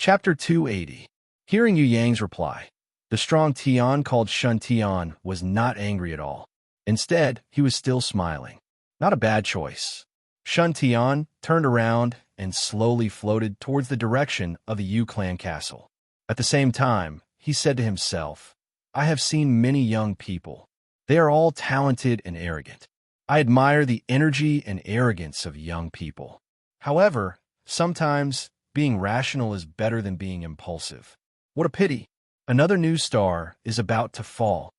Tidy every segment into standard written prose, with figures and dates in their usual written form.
Chapter 280. Hearing Yu Yang's reply, the strong Tian called Shun Tian was not angry at all. Instead, he was still smiling. Not a bad choice. Shun Tian turned around and slowly floated towards the direction of the Yu clan castle. At the same time, he said to himself, I have seen many young people. They are all talented and arrogant. I admire the energy and arrogance of young people. However, sometimes being rational is better than being impulsive. What a pity. Another new star is about to fall.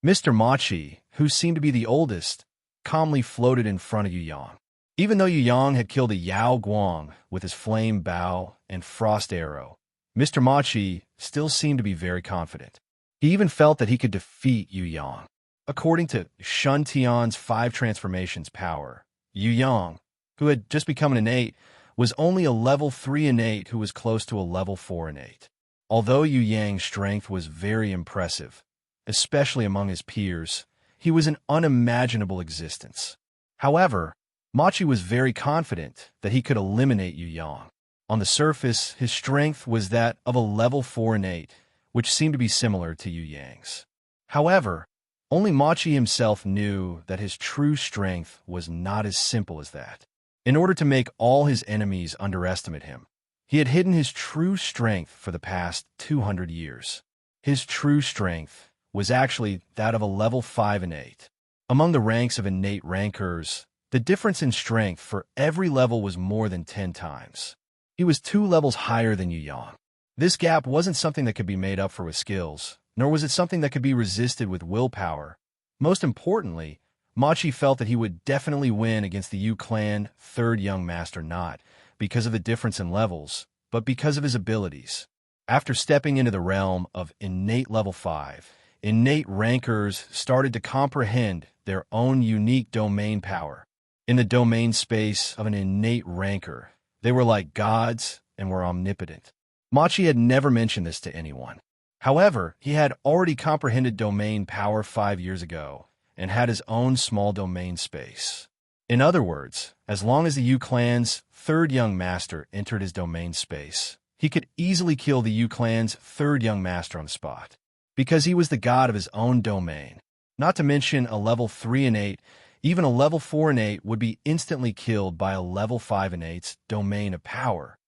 Mr. Machi, who seemed to be the oldest, calmly floated in front of Yu Yang. Even though Yu Yang had killed a Yao Guang with his flame bow and frost arrow, Mr. Machi still seemed to be very confident. He even felt that he could defeat Yu Yang. According to Shun Tian's 5 transformations power, Yu Yang, who had just become an innate, was only a level 3 innate who was close to a level 4 innate. Although Yu Yang's strength was very impressive, especially among his peers, he was an unimaginable existence. However, Machi was very confident that he could eliminate Yu Yang. On the surface, his strength was that of a level 4 innate, which seemed to be similar to Yu Yang's. However, only Machi himself knew that his true strength was not as simple as that. In order to make all his enemies underestimate him, he had hidden his true strength for the past 200 years. His true strength was actually that of a level 5 innate. Among the ranks of innate rankers, the difference in strength for every level was more than 10 times. He was 2 levels higher than Yu Yang. This gap wasn't something that could be made up for with skills, nor was it something that could be resisted with willpower. Most importantly, Machi felt that he would definitely win against the Yu clan 3rd young master, not because of the difference in levels, but because of his abilities. After stepping into the realm of innate level 5, innate rankers started to comprehend their own unique domain power. In the domain space of an innate ranker, they were like gods and were omnipotent. Machi had never mentioned this to anyone. However, he had already comprehended domain power 5 years ago and had his own small domain space. In other words, as long as the Yu clan's 3rd young master entered his domain space, he could easily kill the Yu clan's 3rd young master on the spot, because he was the god of his own domain. Not to mention a level 3 innate, even a level 4 innate would be instantly killed by a level 5 innate's domain of power.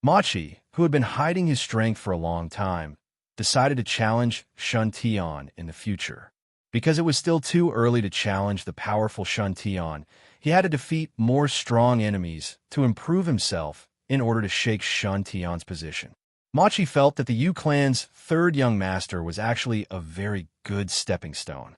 Machi, who had been hiding his strength for a long time, decided to challenge Shun Tian in the future. Because it was still too early to challenge the powerful Shun Tian, he had to defeat more strong enemies to improve himself in order to shake Shun Tian's position. Machi felt that the Yu clan's 3rd young master was actually a very good stepping stone.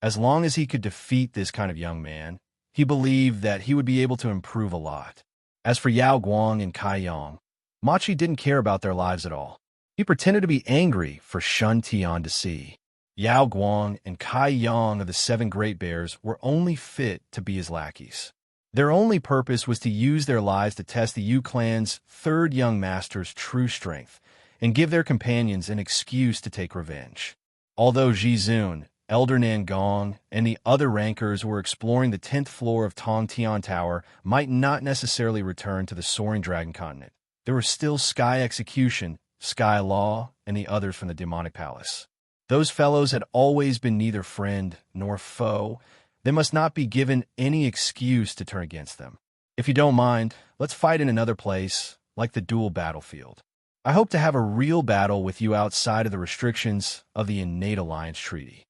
As long as he could defeat this kind of young man, he believed that he would be able to improve a lot. As for Yao Guang and Kai Yang, Machi didn't care about their lives at all. He pretended to be angry for Shun Tian to see. Yao Guang and Kai Yang of the 7 Great Bears were only fit to be his lackeys. Their only purpose was to use their lives to test the Yu clan's 3rd young master's true strength and give their companions an excuse to take revenge. Although Jizun, Elder Nangong, and the other rankers who were exploring the 10th floor of Tongtian Tower might not necessarily return to the Soaring Dragon Continent, there were still Sky Execution, Sky Law, and the others from the Demonic Palace. Those fellows had always been neither friend nor foe. They must not be given any excuse to turn against them. If you don't mind, let's fight in another place, like the dual battlefield. I hope to have a real battle with you outside of the restrictions of the Innate Alliance Treaty.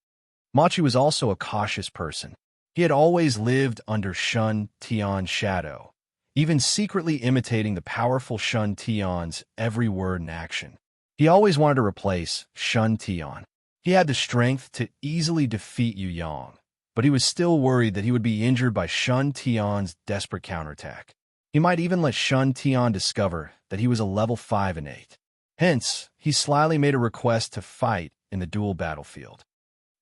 Machi was also a cautious person. He had always lived under Shun Tian's shadow, even secretly imitating the powerful Shun Tian's every word and action. He always wanted to replace Shun Tian. He had the strength to easily defeat Yu Yang, but he was still worried that he would be injured by Shun Tian's desperate counterattack. He might even let Shun Tian discover that he was a level 5 innate. Hence, he slyly made a request to fight in the dual battlefield.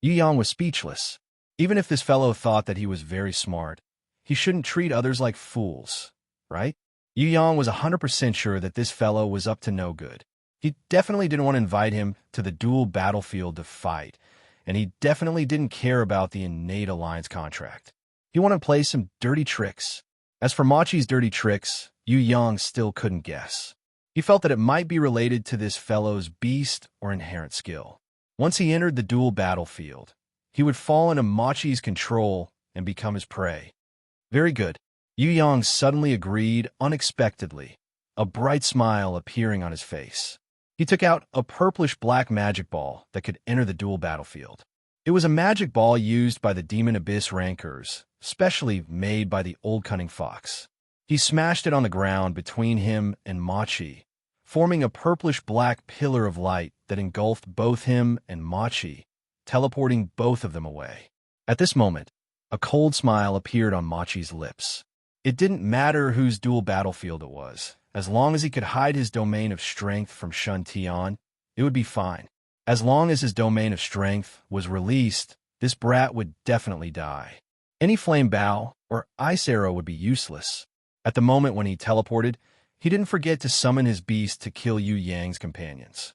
Yu Yang was speechless. Even if this fellow thought that he was very smart, he shouldn't treat others like fools, right? Yu Yang was 100% sure that this fellow was up to no good. He definitely didn't want to invite him to the dual battlefield to fight, and he definitely didn't care about the Innate Alliance contract. He wanted to play some dirty tricks. As for Machi's dirty tricks, Yu Yang still couldn't guess. He felt that it might be related to this fellow's beast or inherent skill. Once he entered the dual battlefield, he would fall into Machi's control and become his prey. Very good. Yu Yang suddenly agreed unexpectedly, a bright smile appearing on his face. He took out a purplish-black magic ball that could enter the dual battlefield. It was a magic ball used by the Demon Abyss rankers, specially made by the Old Cunning Fox. He smashed it on the ground between him and Machi, forming a purplish-black pillar of light that engulfed both him and Machi, teleporting both of them away. At this moment, a cold smile appeared on Machi's lips. It didn't matter whose dual battlefield it was. As long as he could hide his domain of strength from Shun Tian, it would be fine. As long as his domain of strength was released, this brat would definitely die. Any flame bow or ice arrow would be useless. At the moment when he teleported, he didn't forget to summon his beast to kill Yu Yang's companions.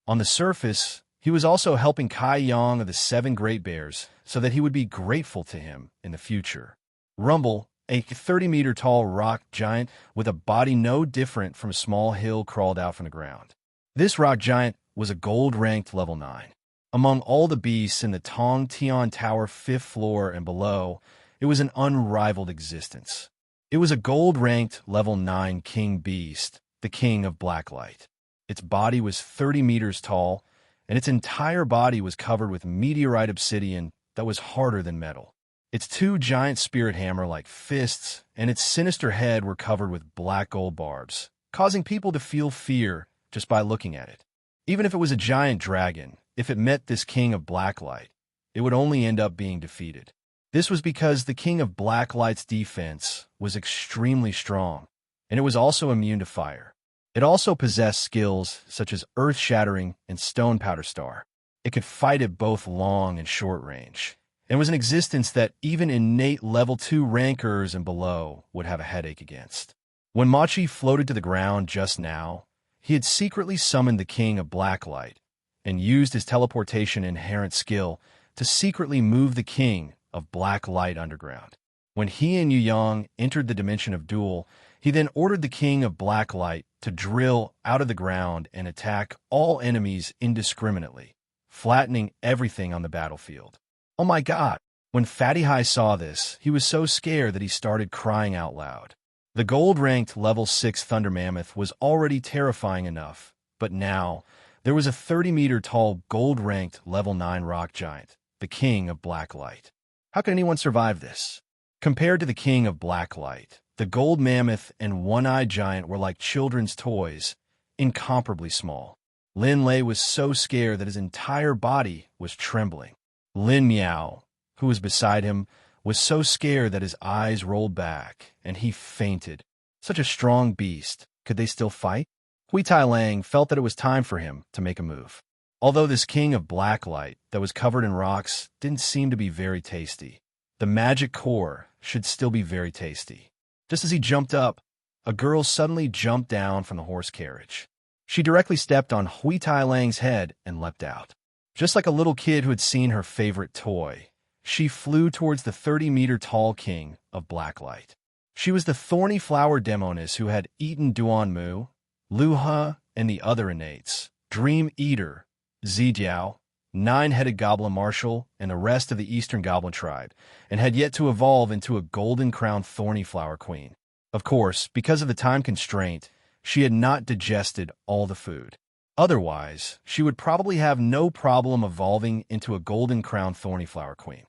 On the surface, he was also helping Kai Yang of the Seven Great Bears so that he would be grateful to him in the future. Rumble, a 30-meter-tall rock giant with a body no different from a small hill, crawled out from the ground. This rock giant was a gold-ranked level 9. Among all the beasts in the Tong Tian Tower 5th floor and below, it was an unrivaled existence. It was a gold-ranked level 9 king beast, the king of Blacklight. Its body was 30 meters tall, and its entire body was covered with meteorite obsidian that was harder than metal. Its two giant spirit hammer-like fists and its sinister head were covered with black gold barbs, causing people to feel fear just by looking at it. Even if it was a giant dragon, if it met this king of Blacklight, it would only end up being defeated. This was because the king of Blacklight's defense was extremely strong, and it was also immune to fire. It also possessed skills such as earth-shattering and stone powder star. It could fight at both long and short range, and was an existence that even innate level 2 rankers and below would have a headache against. When Machi floated to the ground just now, he had secretly summoned the king of Blacklight and used his teleportation inherent skill to secretly move the king of Blacklight underground. When he and Yu Yang entered the dimension of duel, he then ordered the king of Blacklight to drill out of the ground and attack all enemies indiscriminately, flattening everything on the battlefield. Oh my God! When Fatty High saw this, he was so scared that he started crying out loud. The gold-ranked level 6 Thunder Mammoth was already terrifying enough, but now there was a 30-meter-tall gold-ranked level 9 rock giant, the king of Blacklight. How could anyone survive this? Compared to the king of Blacklight, the gold mammoth and one-eyed giant were like children's toys, incomparably small. Lin Lei was so scared that his entire body was trembling. Lin Miao, who was beside him, was so scared that his eyes rolled back, and he fainted. Such a strong beast. Could they still fight? Hui Tai Lang felt that it was time for him to make a move. Although this king of Blacklight that was covered in rocks didn't seem to be very tasty, the magic core should still be very tasty. Just as he jumped up, a girl suddenly jumped down from the horse carriage. She directly stepped on Hui Tai Lang's head and leapt out. Just like a little kid who had seen her favorite toy, she flew towards the 30-meter-tall king of Blacklight. She was the thorny flower demoness who had eaten Duan Mu, Lu He, and the other innates, Dream Eater, Zijiao, Nine-Headed Goblin Marshal, and the rest of the Eastern Goblin tribe, and had yet to evolve into a golden-crowned thorny flower queen. Of course, because of the time constraint, she had not digested all the food. Otherwise, she would probably have no problem evolving into a golden-crowned thorny flower queen.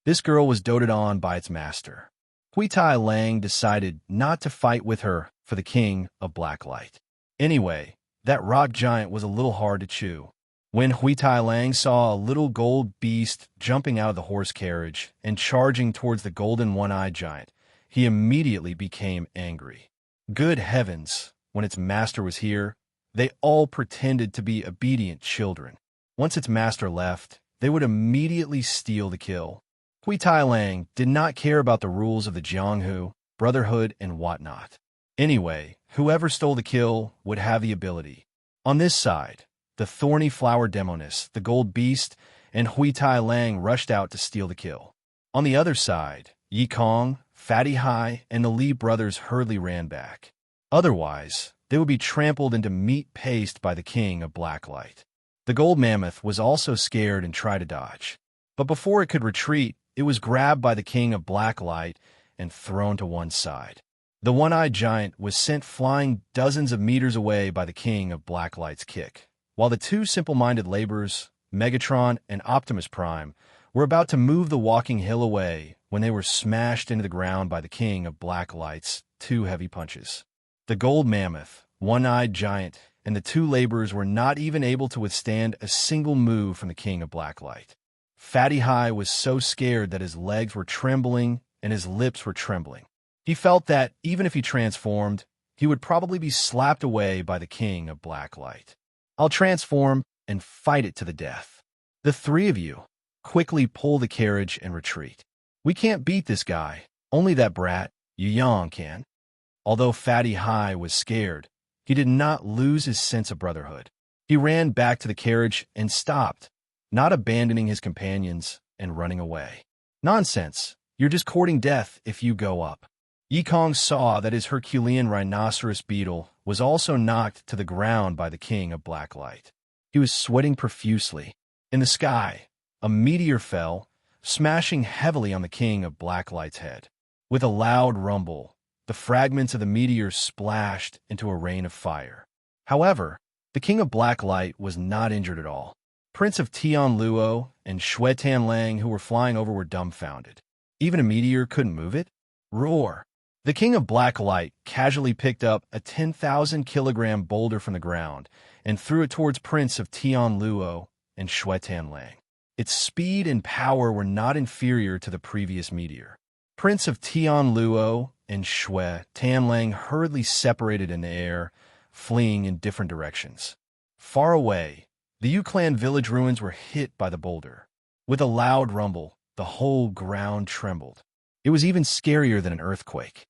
This girl was doted on by its master. Hui Tai Lang decided not to fight with her for the king of Blacklight. Anyway, that rock giant was a little hard to chew. When Hui Tai Lang saw a little gold beast jumping out of the horse carriage and charging towards the golden one-eyed giant, he immediately became angry. Good heavens, when its master was here, they all pretended to be obedient children. Once its master left, they would immediately steal the kill. Hui Tai Lang did not care about the rules of the Jianghu, Brotherhood, and whatnot. Anyway, whoever stole the kill would have the ability. On this side, the thorny flower demoness, the gold beast, and Hui Tai Lang rushed out to steal the kill. On the other side, Yi Kong, Fatty High, and the Li brothers hurriedly ran back. Otherwise, they would be trampled into meat paste by the king of Blacklight. The gold mammoth was also scared and tried to dodge. But before it could retreat, it was grabbed by the king of Blacklight and thrown to one side. The one-eyed giant was sent flying dozens of meters away by the king of Blacklight's kick, while the two simple-minded laborers, Megatron and Optimus Prime, were about to move the walking hill away when they were smashed into the ground by the king of Blacklight's two heavy punches. The gold mammoth, one-eyed giant, and the two laborers were not even able to withstand a single move from the king of Blacklight. Fatty High was so scared that his legs were trembling and his lips were trembling. He felt that, even if he transformed, he would probably be slapped away by the king of Blacklight. "I'll transform and fight it to the death. The three of you, quickly pull the carriage and retreat. We can't beat this guy. Only that brat, Yang, can." Although Fatty High was scared, he did not lose his sense of brotherhood. He ran back to the carriage and stopped, not abandoning his companions and running away. "Nonsense. You're just courting death if you go up." Yikong saw that his Herculean rhinoceros beetle was also knocked to the ground by the king of Blacklight. He was sweating profusely. In the sky, a meteor fell, smashing heavily on the king of Blacklight's head. With a loud rumble, the fragments of the meteor splashed into a rain of fire. However, the king of Blacklight was not injured at all. Prince of Tian Luo and Shui Tianlang, who were flying over, were dumbfounded. Even a meteor couldn't move it? Roar! The king of Blacklight casually picked up a 10,000-kilogram boulder from the ground and threw it towards Prince of Tian Luo and Shui Tianlang. Its speed and power were not inferior to the previous meteor. Prince of Tian Luo and Shui Tianlang hurriedly separated in the air, fleeing in different directions. Far away, the Yu Clan village ruins were hit by the boulder. With a loud rumble, the whole ground trembled. It was even scarier than an earthquake.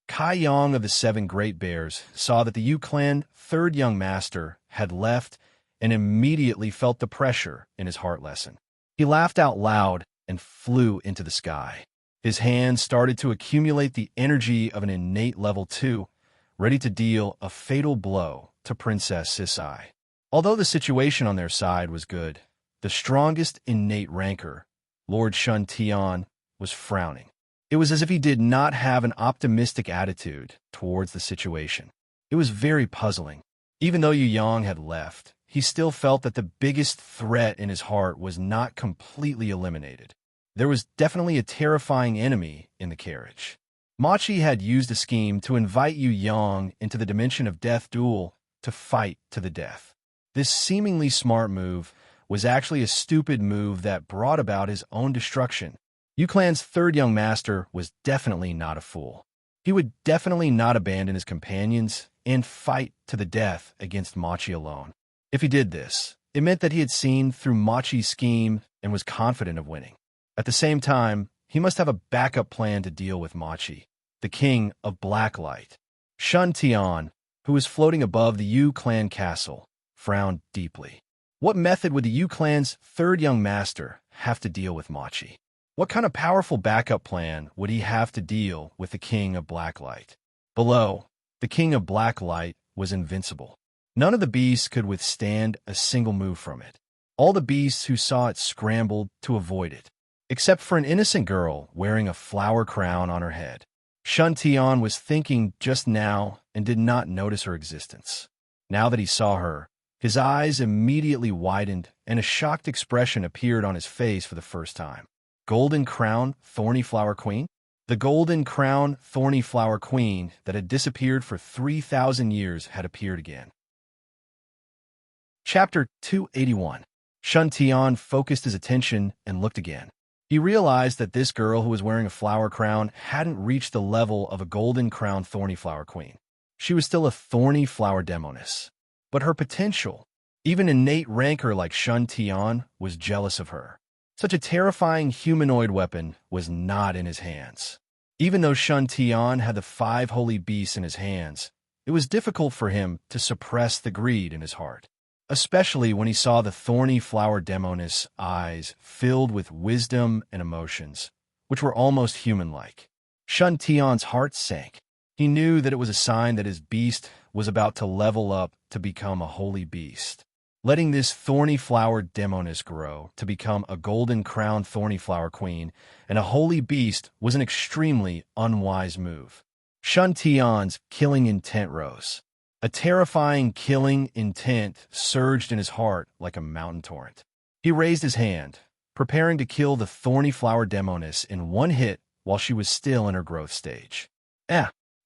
Kai Yang of the Seven Great Bears saw that the Yu Clan third young master had left and immediately felt the pressure in his heart lessen. He laughed out loud and flew into the sky. His hands started to accumulate the energy of an innate level 2, ready to deal a fatal blow to Princess Sisai. Although the situation on their side was good, the strongest innate ranker, Lord Shun Tian, was frowning. It was as if he did not have an optimistic attitude towards the situation. It was very puzzling. Even though Yu Yang had left, he still felt that the biggest threat in his heart was not completely eliminated. There was definitely a terrifying enemy in the carriage. Machi had used a scheme to invite Yu Yang into the dimension of death duel to fight to the death. This seemingly smart move was actually a stupid move that brought about his own destruction. Yu Clan's third young master was definitely not a fool. He would definitely not abandon his companions and fight to the death against Machi alone. If he did this, it meant that he had seen through Machi's scheme and was confident of winning. At the same time, he must have a backup plan to deal with Machi, the king of Blacklight. Shun Tian, who was floating above the Yu Clan castle, frowned deeply. What method would the Yu Clan's third young master have to deal with Machi? What kind of powerful backup plan would he have to deal with the king of Blacklight? Below, the king of Blacklight was invincible. None of the beasts could withstand a single move from it. All the beasts who saw it scrambled to avoid it, except for an innocent girl wearing a flower crown on her head. Shun Tian was thinking just now and did not notice her existence. Now that he saw her, his eyes immediately widened and a shocked expression appeared on his face for the first time. Golden Crown Thorny Flower Queen? The Golden Crown Thorny Flower Queen that had disappeared for 3,000 years had appeared again. Chapter 281. Shun Tian focused his attention and looked again. He realized that this girl who was wearing a flower crown hadn't reached the level of a Golden Crown Thorny Flower Queen. She was still a Thorny Flower Demoness. But her potential, even innate rancor like Shun Tian, was jealous of her. Such a terrifying humanoid weapon was not in his hands. Even though Shun Tian had the 5 holy beasts in his hands, it was difficult for him to suppress the greed in his heart, especially when he saw the Thorny Flower Demoness eyes filled with wisdom and emotions, which were almost human-like. Shun Tian's heart sank. He knew that it was a sign that his beast was about to level up to become a holy beast. Letting this thorny flower demoness grow to become a golden-crowned thorny flower queen and a holy beast was an extremely unwise move. Shun Tian's killing intent rose. A terrifying killing intent surged in his heart like a mountain torrent. He raised his hand, preparing to kill the thorny flower demoness in one hit while she was still in her growth stage.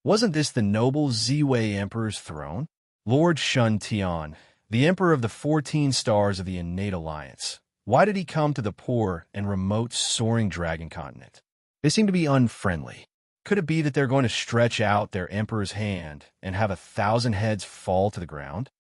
Wasn't this the noble Ziwei Emperor's throne? Lord Shun Tian, the Emperor of the 14 stars of the innate alliance. Why did he come to the poor and remote soaring dragon continent? They seem to be unfriendly. Could it be that they're going to stretch out their emperor's hand and have 1,000 heads fall to the ground?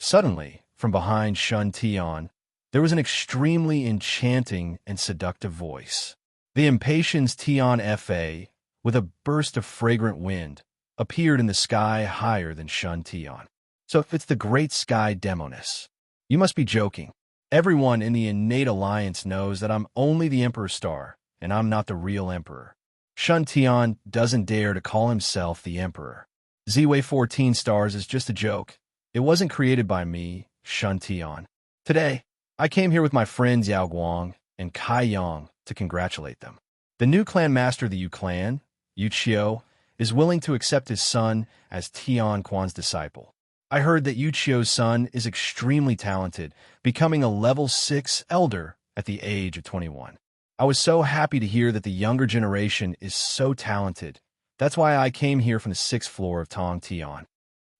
Suddenly, from behind Shun Tian, there was an extremely enchanting and seductive voice. The impatience Tian Fa, with a burst of fragrant wind, appeared in the sky higher than Shun Tian. So if it's the great sky demoness, you must be joking. Everyone in the innate alliance knows that I'm only the Emperor's star, and I'm not the real Emperor. Shun Tian doesn't dare to call himself the Emperor. Ziwei 14 stars is just a joke. It wasn't created by me, Shun Tian. Today, I came here with my friends Yao Guang and Kai Yang to congratulate them. The new clan master of the Yu clan, Yu Qiu, is willing to accept his son as Tian Quan's disciple. I heard that Yu Qiu's son is extremely talented, becoming a level 6 elder at the age of 21. I was so happy to hear that the younger generation is so talented. That's why I came here from the 6th floor of Tong Tian.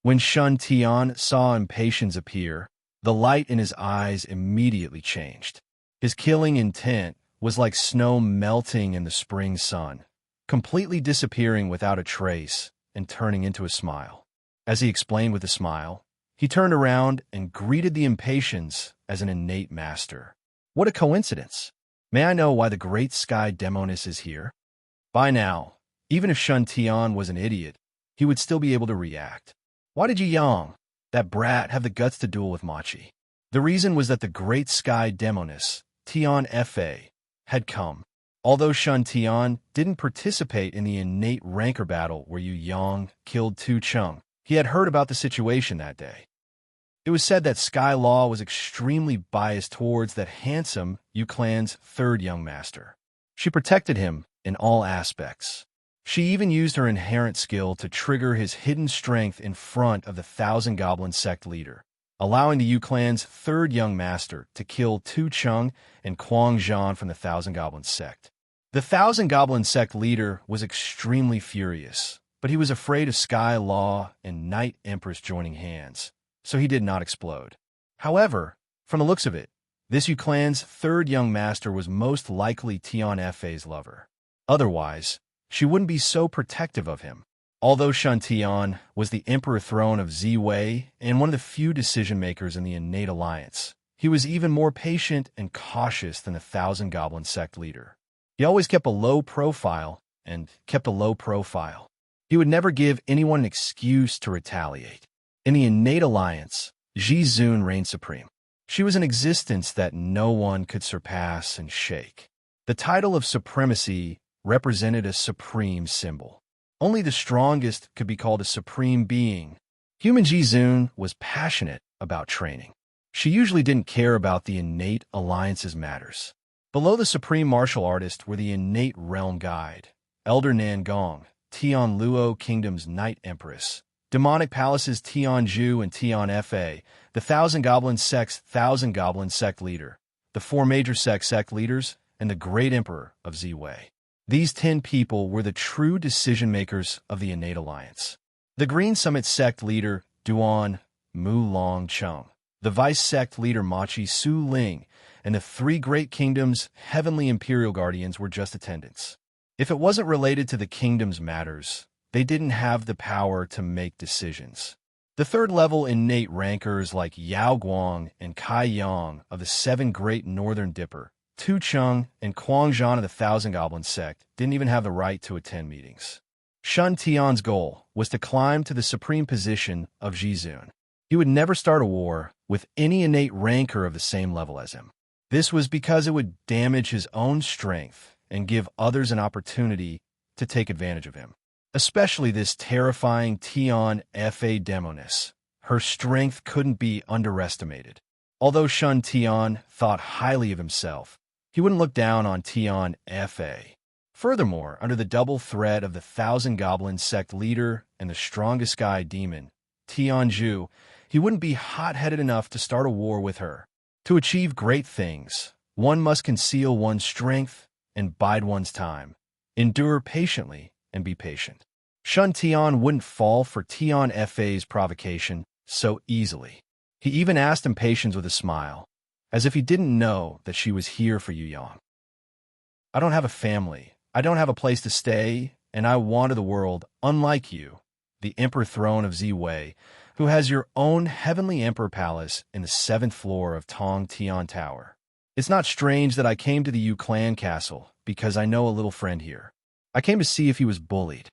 When Shun Tian saw impatience appear, the light in his eyes immediately changed. His killing intent was like snow melting in the spring sun, completely disappearing without a trace and turning into a smile. As he explained with a smile, he turned around and greeted the impatience as an innate master. What a coincidence! May I know why the great sky demoness is here? By now, even if Shun Tian was an idiot, he would still be able to react. Why did Yi Yang, that brat, have the guts to duel with Machi? The reason was that the great sky demoness, Tian Fa, had come. Although Shun Tian didn't participate in the innate rancor battle where Yu Yang killed Tu Cheng, he had heard about the situation that day. It was said that Sky Law was extremely biased towards that handsome Yu clan's third young master. She protected him in all aspects. She even used her inherent skill to trigger his hidden strength in front of the Thousand Goblin sect leader, allowing the Yu clan's third young master to kill Tu Cheng and Quang Zhan from the Thousand Goblin sect. The Thousand Goblin sect leader was extremely furious, but he was afraid of Sky Law and Night Empress joining hands, so he did not explode. However, from the looks of it, this Yu clan's third young master was most likely Tian Fa's lover. Otherwise, she wouldn't be so protective of him. Although Shun Tian was the emperor throne of Ziwei and one of the few decision-makers in the innate alliance, he was even more patient and cautious than the Thousand Goblin sect leader. He always kept a low profile and kept a low profile. He would never give anyone an excuse to retaliate. In the innate alliance, Ji Zun reigned supreme. She was an existence that no one could surpass and shake. The title of supremacy represented a supreme symbol. Only the strongest could be called a supreme being. Human Ji Zun was passionate about training. She usually didn't care about the innate alliance's matters. Below the supreme martial artist were the innate realm guide, Elder Nangong, Tian Luo Kingdom's Night Empress, Demonic Palace's Tian Zhu and Tian Fa, the Thousand Goblin sect's Thousand Goblin sect leader, the 4 major sect leaders, and the Great Emperor of Ziwei. These 10 people were the true decision-makers of the innate alliance. The Green Summit sect leader, Duan Mu Long Cheng, the vice sect leader Machi Su Ling, and the 3 great kingdoms' heavenly imperial guardians were just attendants. If it wasn't related to the kingdom's matters, they didn't have the power to make decisions. The third-level innate rankers like Yao Guang and Kai Yang of the 7 great northern dipper, Tu Cheng and Quang Zhan of the Thousand Goblin sect didn't even have the right to attend meetings. Shun Tian's goal was to climb to the supreme position of Ji Zun. He would never start a war with any innate rancor of the same level as him. This was because it would damage his own strength and give others an opportunity to take advantage of him. especially this terrifying Tion Fa Demonis. Her strength couldn't be underestimated. Although Shun Tion thought highly of himself, he wouldn't look down on Tion Fa. Furthermore, under the double threat of the Thousand Goblin sect leader and the strongest sky demon, Tianju, he wouldn't be hot-headed enough to start a war with her. To achieve great things, one must conceal one's strength and bide one's time, endure patiently, and be patient. Shun Tian wouldn't fall for Tion Fa's provocation so easily. He even asked Impatience with a smile, as if he didn't know that she was here for Yu Yang. I don't have a family, I don't have a place to stay, and I wander the world, unlike you, the Emperor Throne of Ziwei, who has your own heavenly Emperor Palace in the 7th floor of Tong Tian Tower. It's not strange that I came to the Yu Clan Castle, because I know a little friend here. I came to see if he was bullied.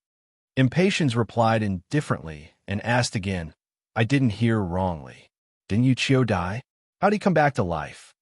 Impatience replied indifferently and asked again, I didn't hear wrongly. Didn't Yu Chio die? How'd he come back to life?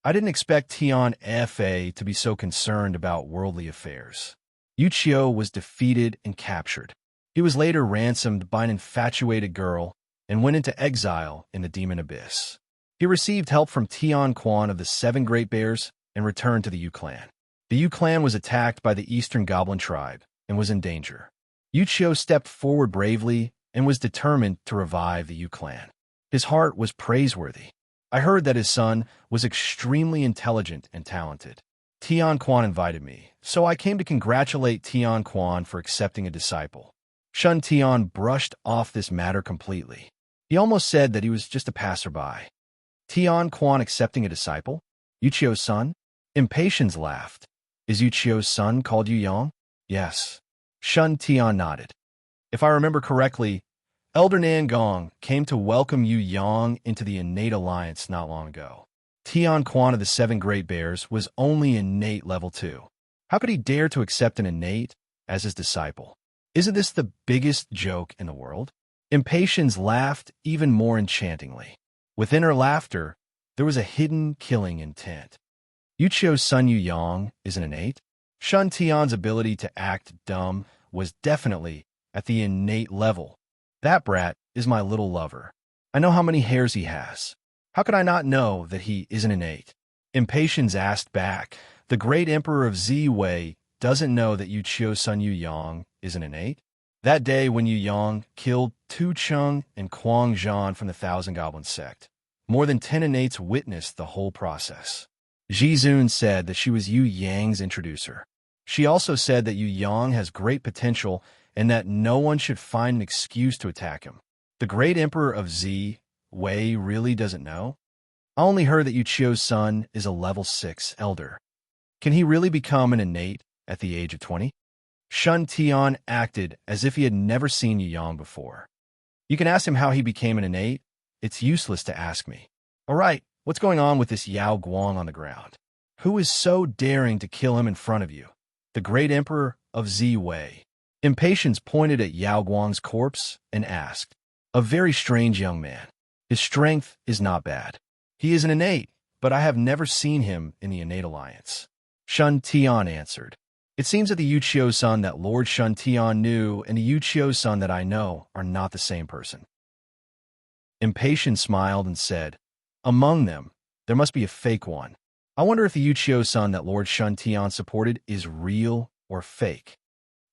I didn't expect Tion Fa to be so concerned about worldly affairs. Yu Chio was defeated and captured. He was later ransomed by an infatuated girl and went into exile in the Demon Abyss. He received help from Tian Quan of the 7 Great Bears and returned to the Yu Clan. The Yu Clan was attacked by the Eastern Goblin tribe and was in danger. Yu Chio stepped forward bravely and was determined to revive the Yu Clan. His heart was praiseworthy. I heard that his son was extremely intelligent and talented. Tian Quan invited me, so I came to congratulate Tian Quan for accepting a disciple. Shun Tian brushed off this matter completely. He almost said that he was just a passerby. Tian Quan accepting a disciple? Yu Chio's son? Impatience laughed. Is Yu Chio's son called Yu Yang? Yes. Shun Tian nodded. If I remember correctly, Elder Nangong came to welcome Yu Yang into the innate alliance not long ago. Tian Quan of the 7 Great Bears was only innate level 2. How could he dare to accept an innate as his disciple? Isn't this the biggest joke in the world? Impatience laughed even more enchantingly. Within her laughter, there was a hidden killing intent. Yu Chio's son Yu Yang is an innate? Shun Tian's ability to act dumb was definitely at the innate level. That brat is my little lover. I know how many hairs he has. How could I not know that he is an innate? Impatience asked back. The great Emperor of Ziwei doesn't know that Yu Chio's son Yu Yang is an innate? That day when Yu Yang killed Tu Cheng and Quang Zhan from the Thousand Goblin sect, more than 10 innates witnessed the whole process. Ji Zun said that she was Yu Yang's introducer. She also said that Yu Yang has great potential and that no one should find an excuse to attack him. The great Emperor of Z, Wei, really doesn't know? I only heard that Yu Chio's son is a level 6 elder. Can he really become an innate at the age of 20? Shun Tian acted as if he had never seen Yu Yang before. You can ask him how he became an innate. It's useless to ask me. All right, what's going on with this Yao Guang on the ground? Who is so daring to kill him in front of you? The great Emperor of Z Wei. Impatience pointed at Yao Guang's corpse and asked, a very strange young man. His strength is not bad. He is an innate, but I have never seen him in the innate alliance. Shun Tian answered, it seems that the Yu Chio's son that Lord Shun Tian knew and the Yu Chio's son that I know are not the same person. Impatience smiled and said, among them, there must be a fake one. I wonder if the Yu Chio's son that Lord Shun Tian supported is real or fake.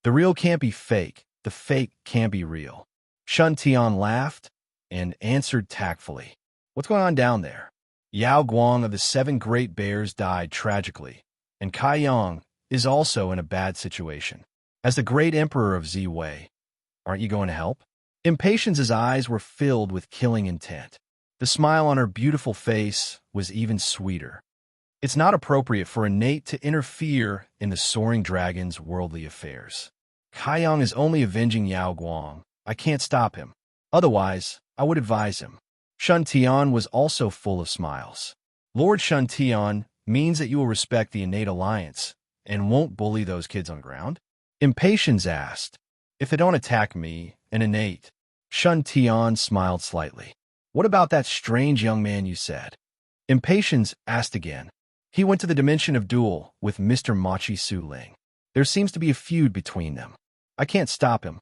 The real can't be fake. The fake can't be real. Shun Tian laughed and answered tactfully. What's going on down there? Yao Guang of the 7 Great Bears died tragically, and Kai Yang is also in a bad situation. As the great Emperor of Ziwei, aren't you going to help? Impatience's eyes were filled with killing intent. The smile on her beautiful face was even sweeter. It's not appropriate for innate to interfere in the soaring dragon's worldly affairs. Kai Yang is only avenging Yao Guang. I can't stop him. Otherwise, I would advise him. Shun Tian was also full of smiles. Lord Shun Tian means that you will respect the innate alliance and won't bully those kids on the ground? Impatience asked, if they don't attack me, an innate. Shun Tian smiled slightly. What about that strange young man you said? Impatience asked again. He went to the dimension of duel with Mr. Machi Su Ling. There seems to be a feud between them. I can't stop him.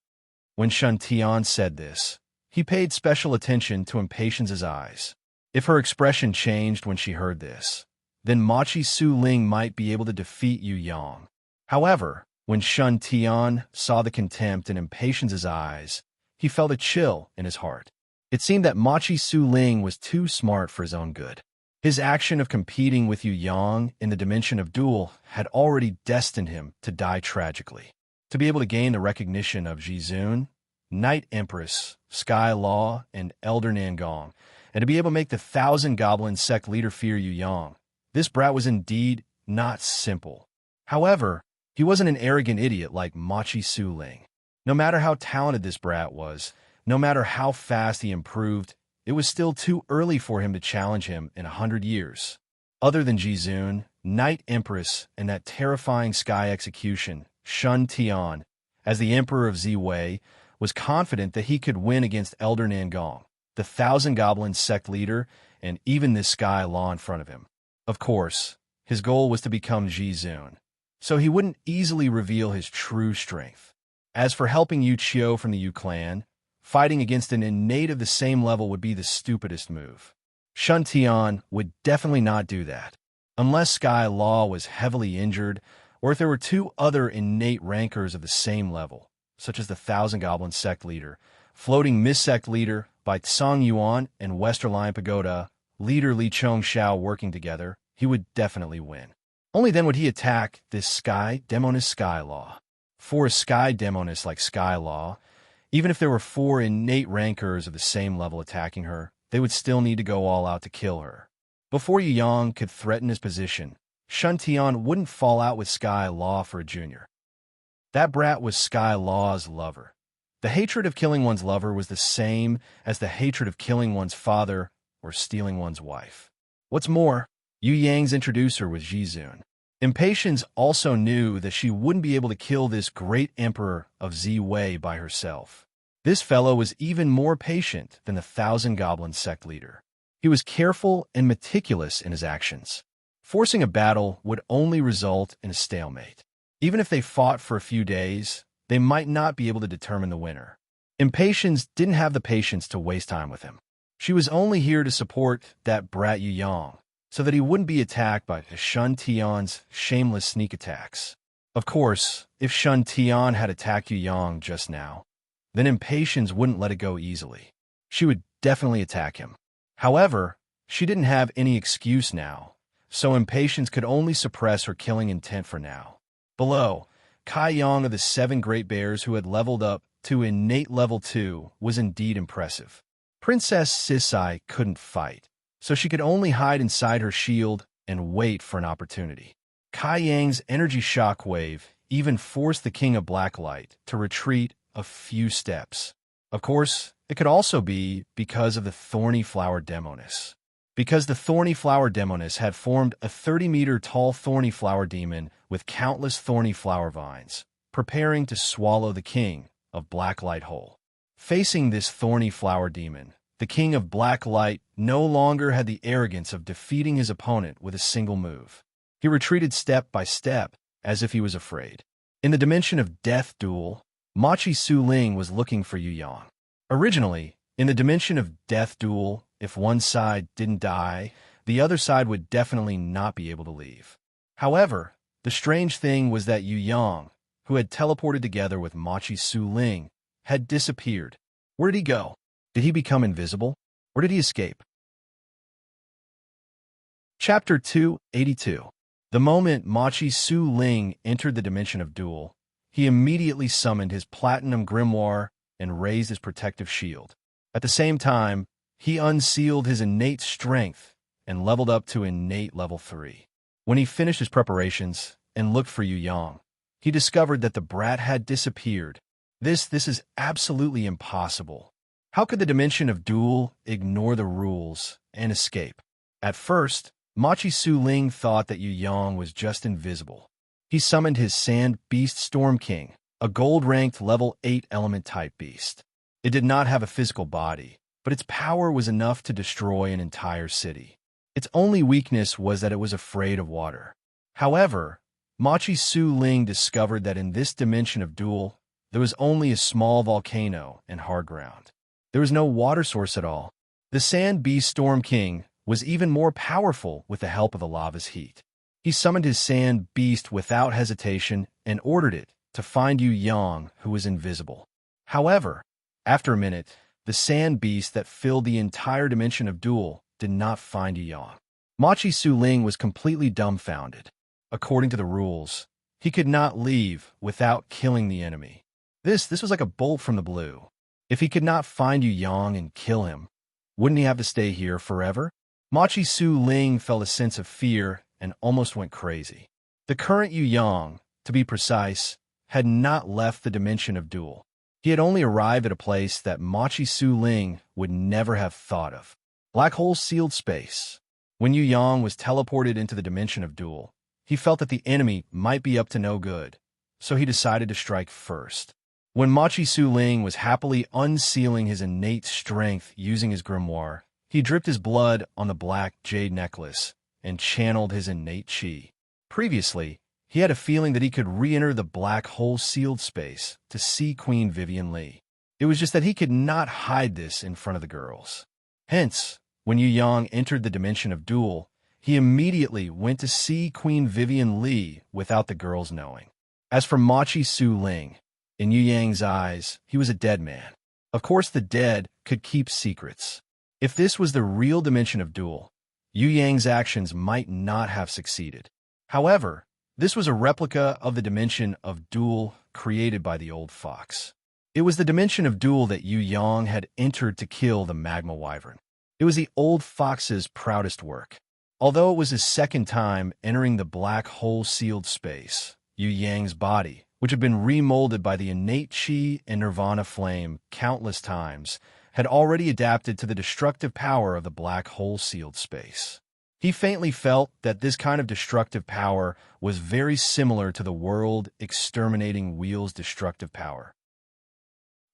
When Shun Tian said this, he paid special attention to Impatience's eyes. If her expression changed when she heard this, then Machi Su Ling might be able to defeat Yu Yang. However, when Shun Tian saw the contempt in Impatience's eyes, he felt a chill in his heart. It seemed that Machi Su Ling was too smart for his own good. His action of competing with Yu Yang in the dimension of duel had already destined him to die tragically. To be able to gain the recognition of Jizun, Night Empress, Sky Law, and Elder Nangong, and to be able to make the 1,000 Goblin sect leader fear Yu Yang, this brat was indeed not simple. However, he wasn't an arrogant idiot like Machi Su Ling. No matter how talented this brat was, no matter how fast he improved, it was still too early for him to challenge him in 100 years. Other than Jizun, Night Empress, and that terrifying sky execution, Shun Tian, as the Emperor of Ziwei, was confident that he could win against Elder Nangong, the 1,000 Goblin sect leader, and even this Sky Law in front of him. Of course, his goal was to become Jizun, so he wouldn't easily reveal his true strength. As for helping Yu Qiu from the Yu clan, fighting against an innate of the same level would be the stupidest move. Shun Tian would definitely not do that, unless Sky Law was heavily injured, or if there were two other innate rankers of the same level, such as the 1,000 Goblin sect leader, floating Mist sect leader by Tsang Yuan and Westerline Pagoda leader Li Chongshao working together, he would definitely win. Only then would he attack this Sky Demoness Sky Law. For a Sky Demoness like Sky Law, even if there were 4 innate rankers of the same level attacking her, they would still need to go all out to kill her. Before Yu Yang could threaten his position, Shun Tian wouldn't fall out with Sky Law for a junior. That brat was Sky Law's lover. The hatred of killing one's lover was the same as the hatred of killing one's father or stealing one's wife. What's more, Yu Yang's introducer was Jizun. Impatience also knew that she wouldn't be able to kill this great emperor of Ziwei by herself. This fellow was even more patient than the 1,000 Goblin sect leader. He was careful and meticulous in his actions. Forcing a battle would only result in a stalemate. Even if they fought for a few days, they might not be able to determine the winner. Impatience didn't have the patience to waste time with him. She was only here to support that brat Yu Yang, so that he wouldn't be attacked by Shun Tian's shameless sneak attacks. Of course, if Shun Tian had attacked Yu Yang just now, then Impatience wouldn't let it go easily. She would definitely attack him. However, she didn't have any excuse now, so Impatience could only suppress her killing intent for now. Below, Kai Yang of the 7 Great Bears who had leveled up to innate level 2 was indeed impressive. Princess Sisai couldn't fight, so she could only hide inside her shield and wait for an opportunity. Kai Yang's energy shockwave even forced the King of Blacklight to retreat a few steps. Of course, it could also be because of the Thorny Flower Demoness. Because the Thorny Flower Demoness had formed a 30-meter-tall Thorny Flower Demon with countless thorny flower vines, preparing to swallow the King of Blacklight whole. Facing this Thorny Flower Demon, the King of Blacklight no longer had the arrogance of defeating his opponent with a single move. He retreated step by step, as if he was afraid. In the dimension of Death Duel, Machi Su Ling was looking for Yu Yang. Originally, in the dimension of Death Duel, if one side didn't die, the other side would definitely not be able to leave. However, the strange thing was that Yu Yang, who had teleported together with Machi Su Ling, had disappeared. Where did he go? Did he become invisible? Or did he escape? Chapter 282. The moment Machi Su Ling entered the dimension of Duel, he immediately summoned his Platinum Grimoire and raised his protective shield. At the same time, he unsealed his innate strength and leveled up to innate level 3. When he finished his preparations and looked for Yu Yang, he discovered that the brat had disappeared. This is absolutely impossible. How could the dimension of Duel ignore the rules and escape? At first, Machi Su Ling thought that Yu Yang was just invisible. He summoned his Sand Beast Storm King, a gold-ranked level 8 element-type beast. It did not have a physical body, but its power was enough to destroy an entire city. Its only weakness was that it was afraid of water. However, Machi Su Ling discovered that in this dimension of Duel, There was only a small volcano and hard ground. There was no water source at all. The Sand Beast Storm King was even more powerful with the help of the lava's heat. He summoned his Sand Beast without hesitation and ordered it to find Yu Yang, who was invisible. However, after a minute, the Sand Beast that filled the entire dimension of Duel did not find Yu Yang. Machi Su Ling was completely dumbfounded. According to the rules, he could not leave without killing the enemy. This was like a bolt from the blue. If he could not find Yu Yang and kill him, wouldn't he have to stay here forever? Machi Su Ling felt a sense of fear and almost went crazy. The current Yu Yang, to be precise, had not left the dimension of Duel. He had only arrived at a place that Machi Su Ling would never have thought of. Black hole sealed space. When Yu Yang was teleported into the dimension of Duel, he felt that the enemy might be up to no good, so he decided to strike first. When Machi Su Ling was happily unsealing his innate strength using his grimoire, he dripped his blood on the black jade necklace and channeled his innate chi. Previously, he had a feeling that he could re-enter the black hole sealed space to see Queen Vivian Li. It was just that he could not hide this in front of the girls. Hence, when Yu Yang entered the dimension of Duel, he immediately went to see Queen Vivian Li without the girls knowing. As for Machi Su Ling, in Yu Yang's eyes, he was a dead man. Of course, the dead could keep secrets. If this was the real dimension of Duel, Yu Yang's actions might not have succeeded. However, this was a replica of the dimension of Duel created by the old fox. It was the dimension of Duel that Yu Yang had entered to kill the magma wyvern. It was the old fox's proudest work. Although it was his second time entering the black hole sealed space, Yu Yang's body, which had been remolded by the innate chi and nirvana flame countless times, had already adapted to the destructive power of the black hole sealed space. He faintly felt that this kind of destructive power was very similar to the world exterminating wheel's destructive power.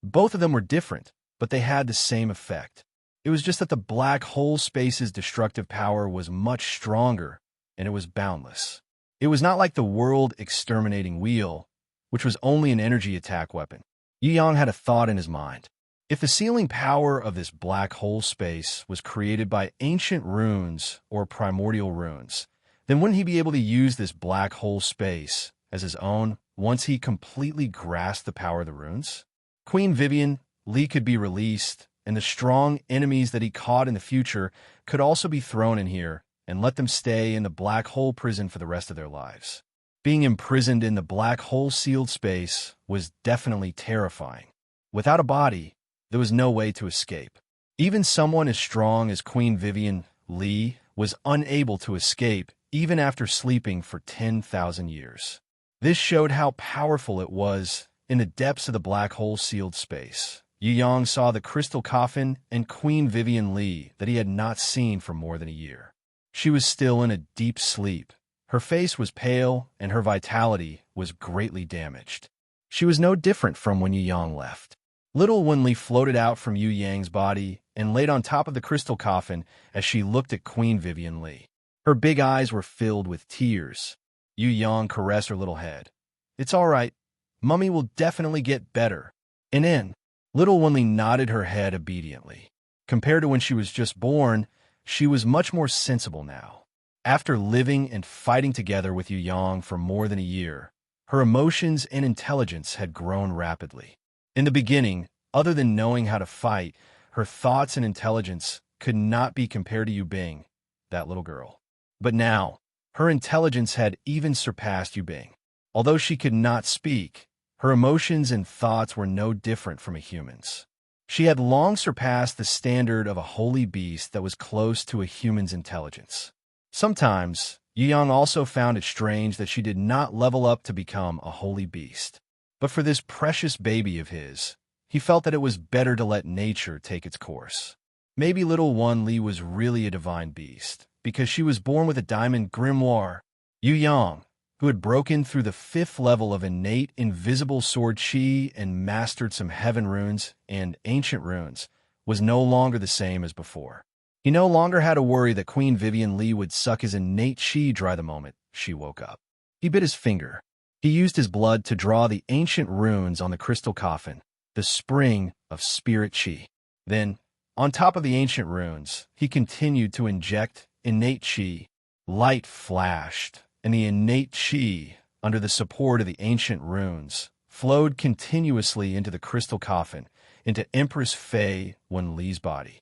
Both of them were different, but they had the same effect. It was just that the black hole space's destructive power was much stronger, and it was boundless. It was not like the world exterminating wheel, which was only an energy attack weapon. Yu Yang had a thought in his mind. If the sealing power of this black hole space was created by ancient runes or primordial runes, then wouldn't he be able to use this black hole space as his own once he completely grasped the power of the runes? Queen Vivian Li could be released, and the strong enemies that he caught in the future could also be thrown in here and let them stay in the black hole prison for the rest of their lives. Being imprisoned in the black hole sealed space was definitely terrifying. Without a body, there was no way to escape. Even someone as strong as Queen Vivian Li was unable to escape even after sleeping for 10,000 years. This showed how powerful it was in the depths of the black hole sealed space. Yu Yang saw the crystal coffin and Queen Vivian Li that he had not seen for more than a year. She was still in a deep sleep. Her face was pale and her vitality was greatly damaged. She was no different from when Yu Yang left. Little Wenli floated out from Yu Yang's body and laid on top of the crystal coffin as she looked at Queen Vivian Li. Her big eyes were filled with tears. Yu Yang caressed her little head. "It's all right. Mummy will definitely get better." And then, Little Wenli nodded her head obediently. Compared to when she was just born, she was much more sensible now. After living and fighting together with Yu Yang for more than a year, her emotions and intelligence had grown rapidly. In the beginning, other than knowing how to fight, her thoughts and intelligence could not be compared to Yu Bing, that little girl. But now, her intelligence had even surpassed Yu Bing. Although she could not speak, her emotions and thoughts were no different from a human's. She had long surpassed the standard of a holy beast that was close to a human's intelligence. Sometimes, Yu Yang also found it strange that she did not level up to become a holy beast. But for this precious baby of his, he felt that it was better to let nature take its course. Maybe little Wenli was really a divine beast, because she was born with a diamond grimoire. Yu Yang, who had broken through the 5th level of innate invisible sword chi and mastered some heaven runes and ancient runes, was no longer the same as before. He no longer had to worry that Queen Vivian Li would suck his innate chi dry the moment she woke up. He bit his finger. He used his blood to draw the ancient runes on the crystal coffin, the spring of spirit chi. Then, on top of the ancient runes, he continued to inject innate chi. Light flashed, and the innate chi, under the support of the ancient runes, flowed continuously into the crystal coffin, into Empress Fei Wenli's body.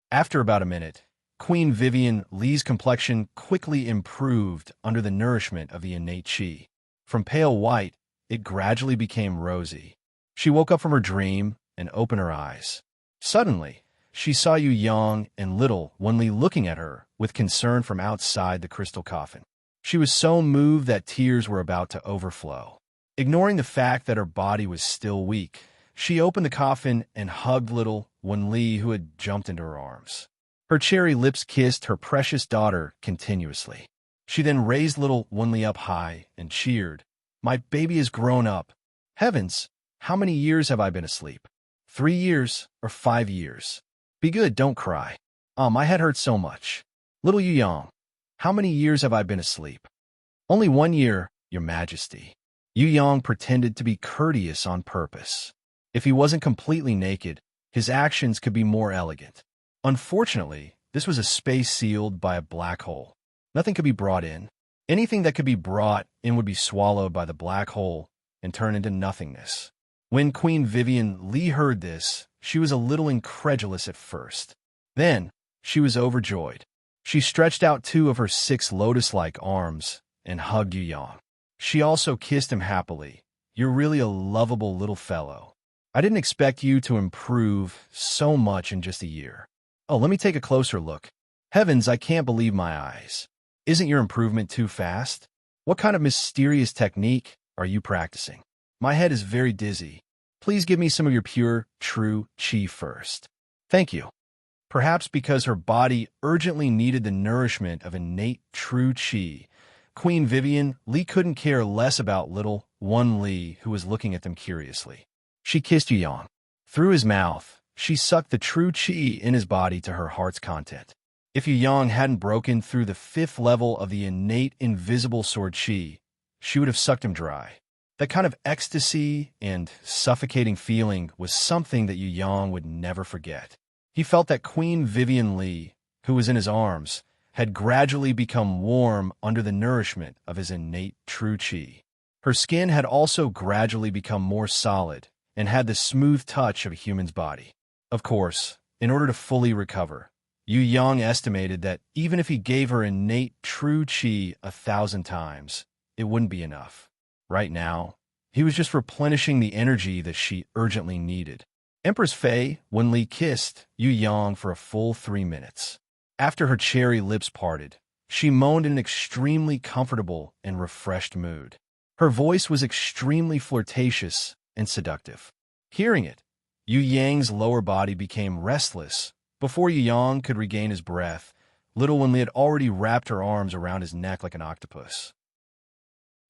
After about a minute, Queen Vivian Li's complexion quickly improved under the nourishment of the innate chi. From pale white, it gradually became rosy. She woke up from her dream and opened her eyes. Suddenly, she saw Yu Yang and little Wenli looking at her with concern from outside the crystal coffin. She was so moved that tears were about to overflow. Ignoring the fact that her body was still weak, she opened the coffin and hugged little Wenli, who had jumped into her arms. Her cherry lips kissed her precious daughter continuously. She then raised little Wenli up high and cheered, "My baby is grown up. Heavens, how many years have I been asleep? 3 years or 5 years? Be good, don't cry. My head hurts so much. Little Yu Yang, how many years have I been asleep?" "Only 1 year, Your Majesty." Yu Yang pretended to be courteous on purpose. If he wasn't completely naked, his actions could be more elegant. Unfortunately, this was a space sealed by a black hole. Nothing could be brought in. Anything that could be brought in would be swallowed by the black hole and turn into nothingness. When Queen Vivian Li heard this, she was a little incredulous at first. Then, she was overjoyed. She stretched out 2 of her 6 lotus-like arms and hugged Yu Yang. She also kissed him happily. "You're really a lovable little fellow. I didn't expect you to improve so much in just a year. Oh, let me take a closer look. Heavens, I can't believe my eyes. Isn't your improvement too fast? What kind of mysterious technique are you practicing? My head is very dizzy. Please give me some of your pure, true chi first." "Thank you." Perhaps because her body urgently needed the nourishment of innate true chi, Queen Vivian Li couldn't care less about little Wenli, who was looking at them curiously. She kissed Yu Yang. Through his mouth, she sucked the true chi in his body to her heart's content. If Yu Yang hadn't broken through the 5th level of the innate invisible sword chi, she would have sucked him dry. That kind of ecstasy and suffocating feeling was something that Yu Yang would never forget. He felt that Queen Vivian Li, who was in his arms, had gradually become warm under the nourishment of his innate true chi. Her skin had also gradually become more solid and had the smooth touch of a human's body. Of course, in order to fully recover, Yu Yang estimated that even if he gave her innate true chi 1,000 times, it wouldn't be enough. Right now, he was just replenishing the energy that she urgently needed. Empress Fei Wenli kissed Yu Yang for a full 3 minutes. After her cherry lips parted, she moaned in an extremely comfortable and refreshed mood. Her voice was extremely flirtatious and seductive. Hearing it, Yu Yang's lower body became restless. Before Yu Yang could regain his breath, little Wenli had already wrapped her arms around his neck like an octopus.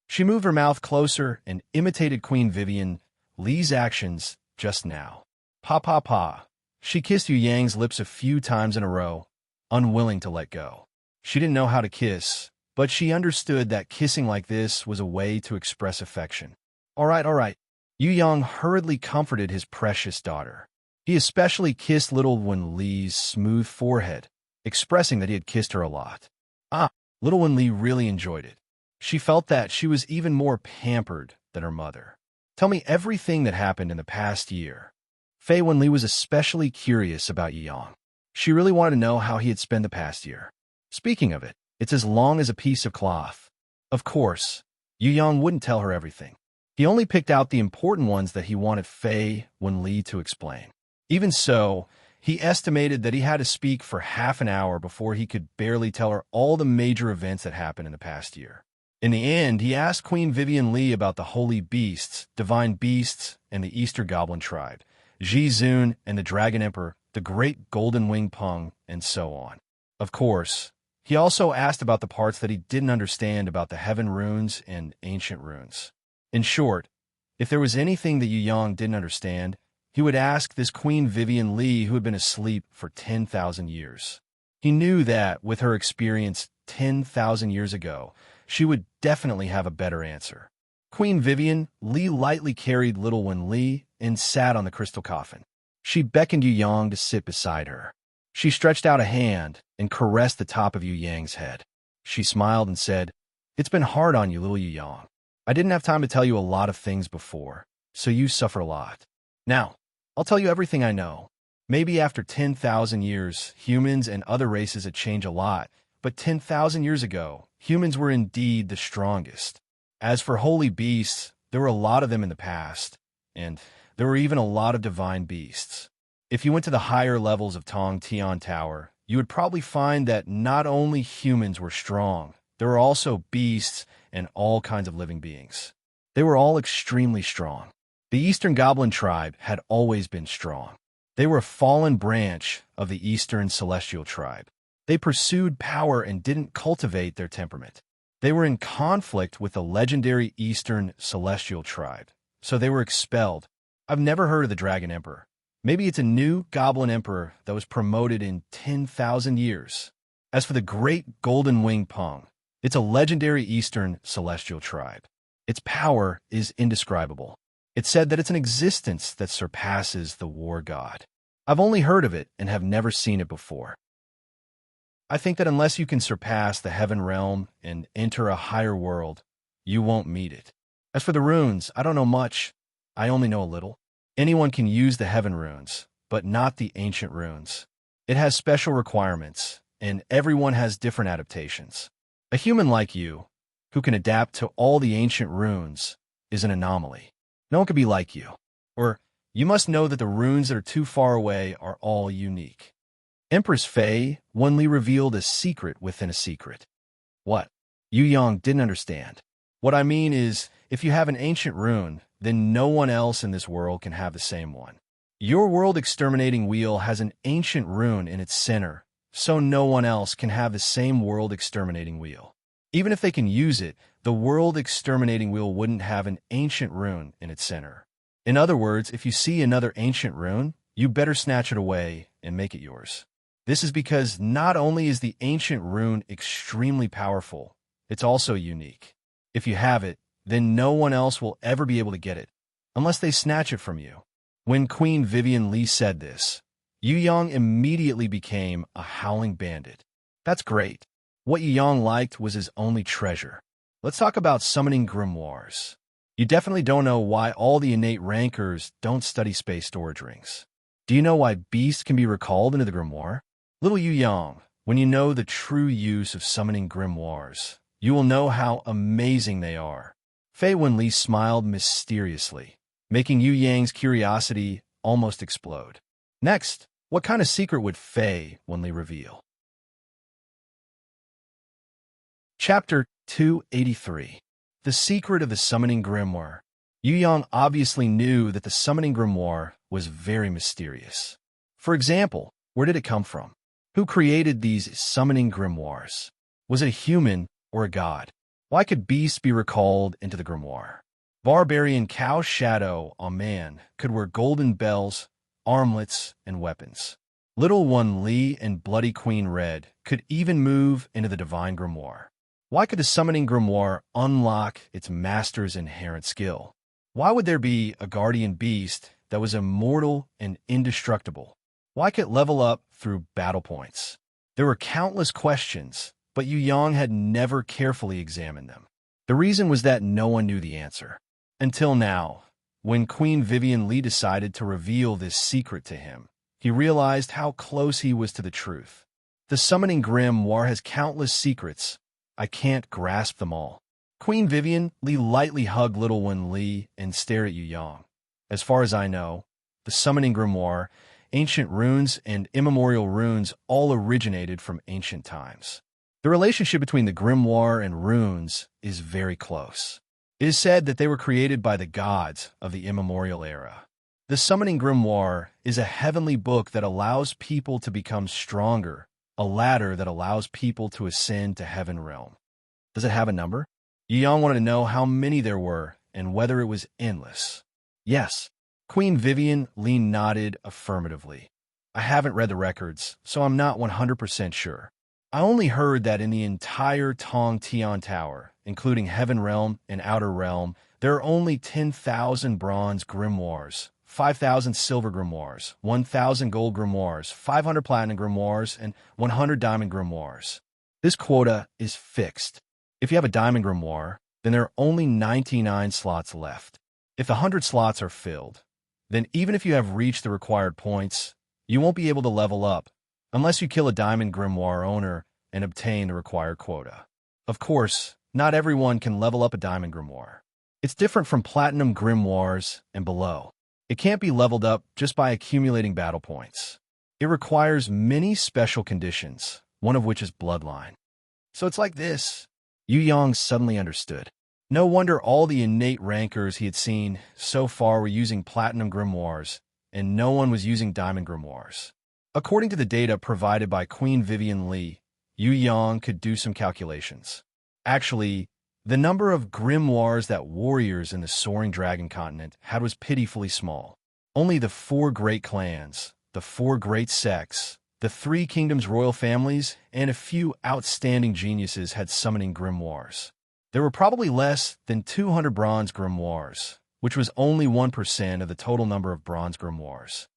She moved her mouth closer and imitated Queen Vivian Li's actions just now. "Pa pa pa." She kissed Yu Yang's lips a few times in a row, unwilling to let go. She didn't know how to kiss, but she understood that kissing like this was a way to express affection. All right. Yu Yang hurriedly comforted his precious daughter. He especially kissed little Wenli's smooth forehead, expressing that he had kissed her a lot. Little Wenli really enjoyed it. She felt that she was even more pampered than her mother. "Tell me everything that happened in the past year." Fei Wenli was especially curious about Yu Yang. She really wanted to know how he had spent the past year. Speaking of it, it's as long as a piece of cloth. Of course, Yu Yang wouldn't tell her everything. He only picked out the important ones that he wanted Fei Wenli to explain. Even so, he estimated that he had to speak for half an hour before he could barely tell her all the major events that happened in the past year. In the end, he asked Queen Vivian Li about the holy beasts, divine beasts, and the Easter Goblin tribe, Ji Zun and the Dragon Emperor, the Great Golden Wing Peng, and so on. Of course, he also asked about the parts that he didn't understand about the heaven runes and ancient runes. In short, if there was anything that Yu Yang didn't understand, he would ask this Queen Vivian Li, who had been asleep for 10,000 years. He knew that, with her experience 10,000 years ago, she would definitely have a better answer. Queen Vivian, Li lightly carried little one Li and sat on the crystal coffin. She beckoned Yu Yang to sit beside her. She stretched out a hand and caressed the top of Yu Yang's head. She smiled and said, "It's been hard on you, little Yu Yang. I didn't have time to tell you a lot of things before, so you suffer a lot. Now, I'll tell you everything I know. Maybe after 10,000 years, humans and other races had changed a lot, but 10,000 years ago, humans were indeed the strongest. As for holy beasts, there were a lot of them in the past, and there were even a lot of divine beasts. If you went to the higher levels of Tong Tian Tower, you would probably find that not only humans were strong, there were also beasts and all kinds of living beings. They were all extremely strong. The Eastern Goblin tribe had always been strong. They were a fallen branch of the Eastern Celestial tribe. They pursued power and didn't cultivate their temperament. They were in conflict with the legendary Eastern Celestial tribe, so they were expelled. I've never heard of the Dragon Emperor. Maybe it's a new Goblin Emperor that was promoted in 10,000 years. As for the Great Golden Wing Pung, it's a legendary Eastern Celestial tribe. Its power is indescribable. It's said that it's an existence that surpasses the war god. I've only heard of it and have never seen it before. I think that unless you can surpass the heaven realm and enter a higher world, you won't meet it. As for the runes, I don't know much. I only know a little. Anyone can use the heaven runes, but not the ancient runes. It has special requirements, and everyone has different adaptations. A human like you, who can adapt to all the ancient runes, is an anomaly. No one could be like you. Or you must know that the runes that are too far away are all unique. Empress Fei Wenli revealed a secret within a secret. What? Yu Yang didn't understand. What I mean is, if you have an ancient rune, then no one else in this world can have the same one. Your world exterminating wheel has an ancient rune in its center, so no one else can have the same world exterminating wheel. Even if they can use it, the world exterminating wheel wouldn't have an ancient rune in its center. In other words, if you see another ancient rune, you better snatch it away and make it yours. This is because not only is the ancient rune extremely powerful, it's also unique. If you have it, then no one else will ever be able to get it, unless they snatch it from you. When Queen Vivian Li said this, Yu Yang immediately became a howling bandit. That's great. What Yu Yang liked was his only treasure. Let's talk about summoning grimoires. You definitely don't know why all the innate rankers don't study space storage rings. Do you know why beasts can be recalled into the grimoire? Little Yu Yang, when you know the true use of summoning grimoires, you will know how amazing they are. Fei Wenli smiled mysteriously, making Yu Yang's curiosity almost explode. Next, what kind of secret would Fei Wenli reveal? Chapter 283. The Secret of the Summoning Grimoire. Yu Yang obviously knew that the summoning grimoire was very mysterious. For example, where did it come from? Who created these summoning grimoires? Was it a human or a god? Why could beasts be recalled into the grimoire? Barbarian Cow Shadow on man could wear golden bells, armlets, and weapons. Little One Li and Bloody Queen Red could even move into the divine grimoire. Why could the summoning grimoire unlock its master's inherent skill? Why would there be a guardian beast that was immortal and indestructible? Why could it level up through battle points? There were countless questions, but Yu Yang had never carefully examined them. The reason was that no one knew the answer. Until now, when Queen Vivian Li decided to reveal this secret to him, he realized how close he was to the truth. The summoning grimoire has countless secrets. I can't grasp them all. Queen Vivian Li lightly hugged Little One Li and stared at Yu Yang. As far as I know, the summoning grimoire, ancient runes, and immemorial runes all originated from ancient times. The relationship between the grimoire and runes is very close. It is said that they were created by the gods of the immemorial era. The summoning grimoire is a heavenly book that allows people to become stronger, a ladder that allows people to ascend to heaven realm. Does it have a number? Yu Yang wanted to know how many there were and whether it was endless. Yes. Queen Vivian Li nodded affirmatively. I haven't read the records, so I'm not 100% sure. I only heard that in the entire Tong Tian Tower, including Heaven Realm and Outer Realm, There are only 10,000 bronze grimoires, 5,000 silver grimoires, 1,000 gold grimoires, 500 platinum grimoires, and 100 diamond grimoires. This quota is fixed. If you have a diamond grimoire, then there are only 99 slots left. If 100 slots are filled, then even if you have reached the required points, you won't be able to level up unless you kill a diamond grimoire owner and obtain the required quota. Of course, not everyone can level up a diamond grimoire. It's different from platinum grimoires and below. It can't be leveled up just by accumulating battle points. It requires many special conditions, one of which is bloodline. So it's like this. Yu Yang suddenly understood. No wonder all the innate rankers he had seen so far were using platinum grimoires, and no one was using diamond grimoires. According to the data provided by Queen Vivian Li, Yu Yang could do some calculations. Actually, the number of grimoires that warriors in the Soaring Dragon continent had was pitifully small. Only the 4 great clans, the 4 great sects, the 3 kingdoms' royal families, and a few outstanding geniuses had summoning grimoires. There were probably less than 200 bronze grimoires, which was only 1% of the total number of bronze grimoires.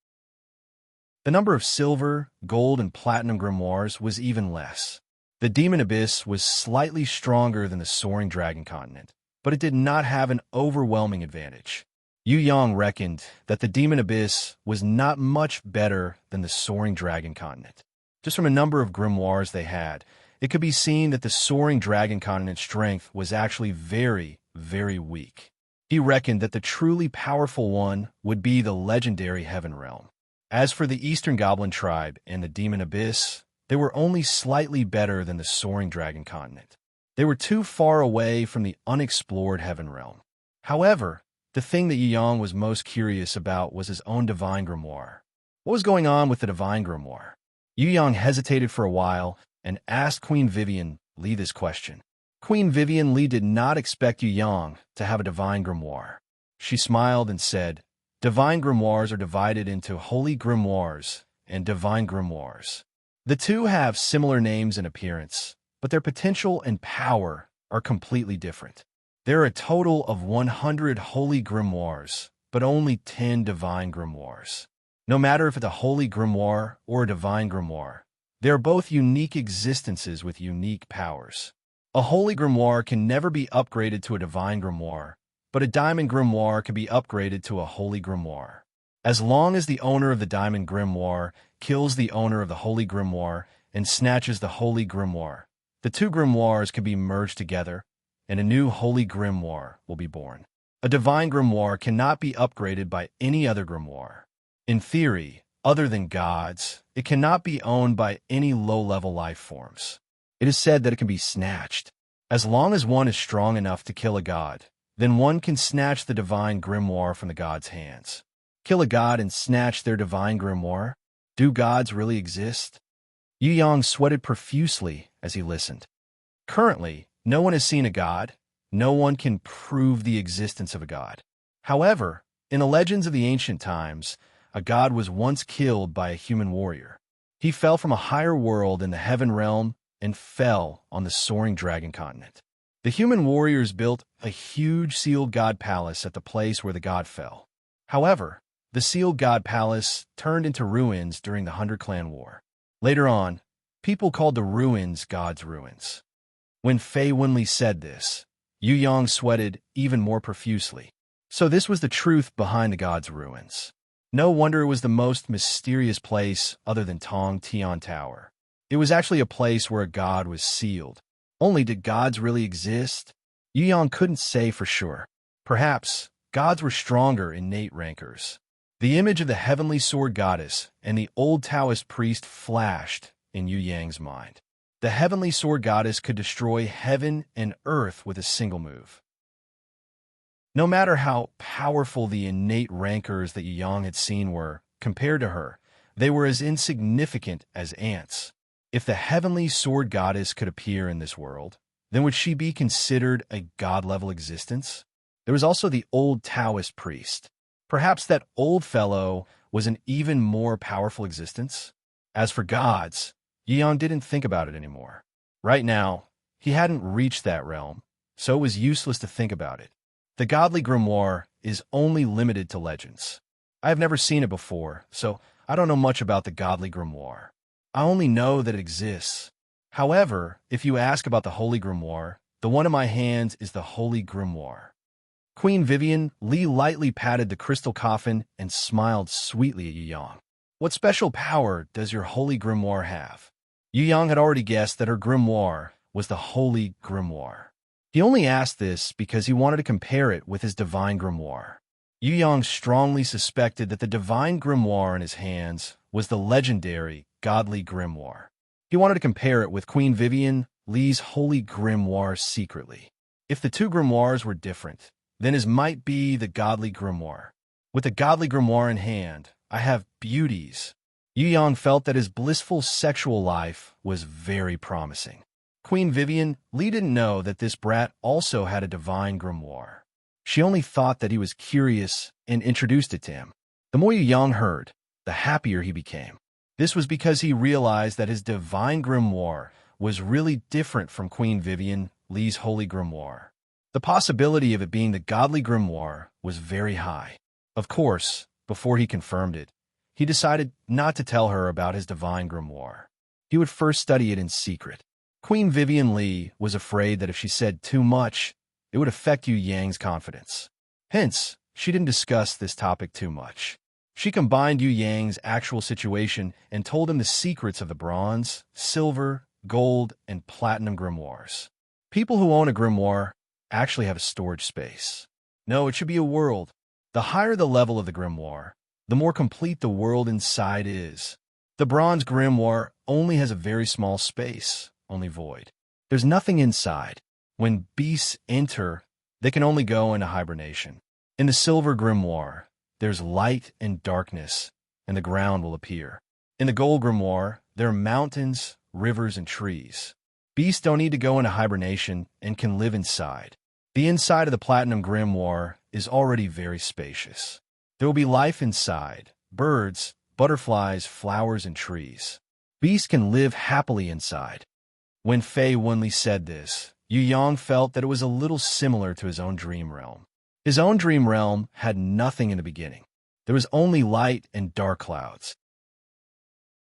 The number of silver, gold, and platinum grimoires was even less. The Demon Abyss was slightly stronger than the Soaring Dragon continent, but it did not have an overwhelming advantage. Yu Yang reckoned that the Demon Abyss was not much better than the Soaring Dragon continent. Just from a number of grimoires they had, it could be seen that the Soaring Dragon continent's strength was actually very, very weak. He reckoned that the truly powerful one would be the legendary Heaven Realm. As for the Eastern Goblin Tribe and the Demon Abyss, they were only slightly better than the Soaring Dragon continent. They were too far away from the unexplored Heaven Realm. However, the thing that Yu Yang was most curious about was his own Divine Grimoire. What was going on with the Divine Grimoire? Yu Yang hesitated for a while and asked Queen Vivian Li this question. Queen Vivian Li did not expect Yu Yang to have a Divine Grimoire. She smiled and said, "Divine Grimoires are divided into Holy Grimoires and Divine Grimoires. The two have similar names and appearance, but their potential and power are completely different. There are a total of 100 Holy Grimoires, but only 10 Divine Grimoires. No matter if it's a Holy Grimoire or a Divine Grimoire, they are both unique existences with unique powers. A Holy Grimoire can never be upgraded to a Divine Grimoire, but a Diamond Grimoire can be upgraded to a Holy Grimoire. As long as the owner of the Diamond Grimoire kills the owner of the Holy Grimoire and snatches the Holy Grimoire, the 2 grimoires can be merged together, and a new Holy Grimoire will be born. A Divine Grimoire cannot be upgraded by any other grimoire. In theory, other than gods, it cannot be owned by any low-level life forms. It is said that it can be snatched. As long as one is strong enough to kill a god, then one can snatch the Divine Grimoire from the god's hands. Kill a god and snatch their Divine Grimoire? Do gods really exist? Yu Yang sweated profusely as he listened. Currently, no one has seen a god. No one can prove the existence of a god. However, in the legends of the ancient times, a god was once killed by a human warrior. He fell from a higher world in the Heaven Realm and fell on the Soaring Dragon continent. The human warriors built a huge sealed god palace at the place where the god fell. However, the sealed god palace turned into ruins during the 100 Clan War. Later on, people called the ruins God's ruins. When Fei Wenli said this, Yu Yang sweated even more profusely. So this was the truth behind the god's ruins. No wonder it was the most mysterious place other than Tong Tian Tower. It was actually a place where a god was sealed. Only did gods really exist? Yu Yang couldn't say for sure. Perhaps gods were stronger innate rankers. The image of the heavenly sword goddess and the old Taoist priest flashed in Yu Yang's mind. The heavenly sword goddess could destroy heaven and earth with a single move. No matter how powerful the innate rankers that Yu Yang had seen were, compared to her, they were as insignificant as ants. If the heavenly sword goddess could appear in this world, then would she be considered a god-level existence? There was also the old Taoist priest. Perhaps that old fellow was an even more powerful existence? As for gods, Yu Yang didn't think about it anymore. Right now, he hadn't reached that realm, so it was useless to think about it. The godly grimoire is only limited to legends. I have never seen it before, so I don't know much about the godly grimoire. I only know that it exists. However, if you ask about the holy grimoire, the one in my hands is the holy grimoire. Queen Vivian, Li lightly patted the crystal coffin and smiled sweetly at Yu Yang. What special power does your holy grimoire have? Yu Yang had already guessed that her grimoire was the holy grimoire. He only asked this because he wanted to compare it with his divine grimoire. Yu Yang strongly suspected that the divine grimoire in his hands was the legendary godly grimoire. He wanted to compare it with Queen Vivian, Li's holy grimoire secretly. If the two grimoires were different, then his might be the godly grimoire. With the godly grimoire in hand, I have beauties. Yu Yang felt that his blissful sexual life was very promising. Queen Vivian, Li didn't know that this brat also had a divine grimoire. She only thought that he was curious and introduced it to him. The more Yu Yang heard, the happier he became. This was because he realized that his divine grimoire was really different from Queen Vivian, Li's holy grimoire. The possibility of it being the godly grimoire was very high. Of course, before he confirmed it, he decided not to tell her about his divine grimoire. He would first study it in secret. Queen Vivian Li was afraid that if she said too much, it would affect Yu Yang's confidence. Hence, she didn't discuss this topic too much. She combined Yu Yang's actual situation and told him the secrets of the bronze, silver, gold, and platinum grimoires. People who own a grimoire actually have a storage space. No, it should be a world. The higher the level of the grimoire, the more complete the world inside is. The bronze grimoire only has a very small space, only void. There's nothing inside. When beasts enter, they can only go into hibernation. In the silver grimoire, there's light and darkness, and the ground will appear. In the gold grimoire, there are mountains, rivers, and trees. Beasts don't need to go into hibernation and can live inside. The inside of the platinum grimoire is already very spacious. There will be life inside, birds, butterflies, flowers, and trees. Beasts can live happily inside. When Fei Wenli said this, Yu Yang felt that it was a little similar to his own dream realm. His own dream realm had nothing in the beginning. There was only light and dark clouds.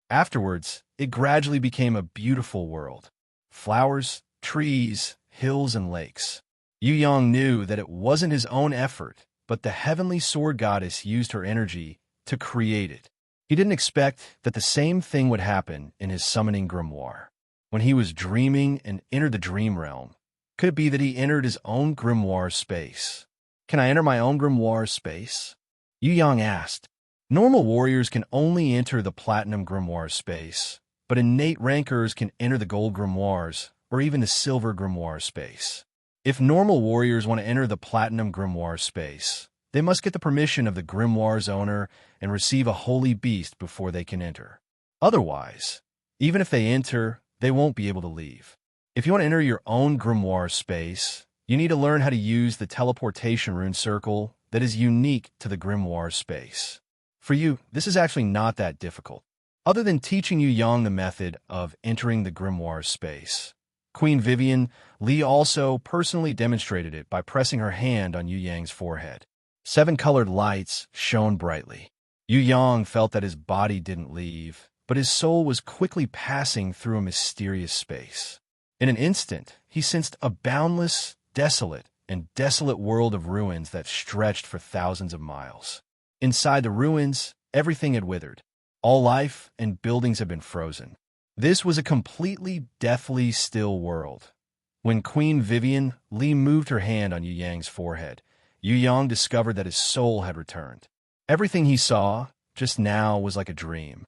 Afterwards, it gradually became a beautiful world. Flowers, trees, hills, and lakes. Yu Yang knew that it wasn't his own effort, but the heavenly sword goddess used her energy to create it. He didn't expect that the same thing would happen in his summoning grimoire. When he was dreaming and entered the dream realm, could it be that he entered his own grimoire space? Can I enter my own grimoire space? Yu Yang asked. Normal warriors can only enter the platinum grimoire space, but innate rankers can enter the gold grimoires or even the silver grimoire space. If normal warriors want to enter the platinum grimoire space, they must get the permission of the grimoire's owner and receive a holy beast before they can enter. Otherwise, even if they enter, they won't be able to leave. If you want to enter your own grimoire space, you need to learn how to use the teleportation rune circle that is unique to the grimoire space. For you, this is actually not that difficult. Other than teaching Yu Yang the method of entering the grimoire space, Queen Vivian, Li also personally demonstrated it by pressing her hand on Yu Yang's forehead. 7 colored lights shone brightly. Yu Yang felt that his body didn't leave, but his soul was quickly passing through a mysterious space. In an instant, he sensed a boundless, desolate world of ruins that stretched for thousands of miles. Inside the ruins, everything had withered. All life and buildings had been frozen. This was a completely deathly still world. When Queen Vivian, Li moved her hand on Yu Yang's forehead, Yu Yang discovered that his soul had returned. Everything he saw just now was like a dream.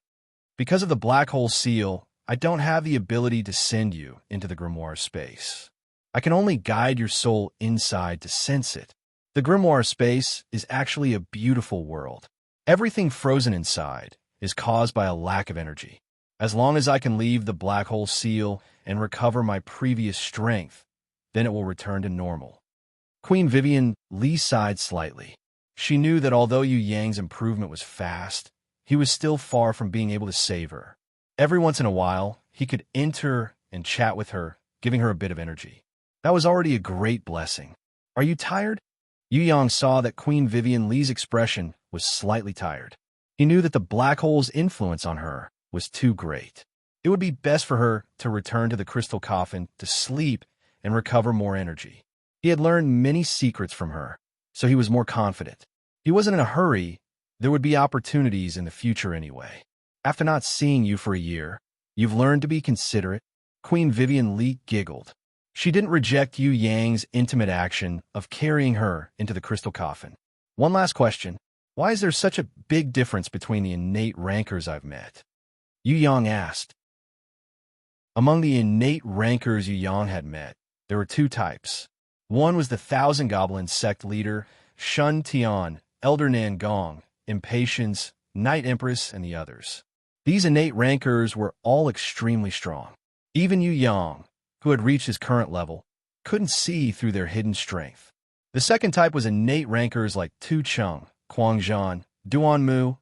Because of the black hole seal, I don't have the ability to send you into the grimoire space. I can only guide your soul inside to sense it. The grimoire space is actually a beautiful world. Everything frozen inside is caused by a lack of energy. As long as I can leave the black hole seal and recover my previous strength, then it will return to normal. Queen Vivian, Li sighed slightly. She knew that although Yu Yang's improvement was fast, he was still far from being able to save her. Every once in a while, he could enter and chat with her, giving her a bit of energy. That was already a great blessing. Are you tired? Yu Yang saw that Queen Vivian Li's expression was slightly tired. He knew that the black hole's influence on her was too great. It would be best for her to return to the crystal coffin to sleep and recover more energy. He had learned many secrets from her, so he was more confident. He wasn't in a hurry. There would be opportunities in the future anyway. After not seeing you for a year, you've learned to be considerate. Queen Vivian Li giggled. She didn't reject Yu Yang's intimate action of carrying her into the crystal coffin. One last question. Why is there such a big difference between the innate rancors I've met? Yu Yang asked. Among the innate rancors Yu Yang had met, there were two types. One was the Thousand Goblins sect leader, Shun Tian, Elder Nan Gong, Impatience, Night Empress, and the others. These innate rancors were all extremely strong. Even Yu Yang, who had reached his current level, couldn't see through their hidden strength. The second type was innate rancors like Tu Cheng, Kuang Zhan, Duan Mu,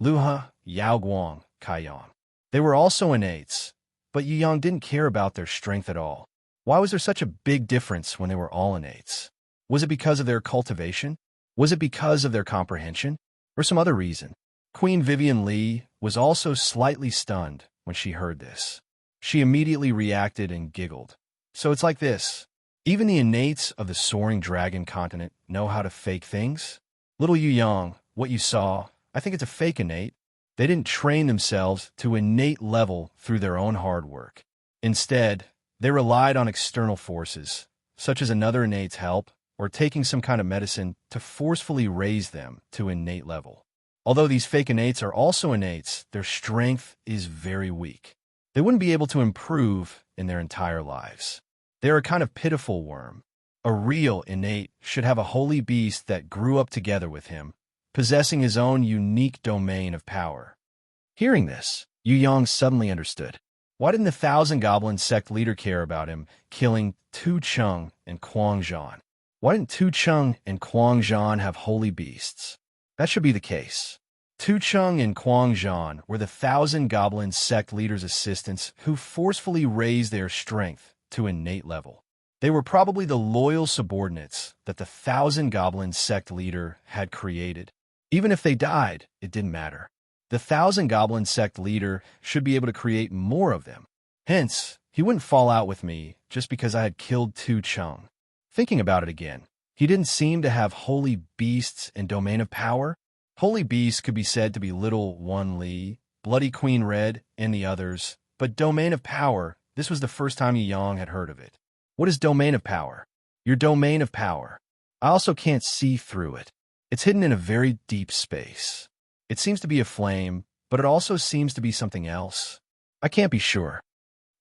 Luha, Yao Guang, Kai Yang. They were also innates, but Yu Yang didn't care about their strength at all. Why was there such a big difference when they were all innates? Was it because of their cultivation? Was it because of their comprehension? Or some other reason? Queen Vivian Li was also slightly stunned when she heard this. She immediately reacted and giggled. So it's like this. Even the innates of the soaring dragon continent know how to fake things? Little Yu Yang, what you saw, I think it's a fake innate. They didn't train themselves to innate level through their own hard work. Instead, they relied on external forces, such as another innate's help or taking some kind of medicine to forcefully raise them to innate level. Although these fake innates are also innates, their strength is very weak. They wouldn't be able to improve in their entire lives. They're a kind of pitiful worm. A real innate should have a holy beast that grew up together with him, possessing his own unique domain of power. Hearing this, Yu Yang suddenly understood. Why didn't the Thousand Goblin sect leader care about him killing Tu Cheng and Kuang Zhan? Why didn't Tu Cheng and Kuang Zhan have holy beasts? That should be the case. Tu Cheng and Kuang Zhan were the Thousand Goblin sect leader's assistants who forcefully raised their strength to innate level. They were probably the loyal subordinates that the Thousand Goblin sect leader had created. Even if they died, it didn't matter. The Thousand Goblin sect leader should be able to create more of them. Hence, he wouldn't fall out with me just because I had killed Tu Cheng. Thinking about it again, he didn't seem to have holy beasts and domain of power. Holy beasts could be said to be Little One Li, Bloody Queen Red, and the others, but domain of power, this was the first time Yu Yang had heard of it. What is domain of power? Your domain of power. I also can't see through it. It's hidden in a very deep space. It seems to be a flame, but it also seems to be something else. I can't be sure.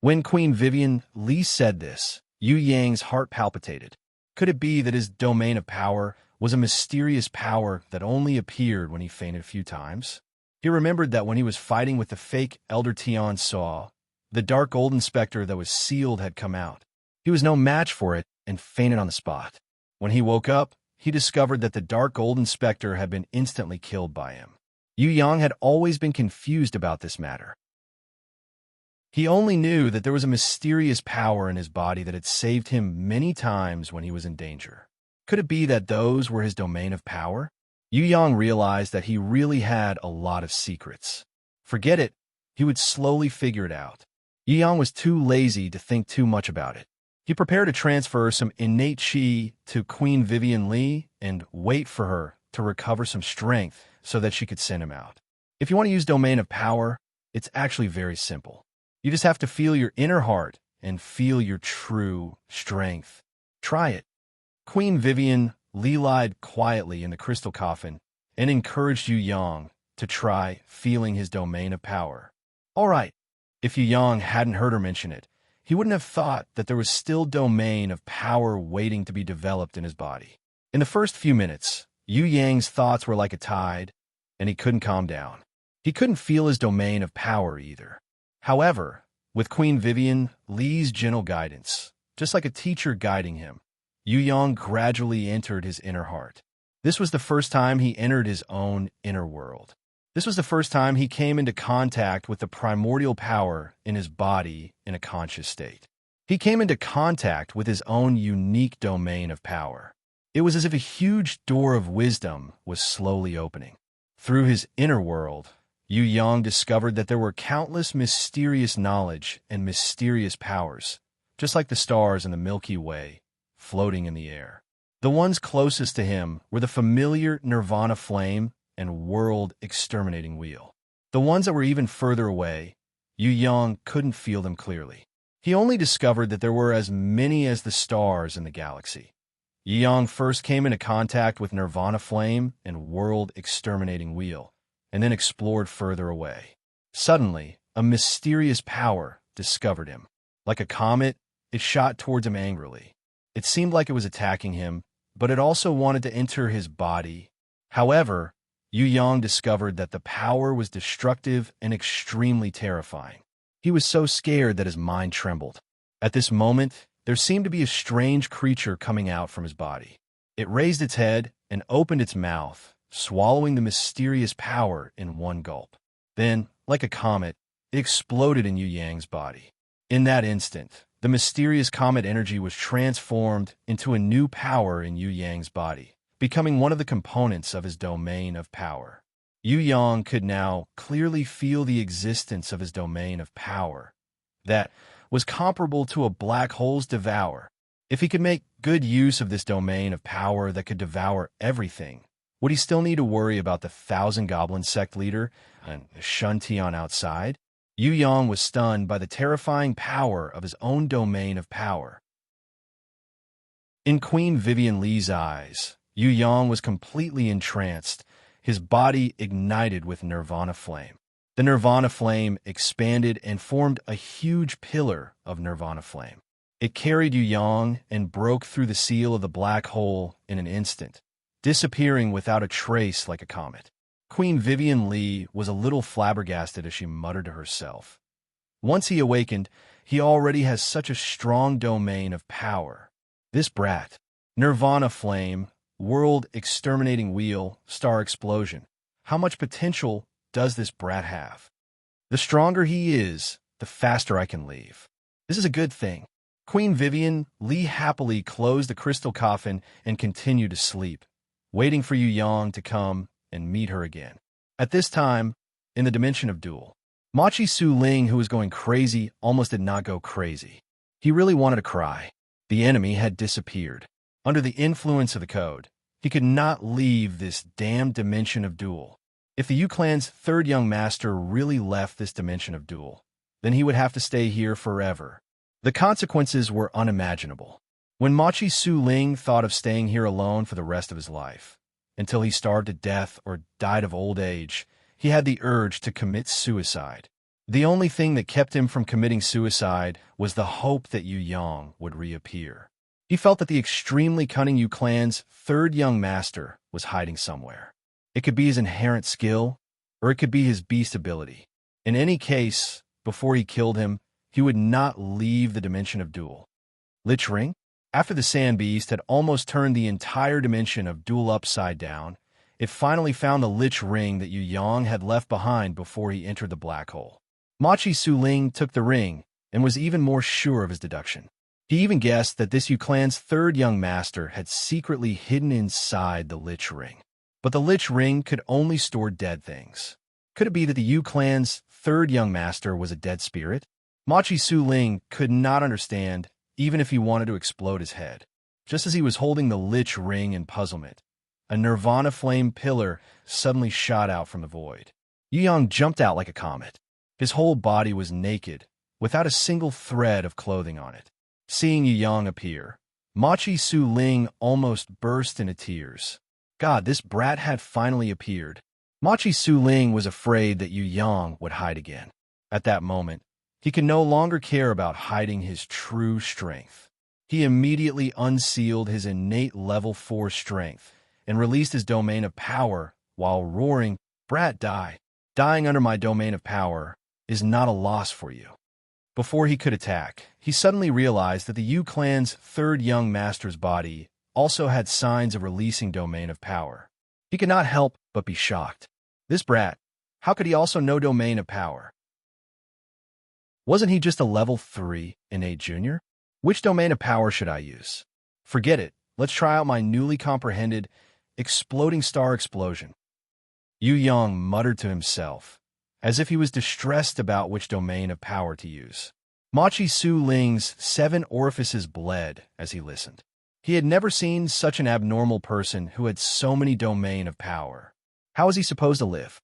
When Queen Vivian Li said this, Yu Yang's heart palpitated. Could it be that his domain of power was a mysterious power that only appeared when he fainted a few times? He remembered that when he was fighting with the fake Elder Tian Saw, the dark golden specter that was sealed had come out. He was no match for it and fainted on the spot. When he woke up, he discovered that the dark golden specter had been instantly killed by him. Yu Yang had always been confused about this matter. He only knew that there was a mysterious power in his body that had saved him many times when he was in danger. Could it be that those were his domain of power? Yu Yang realized that he really had a lot of secrets. Forget it, he would slowly figure it out. Yu Yang was too lazy to think too much about it. He prepared to transfer some innate chi to Queen Vivian Li and wait for her to recover some strength so that she could send him out. If you want to use domain of power, it's actually very simple. You just have to feel your inner heart and feel your true strength. Try it. Queen Vivian Li lied quietly in the crystal coffin and encouraged Yu Yang to try feeling his domain of power. All right, if Yu Yang hadn't heard her mention it, he wouldn't have thought that there was still domain of power waiting to be developed in his body. In the first few minutes, Yu Yang's thoughts were like a tide, and he couldn't calm down. He couldn't feel his domain of power either. However, with Queen Vivian Li's gentle guidance, just like a teacher guiding him, Yu Yang gradually entered his inner heart. This was the first time he entered his own inner world. This was the first time he came into contact with the primordial power in his body in a conscious state. He came into contact with his own unique domain of power. It was as if a huge door of wisdom was slowly opening. Through his inner world, Yu Yang discovered that there were countless mysterious knowledge and mysterious powers, just like the stars in the Milky Way, floating in the air. The ones closest to him were the familiar Nirvana flame and world exterminating wheel. The ones that were even further away, Yu Yang couldn't feel them clearly. He only discovered that there were as many as the stars in the galaxy. Yu Yang first came into contact with Nirvana flame and world exterminating wheel, and then explored further away. Suddenly, a mysterious power discovered him. Like a comet, it shot towards him angrily. It seemed like it was attacking him, but it also wanted to enter his body. However, Yu Yang discovered that the power was destructive and extremely terrifying. He was so scared that his mind trembled. At this moment, there seemed to be a strange creature coming out from his body. It raised its head and opened its mouth, swallowing the mysterious power in one gulp. Then, like a comet, it exploded in Yu Yang's body. In that instant, the mysterious comet energy was transformed into a new power in Yu Yang's body, becoming one of the components of his domain of power. Yu Yang could now clearly feel the existence of his domain of power. That was comparable to a black hole's devour. If he could make good use of this domain of power that could devour everything, would he still need to worry about the Thousand Goblin sect leader and Shun Tian outside? Yu Yang was stunned by the terrifying power of his own domain of power. In Queen Vivian Li's eyes, Yu Yang was completely entranced, his body ignited with Nirvana flame. The Nirvana flame expanded and formed a huge pillar of Nirvana flame. It carried Yu Yang and broke through the seal of the black hole in an instant, disappearing without a trace like a comet. Queen Vivian Li was a little flabbergasted as she muttered to herself. Once he awakened, he already has such a strong domain of power. This brat. Nirvana flame, world exterminating wheel, star explosion. How much potential does this brat have? The stronger he is, the faster I can leave. This is a good thing. Queen Vivian Li happily closed the crystal coffin and continued to sleep, waiting for Yu Yang to come and meet her again. At this time, in the dimension of duel, Machi Su Ling, who was going crazy, almost did not go crazy. He really wanted to cry. The enemy had disappeared. Under the influence of the code, he could not leave this damned dimension of duel. If the Yu clan's third young master really left this dimension of duel, then he would have to stay here forever. The consequences were unimaginable. When Machi Su Ling thought of staying here alone for the rest of his life, until he starved to death or died of old age, he had the urge to commit suicide. The only thing that kept him from committing suicide was the hope that Yu Yang would reappear. He felt that the extremely cunning Yu clan's third young master was hiding somewhere. It could be his inherent skill, or it could be his beast ability. In any case, before he killed him, he would not leave the dimension of duel. Lich Ring? After the Sand Beast had almost turned the entire dimension of duel upside down, it finally found the Lich Ring that Yu Yang had left behind before he entered the black hole. Machi Su Ling took the ring and was even more sure of his deduction. He even guessed that this Yu clan's third young master had secretly hidden inside the Lich Ring. But the Lich Ring could only store dead things. Could it be that the Yu clan's third young master was a dead spirit? Machi Su Ling could not understand, even if he wanted to explode his head. Just as he was holding the Lich Ring in puzzlement, a Nirvana flame pillar suddenly shot out from the void. Yu Yang jumped out like a comet. His whole body was naked, without a single thread of clothing on it. Seeing Yu Yang appear, Machi Su Ling almost burst into tears. God, this brat had finally appeared. Machi Su Ling was afraid that Yu Yang would hide again. At that moment, he could no longer care about hiding his true strength. He immediately unsealed his innate level 4 strength and released his domain of power while roaring, "Brat, die! Dying under my domain of power is not a loss for you." Before he could attack, he suddenly realized that the Yu clan's third young master's body also had signs of releasing domain of power. He could not help but be shocked. This brat, how could he also know domain of power? Wasn't he just a level 3 innate junior? Which domain of power should I use? Forget it. Let's try out my newly comprehended exploding star explosion. Yu Yang muttered to himself, as if he was distressed about which domain of power to use. Machi Su Ling's 7 orifices bled as he listened. He had never seen such an abnormal person who had so many domain of power. How was he supposed to live?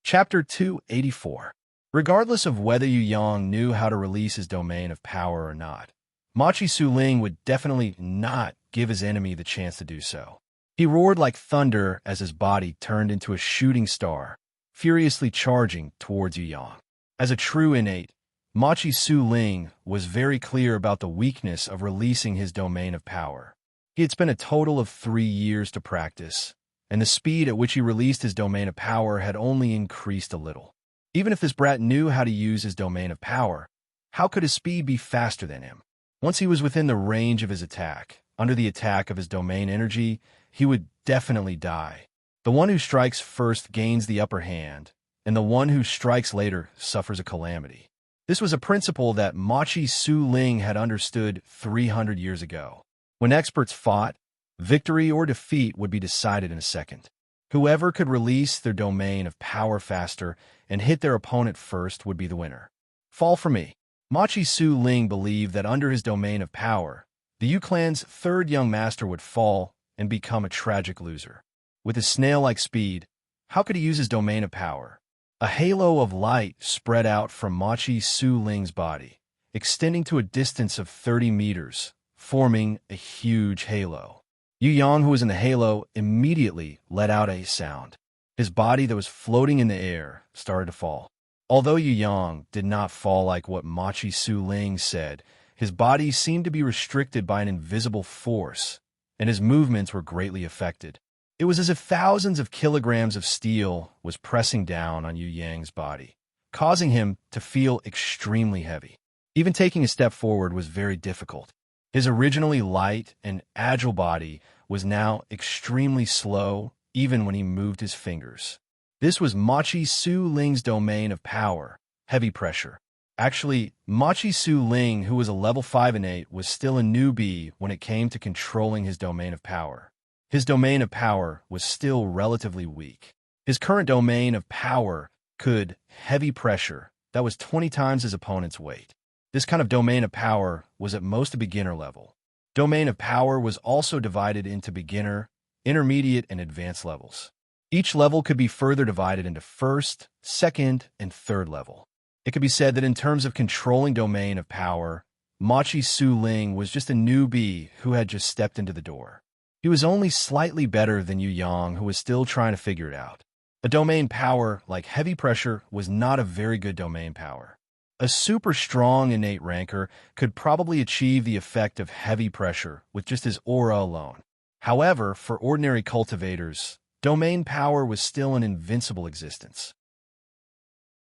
Chapter 284. Regardless of whether Yu Yang knew how to release his domain of power or not, Machi Su Ling would definitely not give his enemy the chance to do so. He roared like thunder as his body turned into a shooting star, furiously charging towards Yu Yang. As a true innate, Machi Su Ling was very clear about the weakness of releasing his domain of power. He had spent a total of 3 years to practice, and the speed at which he released his domain of power had only increased a little. Even if this brat knew how to use his domain of power, how could his speed be faster than him? Once he was within the range of his attack, under the attack of his domain energy, he would definitely die. The one who strikes first gains the upper hand, and the one who strikes later suffers a calamity. This was a principle that Machi Su Ling had understood 300 years ago. When experts fought, victory or defeat would be decided in a second. Whoever could release their domain of power faster and hit their opponent first would be the winner. Fall for me. Machi Su Ling believed that under his domain of power, the Yu clan's 3rd young master would fall and become a tragic loser. With his snail-like speed, how could he use his domain of power? A halo of light spread out from Machi Su Ling's body, extending to a distance of 30 meters, forming a huge halo. Yu Yang, who was in the halo, immediately let out a sound. His body that was floating in the air started to fall. Although Yu Yang did not fall like what Machi Su Ling said, his body seemed to be restricted by an invisible force, and his movements were greatly affected. It was as if thousands of kilograms of steel was pressing down on Yu Yang's body, causing him to feel extremely heavy. Even taking a step forward was very difficult. His originally light and agile body was now extremely slow, even when he moved his fingers. This was Machi Su Ling's domain of power, heavy pressure. Actually, Machi Su Ling, who was a level 5 innate, was still a newbie when it came to controlling his domain of power. His domain of power was still relatively weak. His current domain of power could heavy pressure that was 20 times his opponent's weight. This kind of domain of power was at most a beginner level. Domain of power was also divided into beginner, intermediate, and advanced levels. Each level could be further divided into 1st, 2nd, and 3rd level. It could be said that in terms of controlling domain of power, Machi Su Ling was just a newbie who had just stepped into the door. He was only slightly better than Yu Yang, who was still trying to figure it out. A domain power like heavy pressure was not a very good domain power. A super strong innate ranker could probably achieve the effect of heavy pressure with just his aura alone. However, for ordinary cultivators, domain power was still an invincible existence.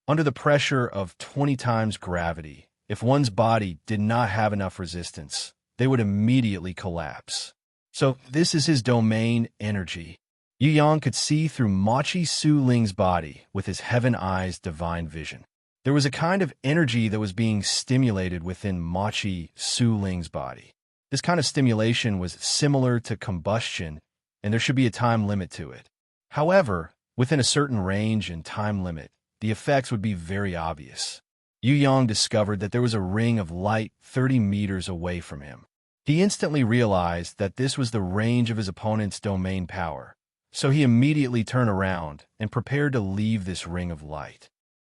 Under the pressure of 20 times gravity, if one's body did not have enough resistance, they would immediately collapse. So this is his domain energy. Yu Yang could see through Machi Su Ling's body with his heaven eyes divine vision. There was a kind of energy that was being stimulated within Machi Su Ling's body. This kind of stimulation was similar to combustion, and there should be a time limit to it. However, within a certain range and time limit, the effects would be very obvious. Yu Yang discovered that there was a ring of light 30 meters away from him. He instantly realized that this was the range of his opponent's domain power, so he immediately turned around and prepared to leave this ring of light.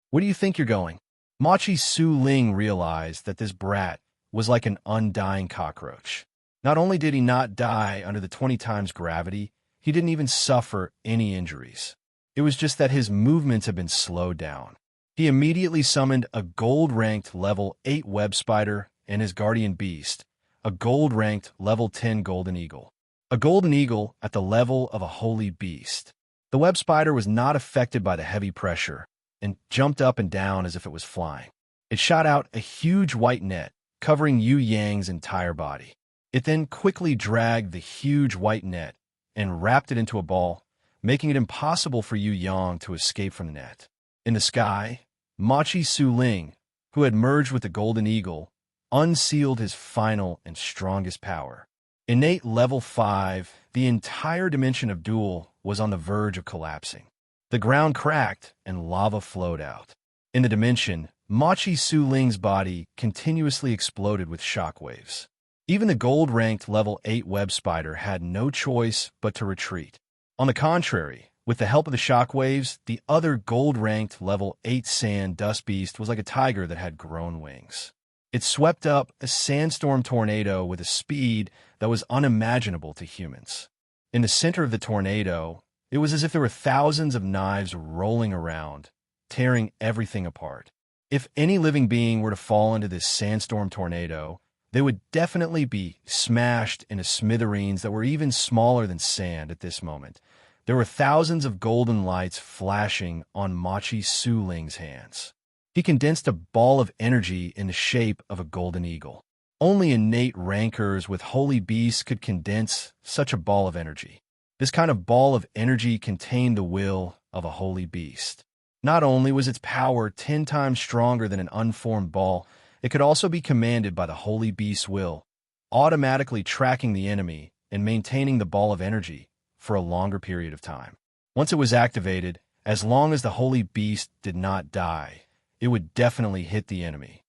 Where do you think you're going? Machi Su Ling realized that this brat was like an undying cockroach. Not only did he not die under the 20 times gravity, he didn't even suffer any injuries. It was just that his movements had been slowed down. He immediately summoned a gold-ranked level 8 web spider and his guardian beast, a gold-ranked level 10 golden eagle. A golden eagle at the level of a holy beast. The web spider was not affected by the heavy pressure and jumped up and down as if it was flying. It shot out a huge white net, covering Yu Yang's entire body. It then quickly dragged the huge white net and wrapped it into a ball, making it impossible for Yu Yang to escape from the net. In the sky, Machi Su Ling, who had merged with the golden eagle, unsealed his final and strongest power. Innate level 5, the entire dimension of Duel was on the verge of collapsing. The ground cracked and lava flowed out. In the dimension, Machi Su Ling's body continuously exploded with shockwaves. Even the gold-ranked level 8 web spider had no choice but to retreat. On the contrary, with the help of the shockwaves, the other gold-ranked level 8 sand dust beast was like a tiger that had grown wings. It swept up a sandstorm tornado with a speed that was unimaginable to humans. In the center of the tornado, it was as if there were thousands of knives rolling around, tearing everything apart. If any living being were to fall into this sandstorm tornado, they would definitely be smashed into smithereens that were even smaller than sand at this moment. There were thousands of golden lights flashing on Machi Su Ling's hands. He condensed a ball of energy in the shape of a golden eagle. Only innate rankers with holy beasts could condense such a ball of energy. This kind of ball of energy contained the will of a holy beast. Not only was its power 10 times stronger than an unformed ball, it could also be commanded by the holy beast's will, automatically tracking the enemy and maintaining the ball of energy for a longer period of time. Once it was activated, as long as the holy beast did not die, it would definitely hit the enemy.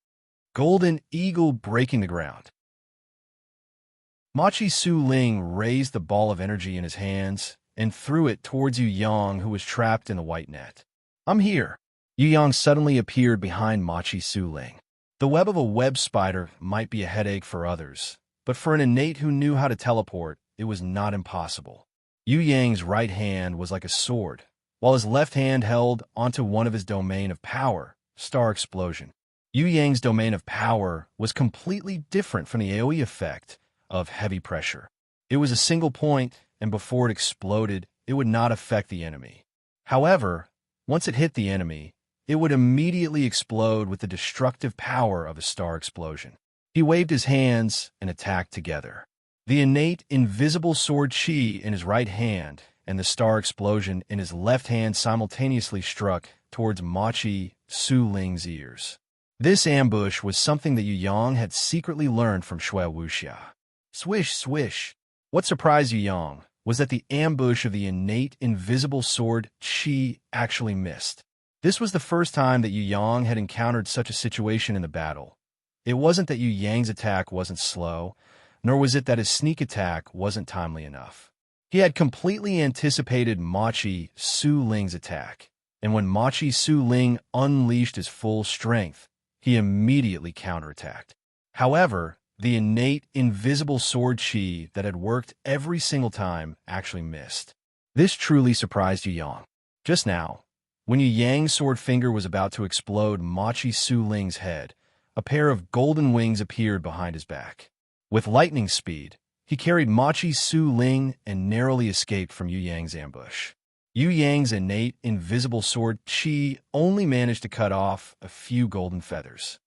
Golden Eagle breaking the ground. Machi Su Ling raised the ball of energy in his hands and threw it towards Yu Yang, who was trapped in the white net. "I'm here." Yu Yang suddenly appeared behind Machi Su Ling. The web of a web spider might be a headache for others, but for an innate who knew how to teleport, it was not impossible. Yu Yang's right hand was like a sword, while his left hand held onto one of his domain of power, Star Explosion. Yu Yang's domain of power was completely different from the AoE effect of heavy pressure. It was a single point, and before it exploded, it would not affect the enemy. However, once it hit the enemy, it would immediately explode with the destructive power of a star explosion. He waved his hands and attacked together. The innate invisible sword Qi in his right hand and the star explosion in his left hand simultaneously struck towards Machi Su Ling's ears. This ambush was something that Yu Yang had secretly learned from Shui Wuxia. Swish, swish. What surprised Yu Yang was that the ambush of the innate invisible sword Qi actually missed. This was the first time that Yu Yang had encountered such a situation in the battle. It wasn't that Yu Yang's attack wasn't slow, nor was it that his sneak attack wasn't timely enough. He had completely anticipated Machi Su Ling's attack, and when Machi Su Ling unleashed his full strength, he immediately counterattacked. However, the innate invisible sword Qi that had worked every single time actually missed. This truly surprised Yu Yang. Just now, when Yu Yang's sword finger was about to explode Machi Su Ling's head, a pair of golden wings appeared behind his back. With lightning speed, he carried Machi Su Ling and narrowly escaped from Yu Yang's ambush. Yu Yang's innate invisible sword Qi only managed to cut off a few golden feathers.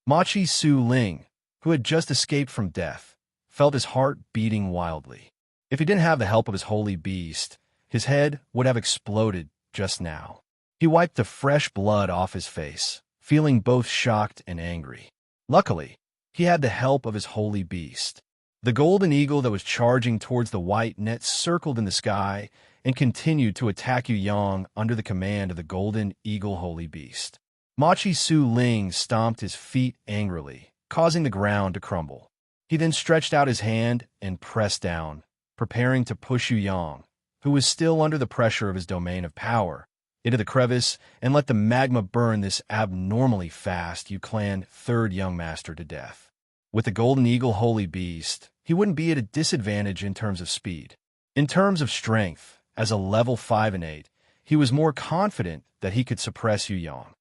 Machi Su Ling, who had just escaped from death, felt his heart beating wildly. If he didn't have the help of his holy beast, his head would have exploded just now. He wiped the fresh blood off his face, feeling both shocked and angry. Luckily, he had the help of his holy beast. The golden eagle that was charging towards the white net circled in the sky and continued to attack Yu Yang under the command of the golden eagle holy beast. Machi Su Ling stomped his feet angrily, causing the ground to crumble. He then stretched out his hand and pressed down, preparing to push Yu Yang, who was still under the pressure of his domain of power, into the crevice and let the magma burn this abnormally fast Yu Clan third young master to death. With the golden eagle holy beast, he wouldn't be at a disadvantage in terms of speed. In terms of strength, as a level 5 and 8, he was more confident that he could suppress Yu Yang.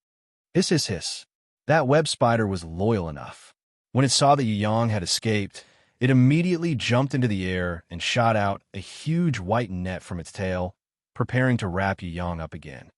Hiss, hiss, hiss. That web spider was loyal enough. When it saw that Yu Yang had escaped, it immediately jumped into the air and shot out a huge white net from its tail, preparing to wrap Yu Yang up again.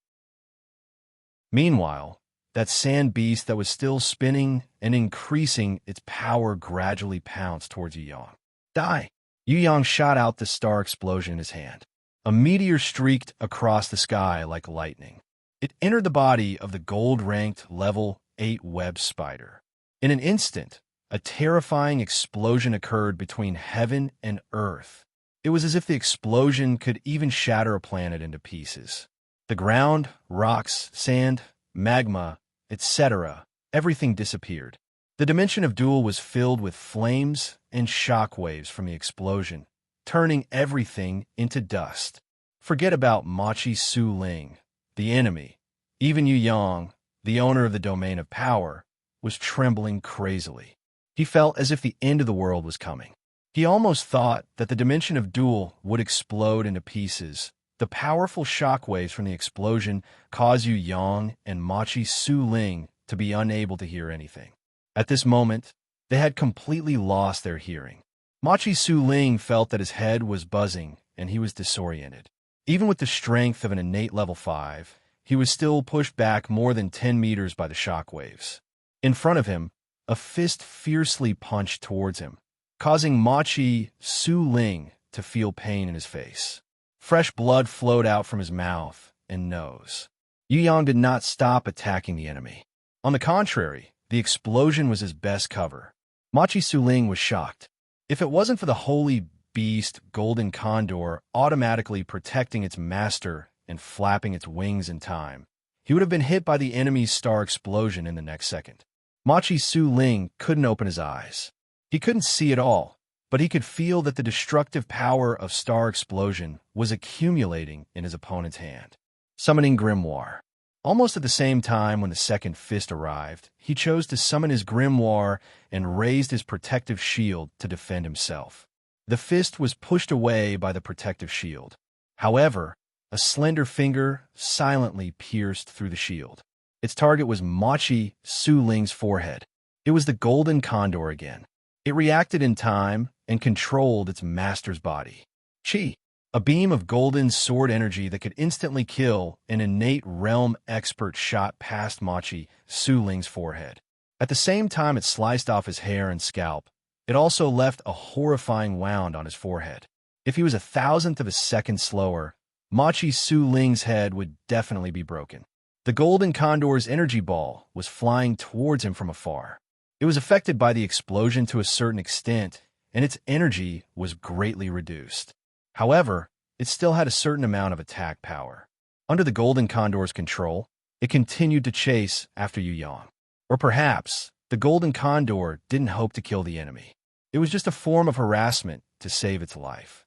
Meanwhile, that sand beast that was still spinning and increasing its power gradually pounced towards Yu Yang. Die! Yu Yang shot out the star explosion in his hand. A meteor streaked across the sky like lightning. It entered the body of the gold-ranked level 8 web spider. In an instant, A terrifying explosion occurred between heaven and earth. It was as if the explosion could even shatter a planet into pieces. The ground, rocks, sand, magma, etc., everything disappeared. The dimension of Duel was filled with flames and shock waves from the explosion, turning everything into dust. Forget about Machi Su Ling, the enemy. Even Yu Yang, the owner of the domain of power, was trembling crazily. He felt as if the end of the world was coming. He almost thought that the dimension of Duel would explode into pieces. The powerful shock waves from the explosion caused Yu Yang and Machi Su Ling to be unable to hear anything. At this moment, they had completely lost their hearing. Machi Su Ling felt that his head was buzzing and he was disoriented. Even with the strength of an innate level 5, he was still pushed back more than 10 meters by the shock waves. In front of him, a fist fiercely punched towards him, causing Machi Su Ling to feel pain in his face. Fresh blood flowed out from his mouth and nose. Yu Yang did not stop attacking the enemy. On the contrary, the explosion was his best cover. Machi Su Ling was shocked. If it wasn't for the holy beast Golden Condor automatically protecting its master and flapping its wings in time, he would have been hit by the enemy's star explosion in the next second. Machi Su Ling couldn't open his eyes. He couldn't see at all, but he could feel that the destructive power of star explosion was accumulating in his opponent's hand. Summoning Grimoire. Almost at the same time when the second fist arrived, he chose to summon his grimoire and raised his protective shield to defend himself. The fist was pushed away by the protective shield. However, a slender finger silently pierced through the shield. Its target was Machi Su Ling's forehead. It was the Golden Condor again. It reacted in time and controlled its master's body. Chi, a beam of golden sword energy that could instantly kill an innate realm expert, shot past Machi Su Ling's forehead. At the same time it sliced off his hair and scalp, it also left a horrifying wound on his forehead. If he was 1,000th of a second slower, Machi Su Ling's head would definitely be broken. The Golden Condor's energy ball was flying towards him from afar. It was affected by the explosion to a certain extent, and its energy was greatly reduced. However, it still had a certain amount of attack power. Under the Golden Condor's control, it continued to chase after Yu Yang. Or perhaps, the Golden Condor didn't hope to kill the enemy. It was just a form of harassment to save its life.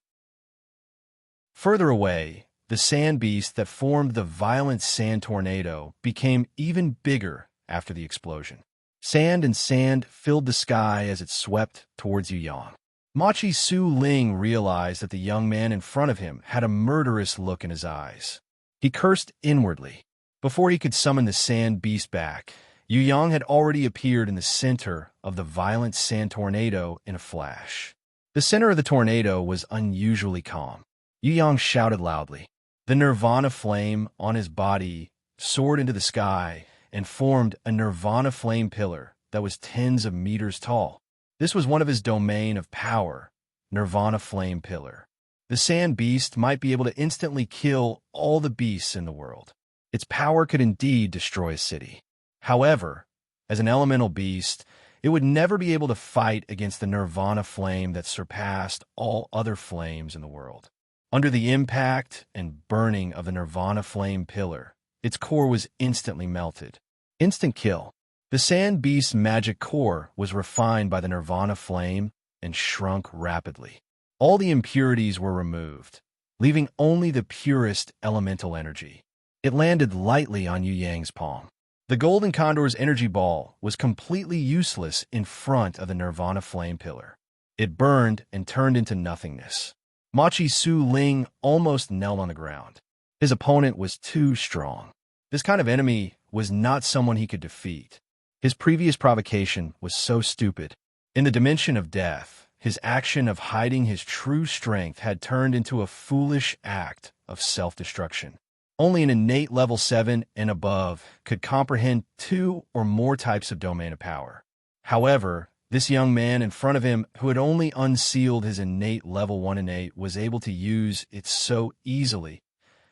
Further away, the sand beast that formed the violent sand tornado became even bigger after the explosion. Sand and sand filled the sky as it swept towards Yu Yang. Machi Su Ling realized that the young man in front of him had a murderous look in his eyes. He cursed inwardly. Before he could summon the sand beast back, Yu Yang had already appeared in the center of the violent sand tornado in a flash. The center of the tornado was unusually calm. Yu Yang shouted loudly. The nirvana flame on his body soared into the sky and formed a nirvana flame pillar that was tens of meters tall. This was one of his domain of power, Nirvana Flame Pillar. The sand beast might be able to instantly kill all the beasts in the world. Its power could indeed destroy a city. However, as an elemental beast, it would never be able to fight against the Nirvana Flame that surpassed all other flames in the world. Under the impact and burning of the Nirvana Flame Pillar, its core was instantly melted. Instant kill. The sand beast's magic core was refined by the Nirvana flame and shrunk rapidly. All the impurities were removed, leaving only the purest elemental energy. It landed lightly on Yu Yang's palm. The Golden Condor's energy ball was completely useless in front of the Nirvana flame pillar. It burned and turned into nothingness. Machi Su Ling almost knelt on the ground. His opponent was too strong. This kind of enemy was not someone he could defeat. His previous provocation was so stupid. In the dimension of death, his action of hiding his true strength had turned into a foolish act of self-destruction. Only an innate level 7 and above could comprehend 2 or more types of domain of power. However, this young man in front of him, who had only unsealed his innate level 1 innate, was able to use it so easily.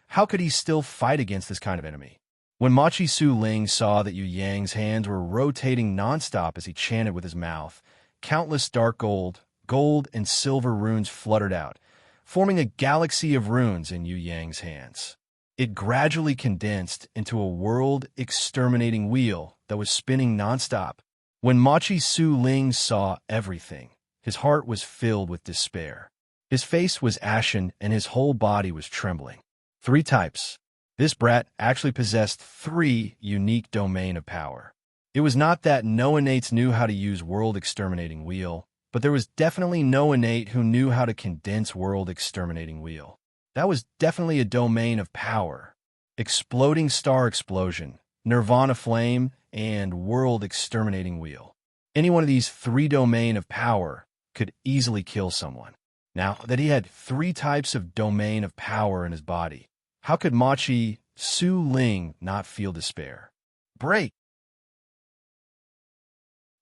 How could he still fight against this kind of enemy? When Machi Su Ling saw that Yu Yang's hands were rotating nonstop as he chanted with his mouth, Countless dark gold and silver runes fluttered out, forming a galaxy of runes in Yu Yang's hands. It gradually condensed into a world-exterminating wheel that was spinning nonstop. When Machi Su Ling saw everything, his heart was filled with despair. His face was ashen and his whole body was trembling. 3 types. This brat actually possessed 3 unique domain of power. It was not that no innates knew how to use world-exterminating wheel, but there was definitely no innate who knew how to condense world-exterminating wheel. That was definitely a domain of power. Exploding star explosion, nirvana flame, and world-exterminating wheel. Any one of these 3 domain of power could easily kill someone. Now that he had 3 types of domain of power in his body, how could Machi Su Ling not feel despair? Break!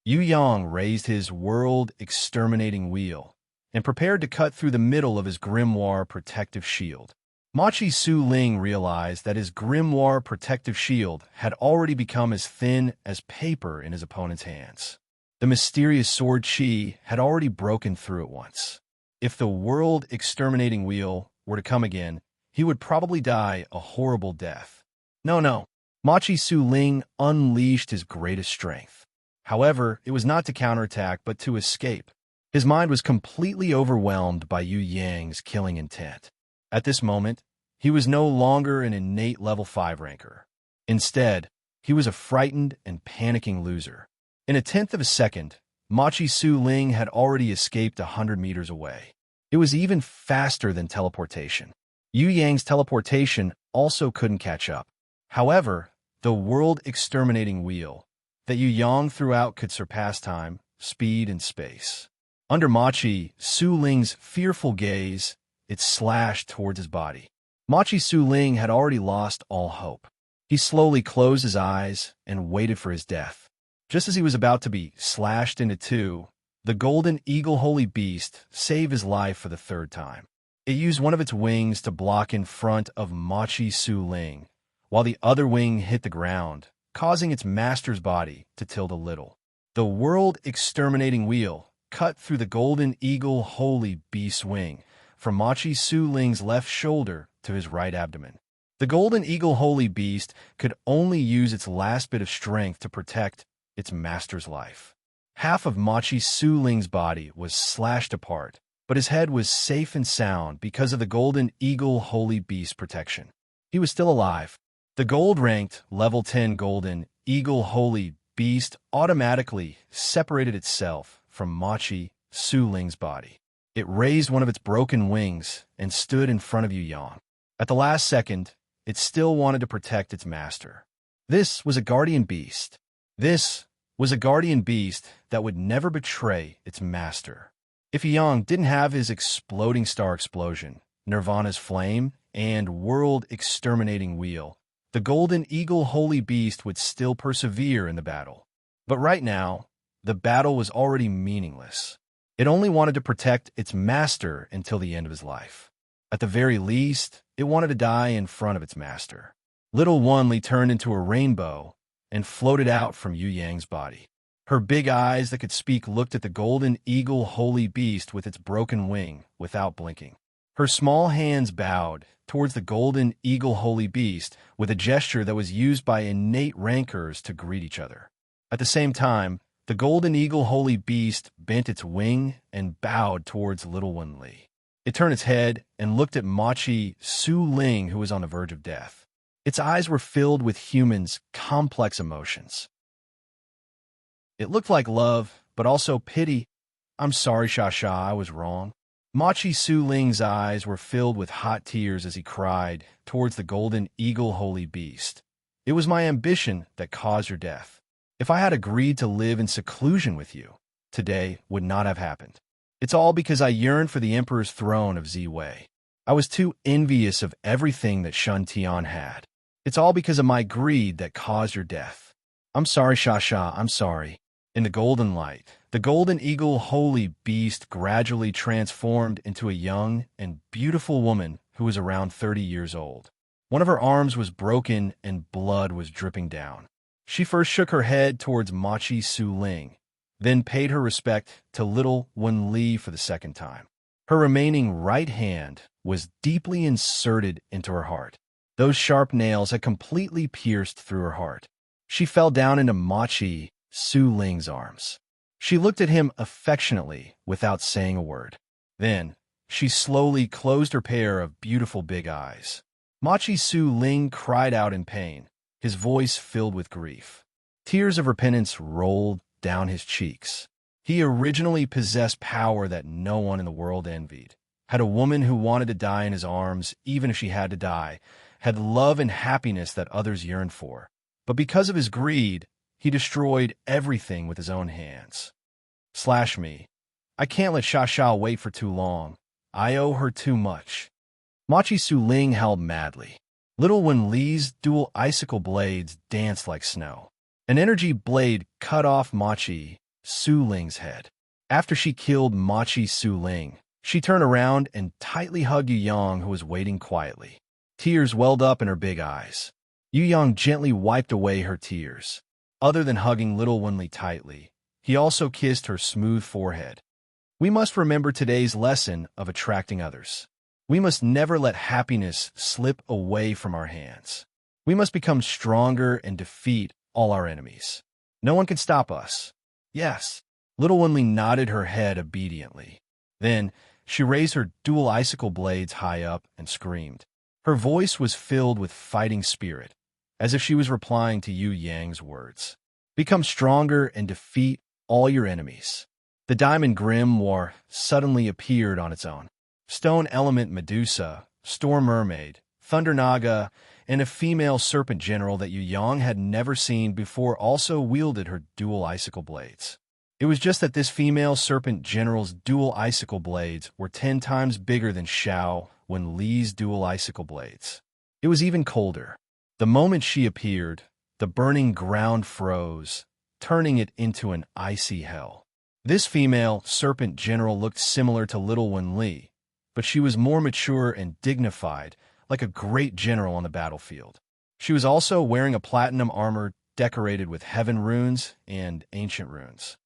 Yu Yang raised his world-exterminating wheel and prepared to cut through the middle of his grimoire protective shield. Machi Su Ling realized that his grimoire protective shield had already become as thin as paper in his opponent's hands. The mysterious sword chi had already broken through it once. If the world-exterminating wheel were to come again, he would probably die a horrible death. No. Machi Su Ling unleashed his greatest strength. However, it was not to counterattack, but to escape. His mind was completely overwhelmed by Yu Yang's killing intent. At this moment, he was no longer an innate level 5 ranker. Instead, he was a frightened and panicking loser. In a tenth of a second, Machi Su Ling had already escaped 100 meters away. It was even faster than teleportation. Yu Yang's teleportation also couldn't catch up. However, the world-exterminating wheel that Yu Yang threw out could surpass time, speed, and space. Under Machi Su Ling's fearful gaze, it slashed towards his body. Machi Su Ling had already lost all hope. He slowly closed his eyes and waited for his death. Just as he was about to be slashed into 2, the golden eagle holy beast saved his life for the 3rd time. It used one of its wings to block in front of Machi Su Ling, while the other wing hit the ground, causing its master's body to tilt a little. The world-exterminating wheel cut through the golden eagle holy beast's wing, from Machi Su Ling's left shoulder to his right abdomen. The golden eagle holy beast could only use its last bit of strength to protect its master's life. Half of Machi Su Ling's body was slashed apart, but his head was safe and sound because of the golden eagle holy beast protection. He was still alive. The gold-ranked level 10 golden eagle holy beast automatically separated itself from Machi Su Ling's body. It raised one of its broken wings and stood in front of Yu Yang. At the last second, it still wanted to protect its master. This was a guardian beast. This was a guardian beast that would never betray its master. If Yu Yang didn't have his exploding star explosion, Nirvana's flame, and world-exterminating wheel, the golden eagle holy beast would still persevere in the battle. But right now, the battle was already meaningless. It only wanted to protect its master until the end of his life. At the very least, it wanted to die in front of its master. Little Wanli turned into a rainbow and floated out from Yu Yang's body. Her big eyes that could speak looked at the golden eagle holy beast with its broken wing without blinking. Her small hands bowed towards the golden eagle holy beast with a gesture that was used by innate rankers to greet each other. At the same time, the golden eagle holy beast bent its wing and bowed towards little Wanli. It turned its head and looked at Machi Su Ling, who was on the verge of death. Its eyes were filled with humans' complex emotions. It looked like love, but also pity. "I'm sorry, Shasha, I was wrong." Machi Su Ling's eyes were filled with hot tears as he cried towards the golden eagle holy beast. "It was my ambition that caused your death. If I had agreed to live in seclusion with you, today would not have happened. It's all because I yearned for the emperor's throne of Ziwei. I was too envious of everything that Shun Tian had. It's all because of my greed that caused your death. I'm sorry, Shasha, I'm sorry." In the golden light, the golden eagle holy beast gradually transformed into a young and beautiful woman who was around 30 years old. One of her arms was broken and blood was dripping down. She first shook her head towards Machi Su Ling, then paid her respect to little Wen Li for the second time. Her remaining right hand was deeply inserted into her heart. Those sharp nails had completely pierced through her heart. She fell down into Machi Su Ling's arms. She looked at him affectionately without saying a word. Then, she slowly closed her pair of beautiful big eyes. Machi Su Ling cried out in pain, his voice filled with grief. Tears of repentance rolled down his cheeks. He originally possessed power that no one in the world envied, had a woman who wanted to die in his arms even if she had to die, had love and happiness that others yearned for. But because of his greed, he destroyed everything with his own hands. Slash me. I can't let Sha Sha wait for too long. I owe her too much. Machi Su Ling howled madly. Little Wen Li's dual icicle blades danced like snow. An energy blade cut off Machi Su Ling's head. After she killed Machi Su Ling, she turned around and tightly hugged Yu Yang, who was waiting quietly. Tears welled up in her big eyes. Yu Yang gently wiped away her tears. Other than hugging little Wen Li tightly, he also kissed her smooth forehead. We must remember today's lesson of attracting others. We must never let happiness slip away from our hands. We must become stronger and defeat all our enemies. No one can stop us. Yes. Little Wen Li nodded her head obediently. Then, she raised her dual icicle blades high up and screamed. Her voice was filled with fighting spirit, as if she was replying to Yu Yang's words. Become stronger and defeat all your enemies. The diamond grimoire suddenly appeared on its own. Stone element Medusa, Storm Mermaid, Thunder Naga, and a female serpent general that Yu Yang had never seen before also wielded her dual icicle blades. It was just that this female serpent general's dual icicle blades were 10 times bigger than Xiao Wen Li's dual icicle blades. It was even colder. The moment she appeared, the burning ground froze, turning it into an icy hell. This female serpent general looked similar to little Wen Li, but she was more mature and dignified, like a great general on the battlefield. She was also wearing a platinum armor decorated with heaven runes and ancient runes.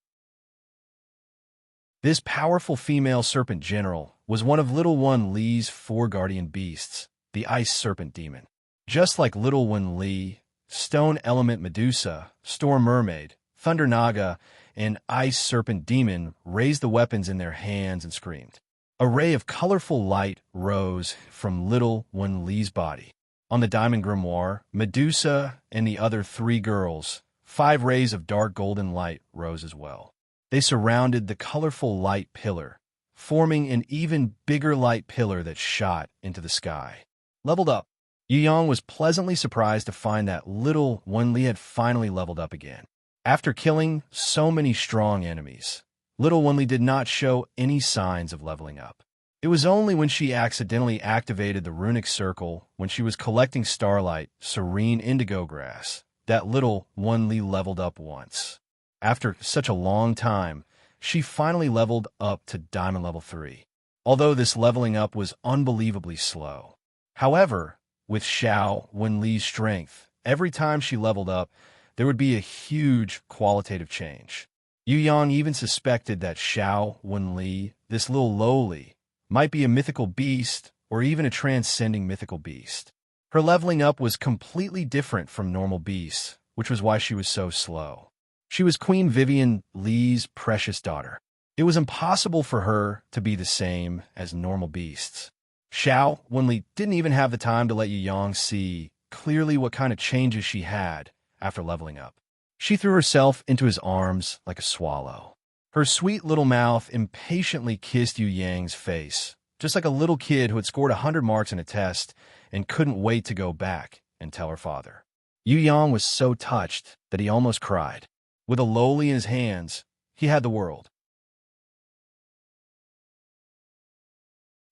This powerful female serpent general was one of little Wen Li's 4 guardian beasts, the ice serpent demon. Just like little Wen Li, stone element Medusa, storm mermaid, thunder naga, and ice serpent demon raised the weapons in their hands and screamed. A ray of colorful light rose from little Wen Li's body. On the diamond grimoire, Medusa and the other 3 girls, 5 rays of dark golden light rose as well. They surrounded the colorful light pillar, forming an even bigger light pillar that shot into the sky. Leveled up. Yu Yang was pleasantly surprised to find that little Wen Li had finally leveled up again. After killing so many strong enemies, little Wen Li did not show any signs of leveling up. It was only when she accidentally activated the runic circle when she was collecting starlight, serene indigo grass, that little Wen Li leveled up once. After such a long time, she finally leveled up to Diamond Level 3, although this leveling up was unbelievably slow. However, with Xiao Wen Li's strength, every time she leveled up, there would be a huge qualitative change. Yu Yang even suspected that Xiao Wen Li, this little lowly, might be a mythical beast or even a transcending mythical beast. Her leveling up was completely different from normal beasts, which was why she was so slow. She was Queen Vivian Li's precious daughter. It was impossible for her to be the same as normal beasts. Xiao Wen Li didn't even have the time to let Yu Yang see clearly what kind of changes she had after leveling up. She threw herself into his arms like a swallow. Her sweet little mouth impatiently kissed Yu Yang's face, just like a little kid who had scored 100 marks in a test and couldn't wait to go back and tell her father. Yu Yang was so touched that he almost cried. With a lowly in his hands, he had the world.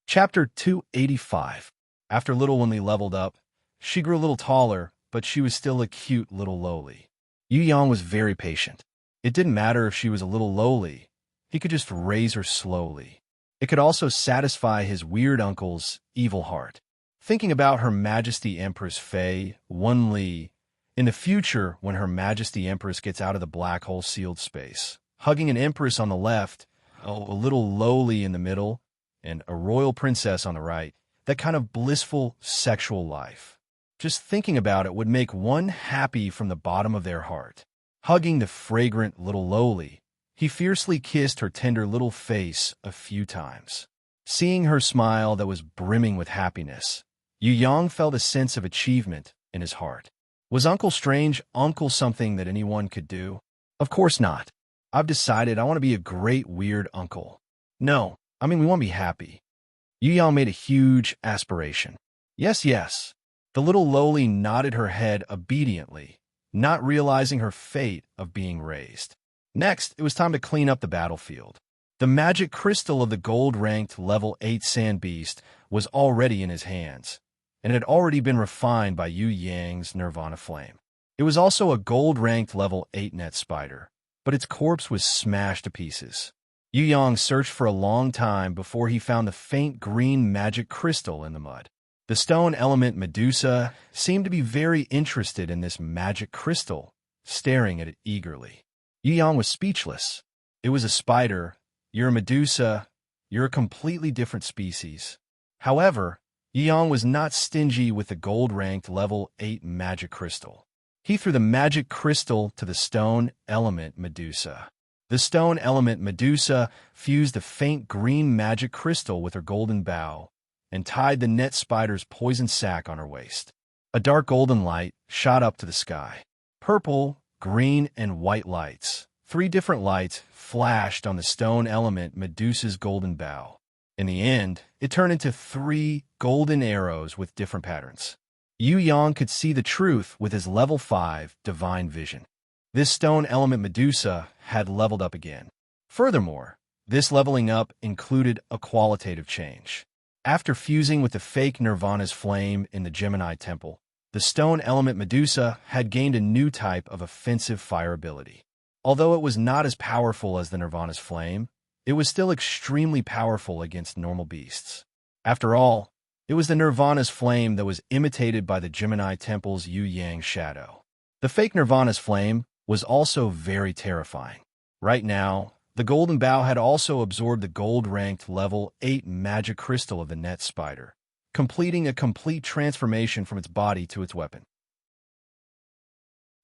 Chapter 285. After little Wen Li leveled up, she grew a little taller, but she was still a cute little lowly. Yu Yang was very patient. It didn't matter if she was a little lowly. He could just raise her slowly. It could also satisfy his weird uncle's evil heart. Thinking about Her Majesty Empress Fei Wen Li, in the future when Her Majesty Empress gets out of the black hole sealed space, hugging an empress on the left, a little lowly in the middle, and a royal princess on the right. That kind of blissful sexual life. Just thinking about it would make one happy from the bottom of their heart. Hugging the fragrant little lowly, he fiercely kissed her tender little face a few times. Seeing her smile that was brimming with happiness, Yu Yang felt a sense of achievement in his heart. Was Uncle Strange Uncle something that anyone could do? Of course not. I've decided I want to be a great weird uncle. No, we want to be happy. Yu Yang made a huge aspiration. Yes, yes. The little lowly nodded her head obediently, not realizing her fate of being raised. Next, it was time to clean up the battlefield. The magic crystal of the gold-ranked level 8 sand beast was already in his hands, and it had already been refined by Yu Yang's nirvana flame. It was also a gold-ranked level 8 net spider, but its corpse was smashed to pieces. Yu Yang searched for a long time before he found the faint green magic crystal in the mud. The stone element Medusa seemed to be very interested in this magic crystal, staring at it eagerly. Yu Yang was speechless. It was a spider. You're a Medusa. You're a completely different species. However, Yu Yang was not stingy with the gold-ranked level 8 magic crystal. He threw the magic crystal to the stone element Medusa. The stone element Medusa fused the faint green magic crystal with her golden bow and tied the net spider's poison sac on her waist. A dark golden light shot up to the sky. Purple, green, and white lights. 3 different lights flashed on the stone element Medusa's golden bow. In the end, it turned into 3 golden arrows with different patterns. Yu Yang could see the truth with his level 5 divine vision. This stone element Medusa had leveled up again. Furthermore, this leveling up included a qualitative change. After fusing with the fake Nirvana's flame in the Gemini temple, the stone element Medusa had gained a new type of offensive fire ability. Although it was not as powerful as the Nirvana's flame, it was still extremely powerful against normal beasts. After all, it was the Nirvana's flame that was imitated by the Gemini temple's Yu Yang shadow. The fake Nirvana's flame was also very terrifying. Right now, the golden bow had also absorbed the gold-ranked level 8 magic crystal of the net spider, completing a complete transformation from its body to its weapon.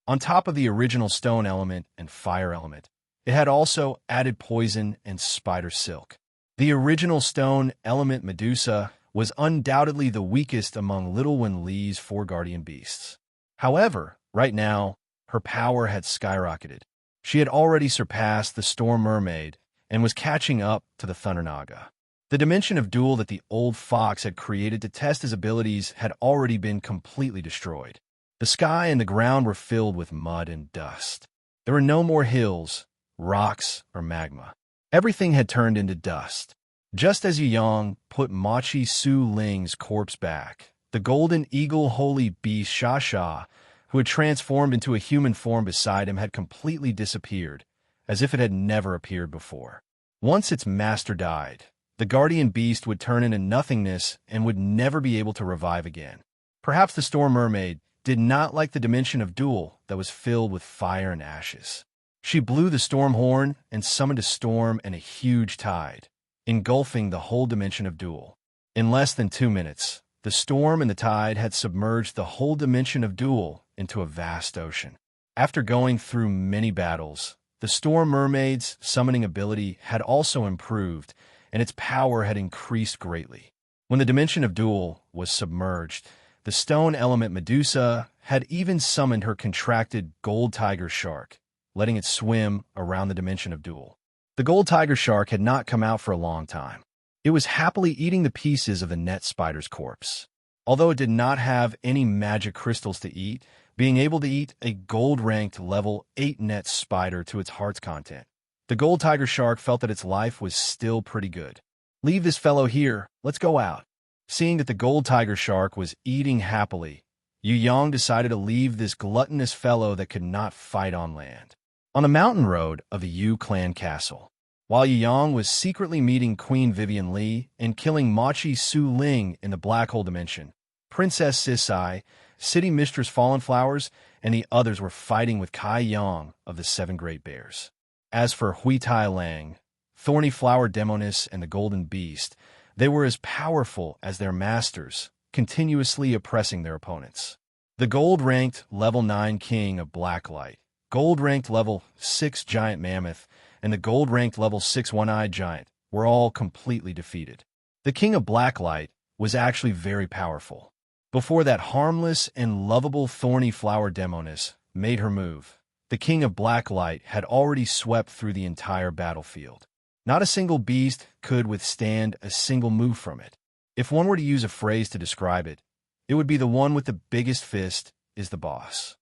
On top of the original stone element and fire element, it had also added poison and spider silk. The original stone element Medusa was undoubtedly the weakest among Little Wen Li's 4 guardian beasts. However, right now, her power had skyrocketed. She had already surpassed the Storm Mermaid and was catching up to the Thunder Naga. The dimension of duel that the old fox had created to test his abilities had already been completely destroyed. The sky and the ground were filled with mud and dust. There were no more hills, rocks, or magma. Everything had turned into dust. Just as Yu Yang put Machi Su Ling's corpse back, the golden eagle holy beast Sha Sha, who had transformed into a human form beside him, had completely disappeared, as if it had never appeared before. Once its master died, the guardian beast would turn into nothingness and would never be able to revive again. Perhaps the Storm Mermaid did not like the dimension of duel that was filled with fire and ashes. She blew the storm horn and summoned a storm and a huge tide, engulfing the whole dimension of duel. In less than 2 minutes, the storm and the tide had submerged the whole dimension of duel into a vast ocean. After going through many battles, the Storm Mermaid's summoning ability had also improved, and its power had increased greatly. When the dimension of duel was submerged, the stone element Medusa had even summoned her contracted gold tiger shark, letting it swim around the dimension of duel. The gold tiger shark had not come out for a long time. It was happily eating the pieces of the net spider's corpse. Although it did not have any magic crystals to eat, being able to eat a gold-ranked level 8 net spider to its heart's content, the gold tiger shark felt that its life was still pretty good. Leave this fellow here, let's go out. Seeing that the gold tiger shark was eating happily, Yu Yang decided to leave this gluttonous fellow that could not fight on land. On the mountain road of the Yu clan castle, while Yu Yang was secretly meeting Queen Vivian Li and killing Machi Su Ling in the black hole dimension, Princess Sisai, City Mistress Fallen Flowers, and the others were fighting with Kai Yang of the 7 Great Bears. As for Hui Tai Lang, Thorny Flower Demoness, and the Golden Beast, they were as powerful as their masters, continuously oppressing their opponents. The gold-ranked level 9 King of Blacklight, gold-ranked level 6 Giant Mammoth, and the gold-ranked level 6 One-Eyed Giant were all completely defeated. The King of Blacklight was actually very powerful. Before that harmless and lovable Thorny Flower Demoness made her move, the King of Blacklight had already swept through the entire battlefield. Not a single beast could withstand a single move from it. If one were to use a phrase to describe it, it would be the one with the biggest fist is the boss.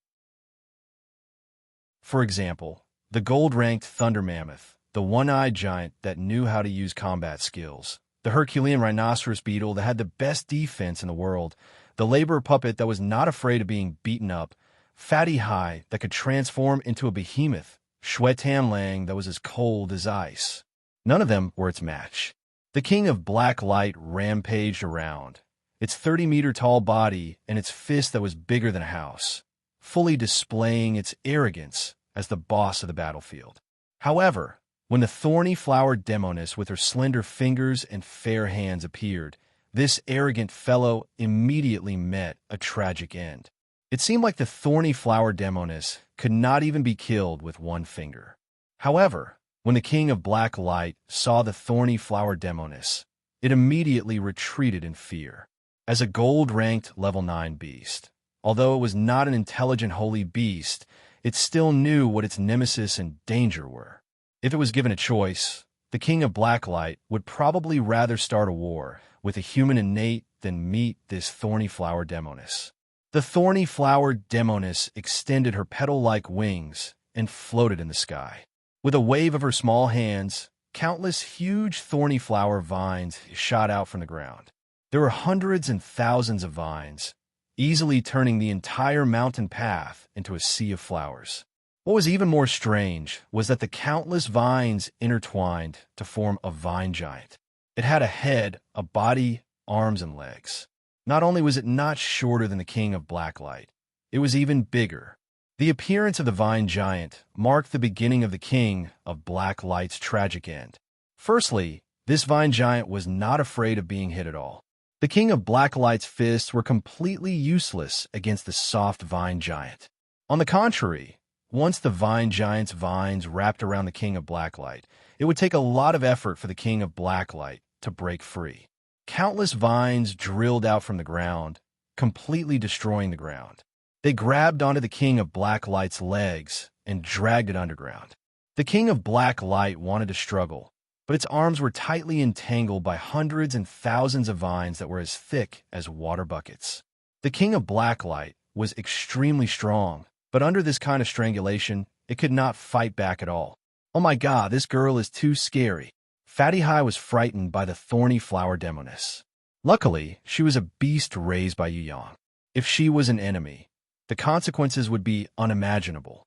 For example, the gold-ranked Thunder Mammoth, the one-eyed giant that knew how to use combat skills, the Herculean Rhinoceros Beetle that had the best defense in the world, the Labor Puppet that was not afraid of being beaten up, Fatty Hai that could transform into a behemoth, Shui Tan Lang that was as cold as ice. None of them were its match. The King of Blacklight rampaged around, its 30-meter-tall body and its fist that was bigger than a house, fully displaying its arrogance as the boss of the battlefield. However, when the Thorny Flower Demoness with her slender fingers and fair hands appeared, this arrogant fellow immediately met a tragic end. It seemed like the Thorny Flower Demoness could not even be killed with one finger. However, when the King of Blacklight saw the Thorny Flower Demoness, it immediately retreated in fear. As a gold-ranked level 9 beast, although it was not an intelligent holy beast, it still knew what its nemesis and danger were. If it was given a choice, the King of Blacklight would probably rather start a war with a human innate than meet this Thorny Flower Demoness. The Thorny Flower Demoness extended her petal-like wings and floated in the sky. With a wave of her small hands, countless huge thorny flower vines shot out from the ground. There were hundreds and thousands of vines, easily turning the entire mountain path into a sea of flowers. What was even more strange was that the countless vines intertwined to form a vine giant. It had a head, a body, arms, and legs. Not only was it not shorter than the King of Blacklight, it was even bigger. The appearance of the vine giant marked the beginning of the King of Blacklight's tragic end. Firstly, this vine giant was not afraid of being hit at all. The King of Blacklight's fists were completely useless against the soft vine giant. On the contrary, once the vine giant's vines wrapped around the King of Blacklight, it would take a lot of effort for the King of Blacklight to break free. Countless vines drilled out from the ground, completely destroying the ground. They grabbed onto the King of Blacklight's legs and dragged it underground. The King of Blacklight wanted to struggle, but its arms were tightly entangled by hundreds and thousands of vines that were as thick as water buckets. The King of Blacklight was extremely strong, but under this kind of strangulation, it could not fight back at all. Oh my God, this girl is too scary. Fatty Hai was frightened by the Thorny Flower Demoness. Luckily, she was a beast raised by Yu Yang. If she was an enemy, the consequences would be unimaginable.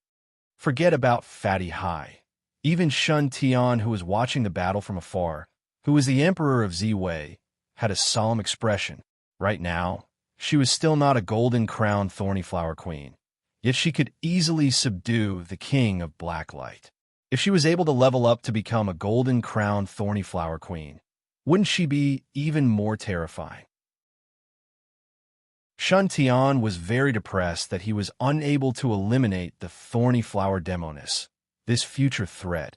Forget about Fatty Hai. Even Shun Tian, who was watching the battle from afar, who was the emperor of Ziwei, had a solemn expression. Right now, she was still not a golden-crowned Thorny Flower Queen, yet she could easily subdue the King of Blacklight. If she was able to level up to become a golden-crowned Thorny Flower Queen, wouldn't she be even more terrifying? Shun Tian was very depressed that he was unable to eliminate the Thorny Flower Demoness, this future threat,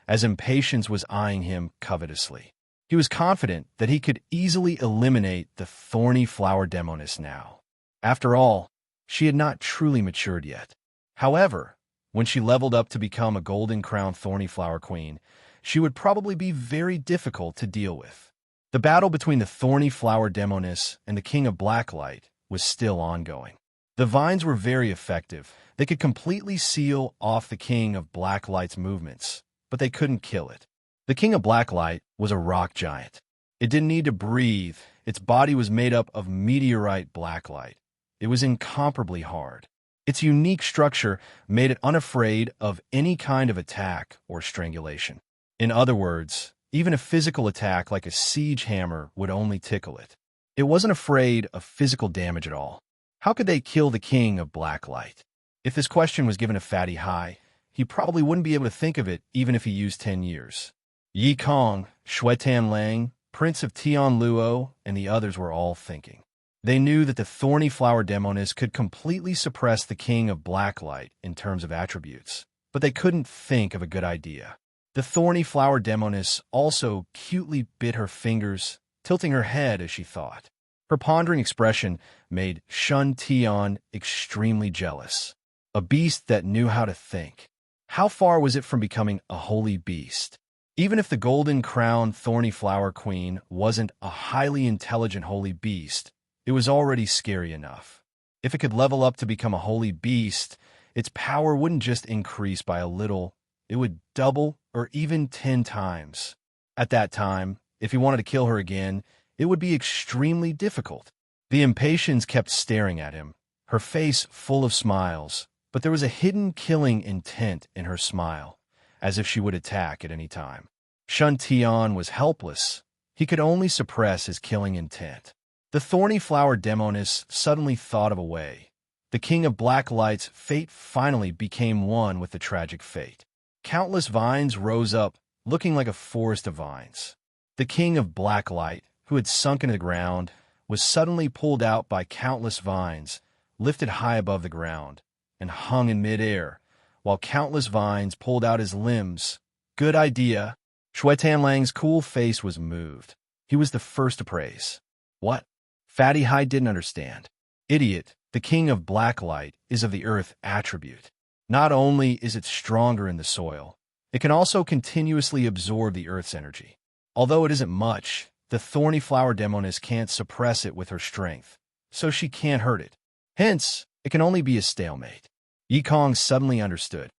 as impatience was eyeing him covetously. He was confident that he could easily eliminate the Thorny Flower Demoness now. After all, she had not truly matured yet. However, when she leveled up to become a golden-crowned Thorny Flower Queen, she would probably be very difficult to deal with. The battle between the Thorny Flower Demoness and the King of Blacklight was still ongoing. The vines were very effective. They could completely seal off the King of Blacklight's movements, but they couldn't kill it. The King of Blacklight was a rock giant. It didn't need to breathe. Its body was made up of meteorite blacklight. It was incomparably hard. Its unique structure made it unafraid of any kind of attack or strangulation. In other words, even a physical attack like a siege hammer would only tickle it. It wasn't afraid of physical damage at all. How could they kill the King of Blacklight? If this question was given to Fatty Hai, he probably wouldn't be able to think of it even if he used 10 years. Yi Kong, Shuetan Lang, Prince of Tian Luo, and the others were all thinking. They knew that the thorny flower demoness could completely suppress the king of Blacklight in terms of attributes, but they couldn't think of a good idea. The thorny flower demoness also cutely bit her fingers, tilting her head as she thought. Her pondering expression made Shun Tian extremely jealous. A beast that knew how to think. How far was it from becoming a holy beast? Even if the golden crown thorny flower queen wasn't a highly intelligent holy beast, it was already scary enough. If it could level up to become a holy beast, its power wouldn't just increase by a little, it would double or even 10 times. At that time, if he wanted to kill her again, it would be extremely difficult. The impatience kept staring at him, her face full of smiles, but there was a hidden killing intent in her smile, as if she would attack at any time. Shun Tian was helpless. He could only suppress his killing intent. The thorny flower demoness suddenly thought of a way. The king of Blacklight's fate finally became one with the tragic fate. Countless vines rose up, looking like a forest of vines. The king of Blacklight, who had sunk into the ground, was suddenly pulled out by countless vines, lifted high above the ground, and hung in midair, while countless vines pulled out his limbs. Good idea. Shuetan Lang's cool face was moved. He was the first to praise. What? Fatty Hai didn't understand. Idiot, the king of Blacklight is of the earth attribute. Not only is it stronger in the soil, it can also continuously absorb the earth's energy. Although it isn't much, the thorny flower demoness can't suppress it with her strength, so she can't hurt it. Hence, it can only be a stalemate. Yi Kong suddenly understood.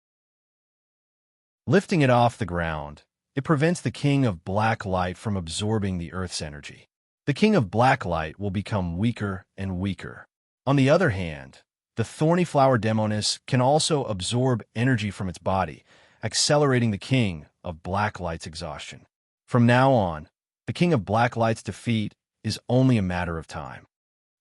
Lifting it off the ground, it prevents the king of Blacklight from absorbing the earth's energy. The king of Blacklight will become weaker and weaker. On the other hand, the thorny flower demoness can also absorb energy from its body, accelerating the king of Blacklight's exhaustion. From now on, the king of Blacklight's defeat is only a matter of time.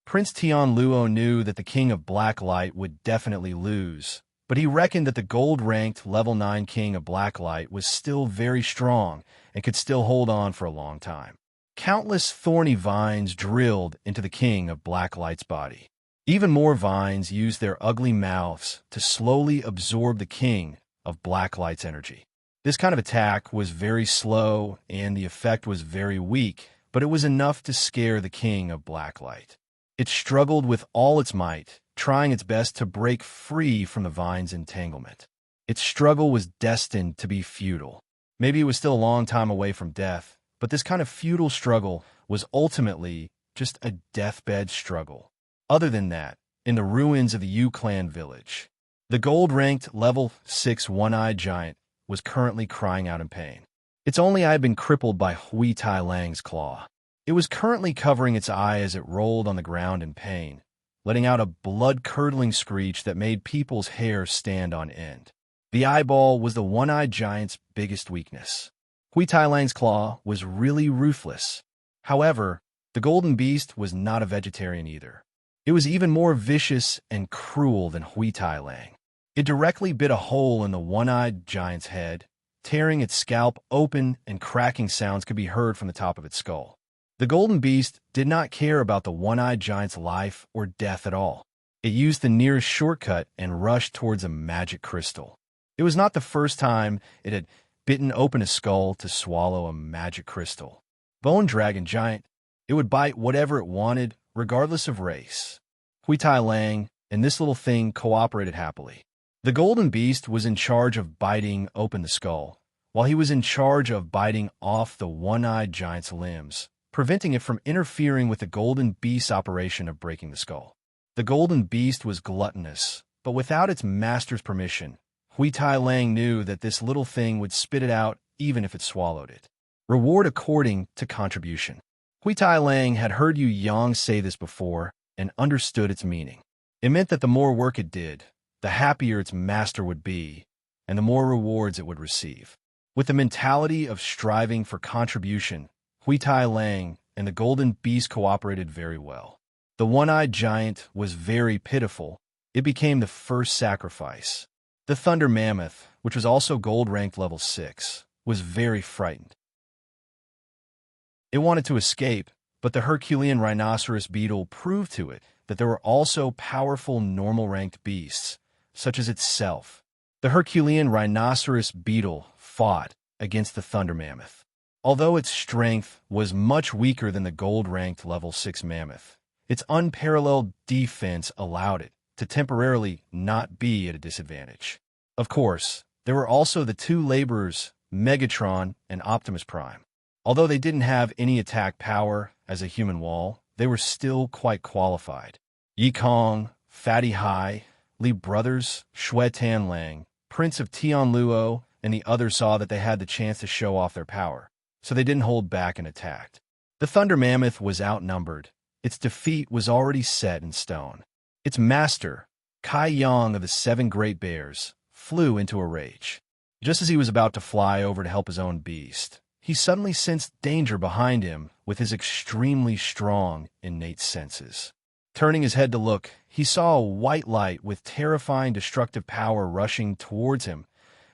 Prince Tian Luo knew that the king of Blacklight would definitely lose, but he reckoned that the gold-ranked level 9 king of Blacklight was still very strong and could still hold on for a long time. Countless thorny vines drilled into the king of Blacklight's body. Even more vines used their ugly mouths to slowly absorb the king of Blacklight's energy. This kind of attack was very slow and the effect was very weak, but it was enough to scare the king of Blacklight. It struggled with all its might, trying its best to break free from the vine's entanglement. Its struggle was destined to be futile. Maybe it was still a long time away from death, but this kind of futile struggle was ultimately just a deathbed struggle. Other than that, in the ruins of the Yu Clan village, the gold-ranked level 6 one-eyed giant was currently crying out in pain. Its only eye had been crippled by Hui Tai Lang's claw. It was currently covering its eye as it rolled on the ground in pain, letting out a blood-curdling screech that made people's hair stand on end. The eyeball was the one-eyed giant's biggest weakness. Hui Tai Lang's claw was really ruthless. However, the golden beast was not a vegetarian either. It was even more vicious and cruel than Hui Tai Lang. It directly bit a hole in the one-eyed giant's head, tearing its scalp open and cracking sounds could be heard from the top of its skull. The golden beast did not care about the one-eyed giant's life or death at all. It used the nearest shortcut and rushed towards a magic crystal. It was not the first time it had bitten open a skull to swallow a magic crystal. Bone Dragon Giant, it would bite whatever it wanted, regardless of race. Hui Tai Lang and this little thing cooperated happily. The golden beast was in charge of biting open the skull, while he was in charge of biting off the one-eyed giant's limbs, preventing it from interfering with the golden beast's operation of breaking the skull. The golden beast was gluttonous, but without its master's permission, Hui Tai Lang knew that this little thing would spit it out even if it swallowed it. Reward according to contribution. Hui Tai Lang had heard Yu Yang say this before and understood its meaning. It meant that the more work it did, the happier its master would be, and the more rewards it would receive. With the mentality of striving for contribution, Hui Tai Lang and the golden beast cooperated very well. The one-eyed giant was very pitiful. It became the first sacrifice. The Thunder Mammoth, which was also gold ranked level 6, was very frightened. It wanted to escape, but the Herculean rhinoceros beetle proved to it that there were also powerful normal ranked beasts, such as itself. The Herculean rhinoceros beetle fought against the Thunder Mammoth. Although its strength was much weaker than the gold-ranked level 6 mammoth, its unparalleled defense allowed it to temporarily not be at a disadvantage. Of course, there were also the two laborers, Megatron and Optimus Prime. Although they didn't have any attack power as a human wall, they were still quite qualified. Yi Kong, Fatty Hai, Li Brothers, Xue Tanlang, Prince of Tianluo, and the others saw that they had the chance to show off their power, so they didn't hold back and attacked. The Thunder Mammoth was outnumbered. Its defeat was already set in stone. Its master, Kai Yang of the 7 Great Bears, flew into a rage. Just as he was about to fly over to help his own beast, he suddenly sensed danger behind him with his extremely strong innate senses. Turning his head to look, he saw a white light with terrifying destructive power rushing towards him.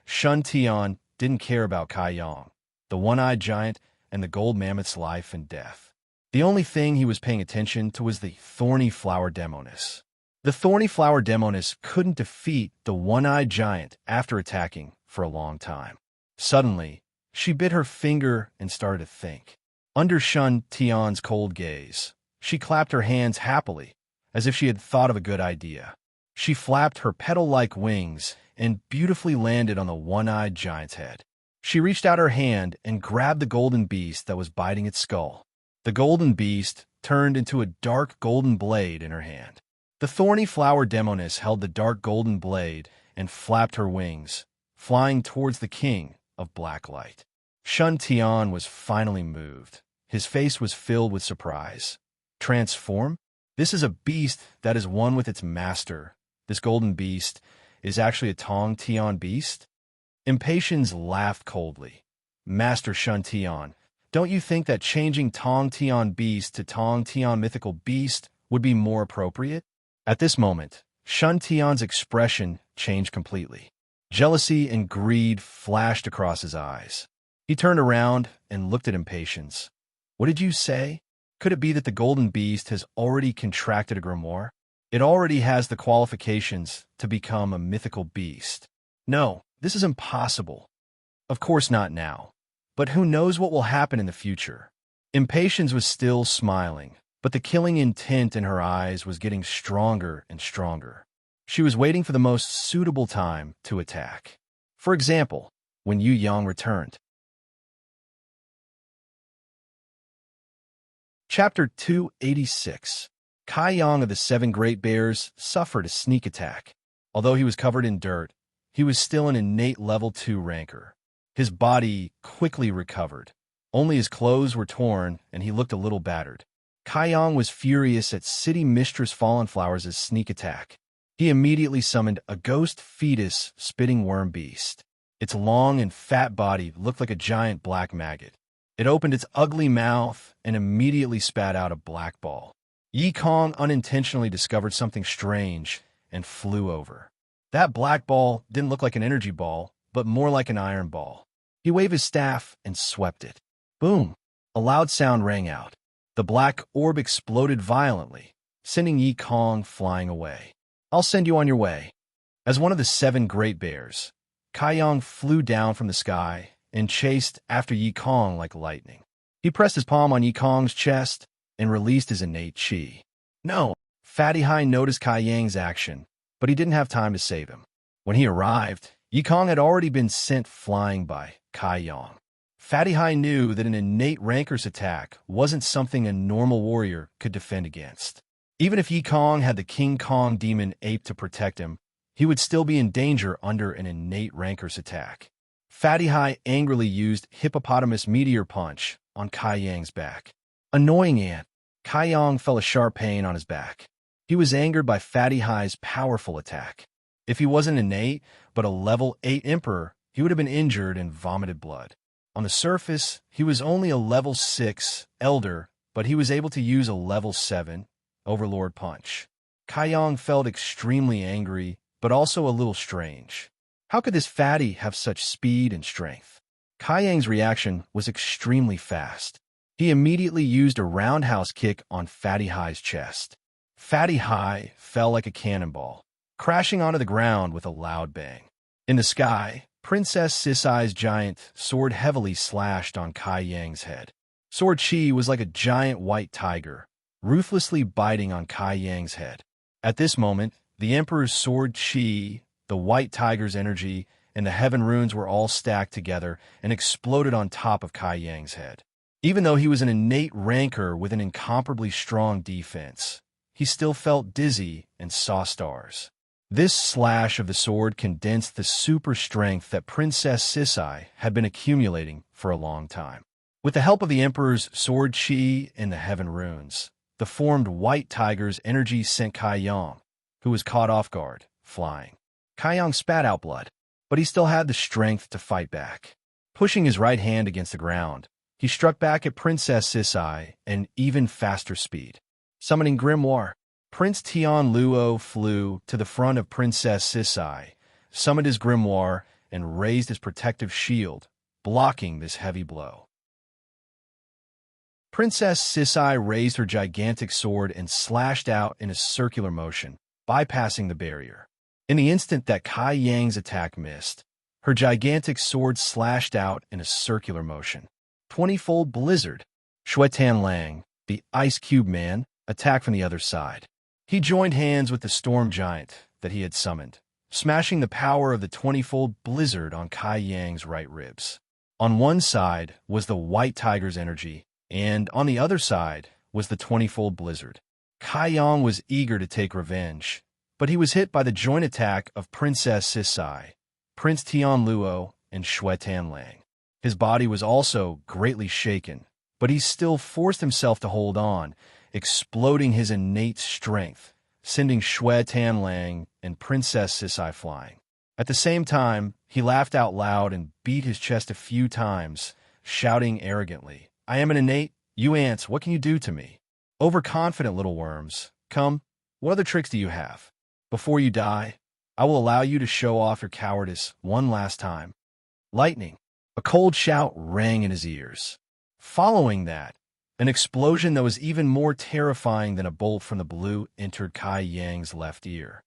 Shun Tian didn't care about Kai Yang, the one-eyed giant, and the gold mammoth's life and death. The only thing he was paying attention to was the thorny flower demoness. The thorny flower demoness couldn't defeat the one-eyed giant after attacking for a long time. Suddenly, she bit her finger and started to think. Under Shun Tian's cold gaze, she clapped her hands happily, as if she had thought of a good idea. She flapped her petal-like wings and beautifully landed on the one-eyed giant's head. She reached out her hand and grabbed the golden beast that was biting its skull. The golden beast turned into a dark golden blade in her hand. The thorny flower demoness held the dark golden blade and flapped her wings, flying towards the king of black light. Shun Tian was finally moved. His face was filled with surprise. Transform? This is a beast that is one with its master. This golden beast is actually a Tong Tian beast? Impatience laughed coldly. Master Shun Tian, don't you think that changing Tong Tian beast to Tong Tian mythical beast would be more appropriate? At this moment, Shun Tian's expression changed completely. Jealousy and greed flashed across his eyes. He turned around and looked at Impatience. What did you say? Could it be that the golden beast has already contracted a grimoire? It already has the qualifications to become a mythical beast. No, this is impossible. Of course not now. But who knows what will happen in the future? Impatience was still smiling, but the killing intent in her eyes was getting stronger and stronger. She was waiting for the most suitable time to attack. For example, when Yu Yang returned. Chapter 286. Kai Yang of the 7 Great Bears suffered a sneak attack. Although he was covered in dirt, he was still an innate level 2 ranker. His body quickly recovered. Only his clothes were torn, and he looked a little battered. Kai Yang was furious at City Mistress Fallen Flowers' sneak attack. He immediately summoned a ghost fetus spitting worm beast. Its long and fat body looked like a giant black maggot. It opened its ugly mouth and immediately spat out a black ball. Yi Kong unintentionally discovered something strange and flew over. That black ball didn't look like an energy ball, but more like an iron ball. He waved his staff and swept it. Boom! A loud sound rang out. The black orb exploded violently, sending Yi Kong flying away. I'll send you on your way. As one of the 7 Great Bears, Kai Yang flew down from the sky and chased after Yi Kong like lightning. He pressed his palm on Yi Kong's chest and released his innate chi. No, Fatty Hai noticed Kai Yang's action, but he didn't have time to save him. When he arrived, Yi Kong had already been sent flying by Kai Yang. Fatty Hai knew that an innate ranker's attack wasn't something a normal warrior could defend against. Even if Yi Kong had the King Kong demon ape to protect him, he would still be in danger under an innate ranker's attack. Fatty Hai angrily used Hippopotamus Meteor Punch on Kai Yang's back. Annoying ant, Kai Yang felt a sharp pain on his back. He was angered by Fatty Hai's powerful attack. If he wasn't innate, but a level 8 Emperor, he would have been injured and vomited blood. On the surface, he was only a level 6 Elder, but he was able to use a level 7 Overlord Punch. Kai Yang felt extremely angry, but also a little strange. How could this fatty have such speed and strength? Kai Yang's reaction was extremely fast. He immediately used a roundhouse kick on Fatty Hai's chest. Fatty Hai fell like a cannonball, crashing onto the ground with a loud bang. In the sky, Princess Sisai's giant sword heavily slashed on Kai Yang's head. Sword Chi was like a giant white tiger, ruthlessly biting on Kai Yang's head. At this moment, the Emperor's sword Chi, the white tiger's energy, and the heaven runes were all stacked together and exploded on top of Kai Yang's head. Even though he was an innate rancor with an incomparably strong defense, he still felt dizzy and saw stars. This slash of the sword condensed the super strength that Princess Sisai had been accumulating for a long time. With the help of the Emperor's sword Chi and the heaven runes, the formed white tiger's energy sent Kai Yang, who was caught off guard, flying. Kai Yang spat out blood, but he still had the strength to fight back. Pushing his right hand against the ground, he struck back at Princess Sisai at an even faster speed. Summoning Grimoire, Prince Tian Luo flew to the front of Princess Sisai, summoned his grimoire, and raised his protective shield, blocking this heavy blow. Princess Sisai raised her gigantic sword and slashed out in a circular motion, bypassing the barrier. In the instant that Kai Yang's attack missed, her gigantic sword slashed out in a circular motion. 20-fold blizzard. Shui Tanlang, the Ice Cube Man, attacked from the other side. He joined hands with the storm giant that he had summoned, smashing the power of the 20-fold blizzard on Kai Yang's right ribs. On one side was the white tiger's energy, and on the other side was the 20-fold blizzard. Kai Yang was eager to take revenge, but he was hit by the joint attack of Princess Sisai, Prince Tian Luo, and Shui Tanlang. His body was also greatly shaken, but he still forced himself to hold on, exploding his innate strength, sending Shui Tanlang and Princess Sisai flying. At the same time, he laughed out loud and beat his chest a few times, shouting arrogantly, "I am an innate. You ants, what can you do to me? Overconfident little worms. Come, what other tricks do you have? Before you die, I will allow you to show off your cowardice one last time." Lightning. A cold shout rang in his ears. Following that, an explosion that was even more terrifying than a bolt from the blue entered Kai Yang's left ear.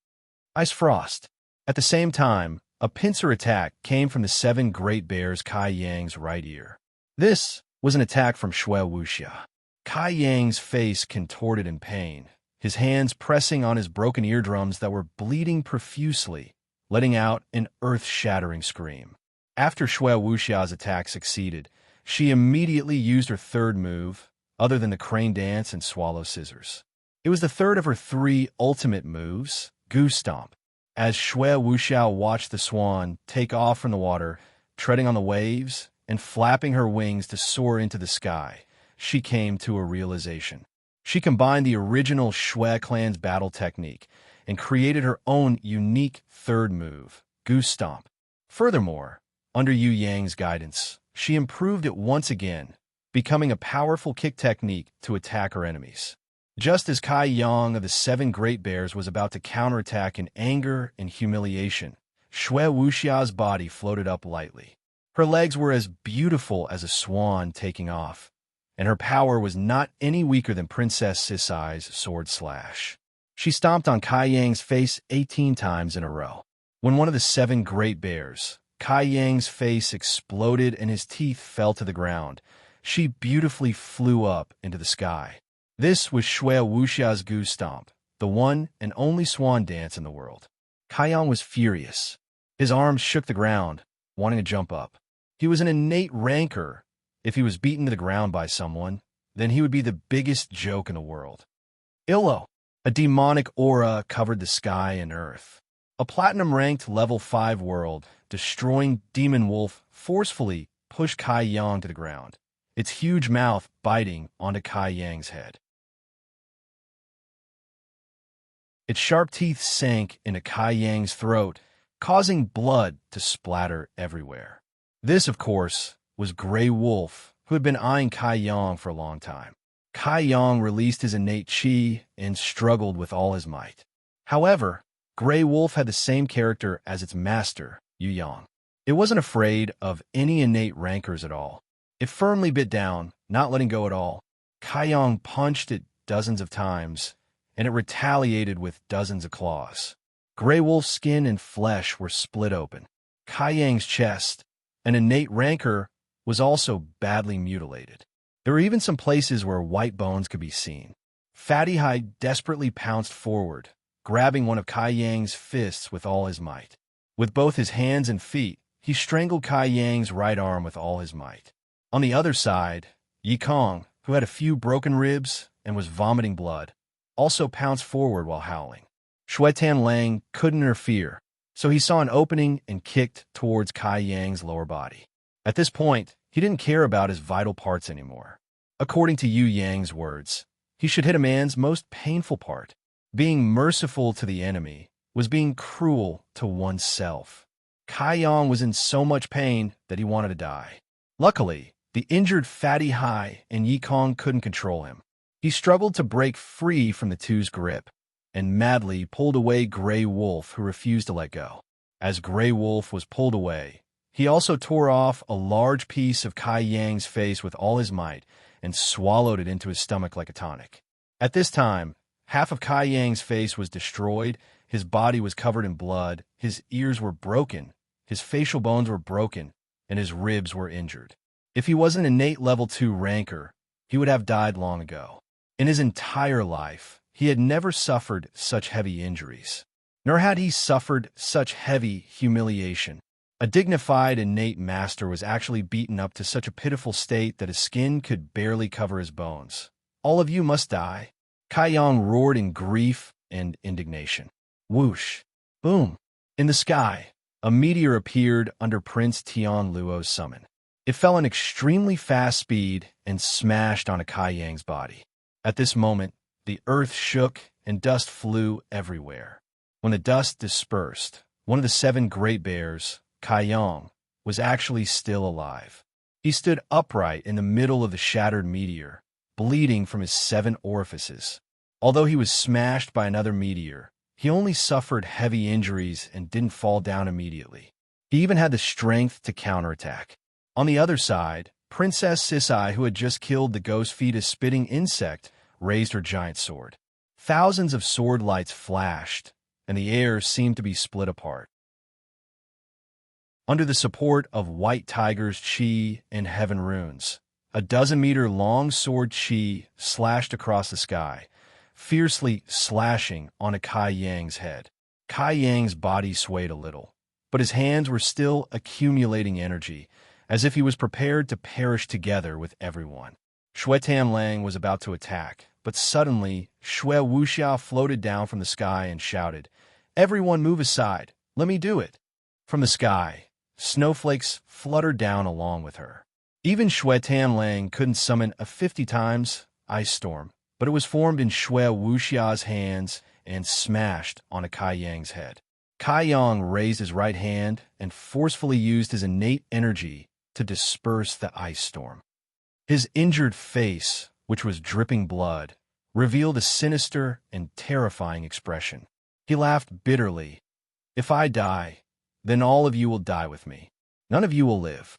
Ice Frost. At the same time, a pincer attack came from the 7 Great Bears Kai Yang's right ear. This was an attack from Shui Wuxia. Kai Yang's face contorted in pain, his hands pressing on his broken eardrums that were bleeding profusely, letting out an earth-shattering scream. After Shui Wuxia's attack succeeded, she immediately used her third move, other than the crane dance and swallow scissors. It was the third of her 3 ultimate moves, Goose Stomp. As Shui Wuxia watched the swan take off from the water, treading on the waves and flapping her wings to soar into the sky, she came to a realization. She combined the original Shui clan's battle technique and created her own unique third move, Goose Stomp. Furthermore, under Yu Yang's guidance, she improved it once again, becoming a powerful kick technique to attack her enemies. Just as Kai Yang of the 7 Great Bears was about to counterattack in anger and humiliation, Shui Wuxia's body floated up lightly. Her legs were as beautiful as a swan taking off, and her power was not any weaker than Princess Sisai's sword slash. She stomped on Kai Yang's face 18 times in a row. When one of the 7 Great Bears, Kai Yang's face exploded and his teeth fell to the ground, she beautifully flew up into the sky. This was Shui Wuxia's Goose Stomp, the one and only swan dance in the world. Kai Yang was furious. His arms shook the ground, wanting to jump up. He was an innate rancor. If he was beaten to the ground by someone, then he would be the biggest joke in the world. Illo. A demonic aura covered the sky and earth. A platinum-ranked level 5 world, destroying Demon Wolf, forcefully pushed Kai Yang to the ground, its huge mouth biting onto Kai Yang's head. Its sharp teeth sank into Kai Yang's throat, causing blood to splatter everywhere. This, of course, was Grey Wolf, who had been eyeing Kai Yang for a long time. Kai Yang released his innate chi and struggled with all his might. However, Grey Wolf had the same character as its master, Yu Yang. It wasn't afraid of any innate rancors at all. It firmly bit down, not letting go at all. Kaiyang punched it dozens of times, and it retaliated with dozens of claws. Grey Wolf's skin and flesh were split open. Kaiyang's chest, an innate rancor, was also badly mutilated. There were even some places where white bones could be seen. Fatty Hide desperately pounced forward, grabbing one of Kaiyang's fists with all his might. With both his hands and feet, he strangled Kaiyang's right arm with all his might. On the other side, Yi Kong, who had a few broken ribs and was vomiting blood, also pounced forward while howling. Shui Lang couldn't interfere, so he saw an opening and kicked towards Kaiyang's lower body. At this point, he didn't care about his vital parts anymore. According to Yu Yang's words, he should hit a man's most painful part. Being merciful to the enemy was being cruel to oneself. Kaiyang was in so much pain that he wanted to die. Luckily, the injured Fatty Hai and Yi Kong couldn't control him. He struggled to break free from the two's grip, and madly pulled away Grey Wolf, who refused to let go. As Grey Wolf was pulled away, he also tore off a large piece of Kaiyang's face with all his might and swallowed it into his stomach like a tonic. At this time, half of Kaiyang's face was destroyed, his body was covered in blood, his ears were broken, his facial bones were broken, and his ribs were injured. If he was an innate level 2 rancor, he would have died long ago. In his entire life, he had never suffered such heavy injuries, nor had he suffered such heavy humiliation. A dignified innate master was actually beaten up to such a pitiful state that his skin could barely cover his bones. All of you must die. Kaiyang roared in grief and indignation. Whoosh! Boom! In the sky, a meteor appeared under Prince Tian Luo's summon. It fell in extremely fast speed and smashed onto Kaiyang's body. At this moment, the earth shook and dust flew everywhere. When the dust dispersed, one of the 7 great bears, Kaiyang, was actually still alive. He stood upright in the middle of the shattered meteor, bleeding from his 7 orifices. Although he was smashed by another meteor, he only suffered heavy injuries and didn't fall down immediately. He even had the strength to counterattack. On the other side, Princess Sisai, who had just killed the ghost fetus spitting insect, raised her giant sword. Thousands of sword lights flashed, and the air seemed to be split apart. Under the support of White Tiger's chi and heaven runes, a 12-meter-long sword chi slashed across the sky, fiercely slashing onto Kaiyang's head. Kaiyang's body swayed a little, but his hands were still accumulating energy, as if he was prepared to perish together with everyone. Shui Lang was about to attack, but suddenly Shui Wuxia floated down from the sky and shouted, "Everyone move aside, let me do it." From the sky, snowflakes fluttered down along with her. Even Shui Lang couldn't summon a 50 times ice storm, but it was formed in Shui Wuxia's hands and smashed onto Kaiyang's head. Kaiyang raised his right hand and forcefully used his innate energy to disperse the ice storm. His injured face, which was dripping blood, revealed a sinister and terrifying expression. He laughed bitterly. "If I die, then all of you will die with me. None of you will live."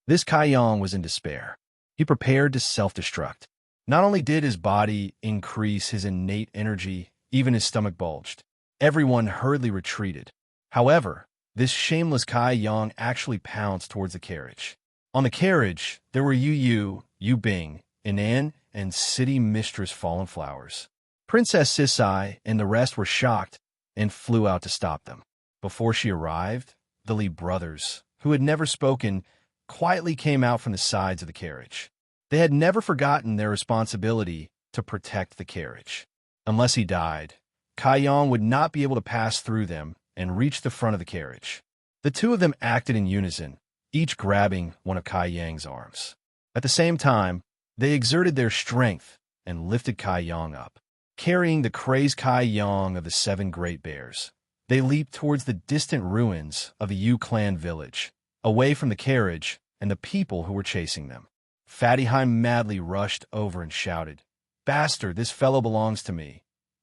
This Kaiyang was in despair. He prepared to self-destruct. Not only did his body increase his innate energy, even his stomach bulged. Everyone hurriedly retreated. However, this shameless Kaiyang actually pounced towards the carriage. On the carriage, there were Yu Bing, Inan, and City Mistress Fallen Flowers. Princess Sisai and the rest were shocked and flew out to stop them. Before she arrived, the Li brothers, who had never spoken, quietly came out from the sides of the carriage. They had never forgotten their responsibility to protect the carriage. Unless he died, Kaiyang would not be able to pass through them and reach the front of the carriage. The two of them acted in unison, each grabbing one of Kaiyang's arms. At the same time, they exerted their strength and lifted Kaiyang up. Carrying the crazed Kaiyang of the 7 great bears, they leaped towards the distant ruins of the Yu clan village, away from the carriage and the people who were chasing them. Fattyheim madly rushed over and shouted, "Bastard, this fellow belongs to me.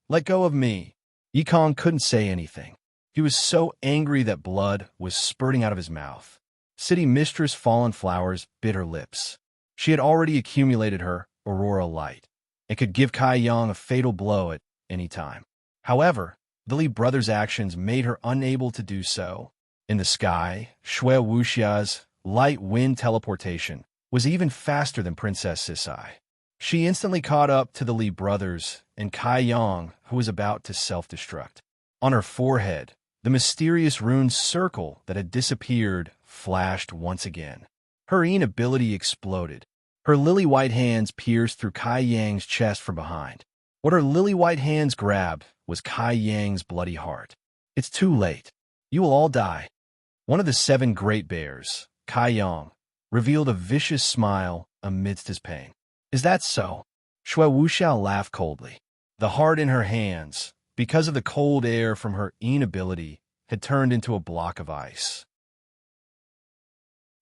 Let go of me." Yikong couldn't say anything. He was so angry that blood was spurting out of his mouth. City Mistress Fallen Flowers bit her lips. She had already accumulated her aurora light and could give Kai Yang a fatal blow at any time. However, the Li brothers' actions made her unable to do so. In the sky, Shui Wuxia's light wind teleportation was even faster than Princess Sisai. She instantly caught up to the Li brothers and Kai Yang, who was about to self-destruct. On her forehead, the mysterious rune circle that had disappeared flashed once again. Her ability exploded. Her lily-white hands pierced through Kai Yang's chest from behind. What her lily-white hands grabbed was Kai Yang's bloody heart. It's too late. You will all die. One of the 7 great bears, Kai Yang, revealed a vicious smile amidst his pain. Is that so? Shui Wuxiao laughed coldly. The heart in her hands, because of the cold air from her ability, had turned into a block of ice.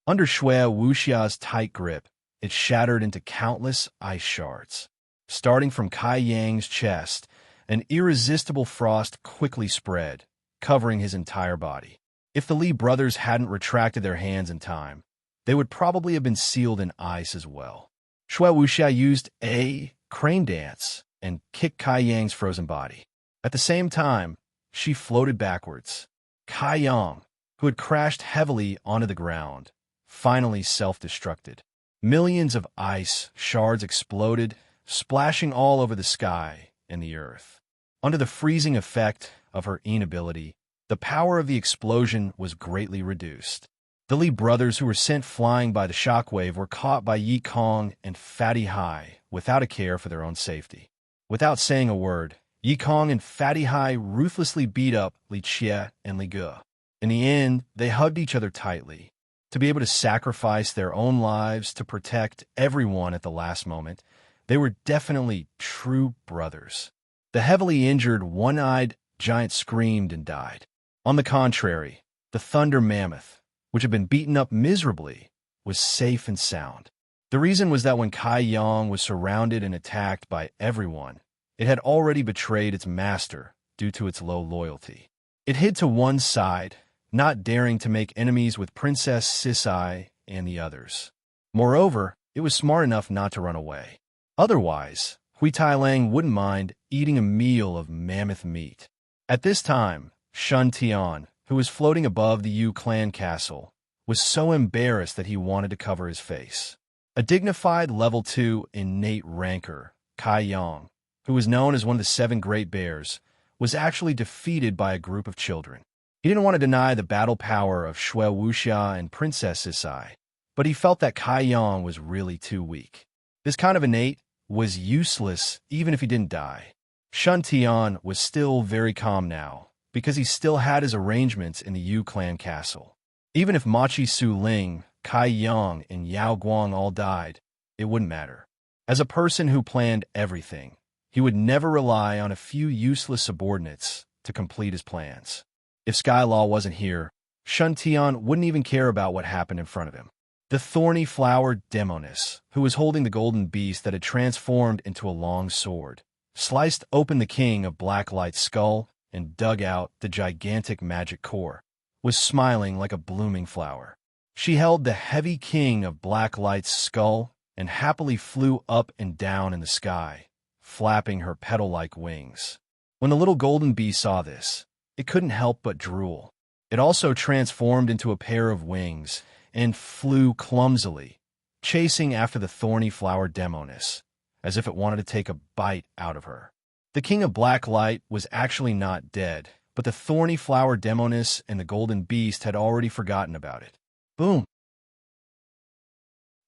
Under Shui Wuxia's tight grip, it shattered into countless ice shards. Starting from Kai Yang's chest, an irresistible frost quickly spread, covering his entire body. If the Li brothers hadn't retracted their hands in time, they would probably have been sealed in ice as well. Shui Wuxia used a crane dance and kicked Kai Yang's frozen body. At the same time, she floated backwards. Kai Yang, who had crashed heavily onto the ground, finally self-destructed. Millions of ice shards exploded, splashing all over the sky and the earth. Under the freezing effect of her ability, the power of the explosion was greatly reduced. The Li brothers, who were sent flying by the shockwave, were caught by Yi Kong and Fatty Hai without a care for their own safety. Without saying a word, Yi Kong and Fatty Hai ruthlessly beat up Li Jie and Li Ge. In the end, they hugged each other tightly. To be able to sacrifice their own lives to protect everyone at the last moment, they were definitely true brothers. The heavily injured, one-eyed giant screamed and died. On the contrary, the Thunder Mammoth, which had been beaten up miserably, was safe and sound. The reason was that when Kai Yang was surrounded and attacked by everyone, it had already betrayed its master due to its low loyalty. It hid to one side, not daring to make enemies with Princess Sisai and the others. Moreover, it was smart enough not to run away. Otherwise, Hui Tailang wouldn't mind eating a meal of mammoth meat. At this time, Shun Tian, who was floating above the Yu clan castle, was so embarrassed that he wanted to cover his face. A dignified level 2 innate rancor, Kai Yang, who was known as one of the 7 great bears, was actually defeated by a group of children. He didn't want to deny the battle power of Shui Wuxia and Princess Sisai, but he felt that Kai Yang was really too weak. This kind of innate was useless even if he didn't die. Shun Tian was still very calm now, because he still had his arrangements in the Yu clan castle. Even if Machi Su Ling, Kai Yang, and Yao Guang all died, it wouldn't matter. As a person who planned everything, he would never rely on a few useless subordinates to complete his plans. If Skylaw wasn't here, Shun Tian wouldn't even care about what happened in front of him. The thorny flower Demoness, who was holding the golden beast that had transformed into a long sword, sliced open the King of Blacklight's skull and dug out the gigantic magic core, was smiling like a blooming flower. She held the heavy King of Blacklight's skull and happily flew up and down in the sky, flapping her petal-like wings. When the little golden bee saw this, it couldn't help but drool. It also transformed into a pair of wings and flew clumsily, chasing after the thorny flower Demoness, as if it wanted to take a bite out of her. The King of Blacklight was actually not dead, but the thorny flower Demoness and the golden beast had already forgotten about it. Boom!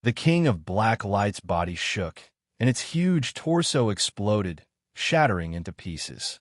The King of Blacklight's body shook, and its huge torso exploded, shattering into pieces.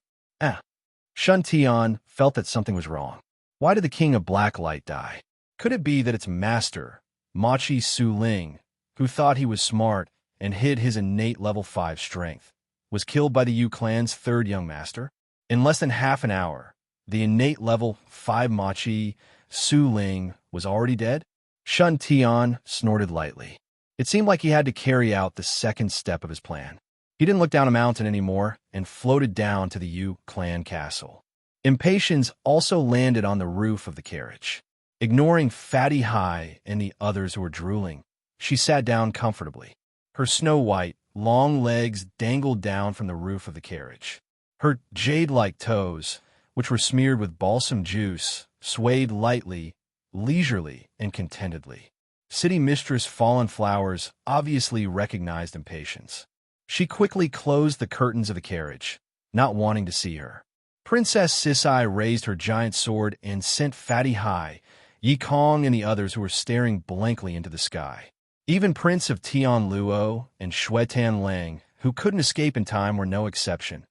Shun Tian felt that something was wrong. Why did the King of Blacklight die? Could it be that its master, Machi Su Ling, who thought he was smart and hid his innate level 5 strength, was killed by the Yu clan's 3rd young master? In less than half an hour, the innate level 5 Machi Su Ling was already dead? Shun Tian snorted lightly. It seemed like he had to carry out the second step of his plan. He didn't look down a mountain anymore and floated down to the Yu clan castle. Impatience also landed on the roof of the carriage. Ignoring Fatty High and the others who were drooling, she sat down comfortably. Her snow-white, long legs dangled down from the roof of the carriage. Her jade-like toes, which were smeared with balsam juice, swayed lightly, leisurely, and contentedly. City Mistress Fallen Flowers obviously recognized Impatience. She quickly closed the curtains of the carriage, not wanting to see her. Princess Sisai raised her giant sword and sent Fatty High, Yi Kong, and the others who were staring blankly into the sky. Even Prince of Tianluo and Shuetan Lang, who couldn't escape in time, were no exception.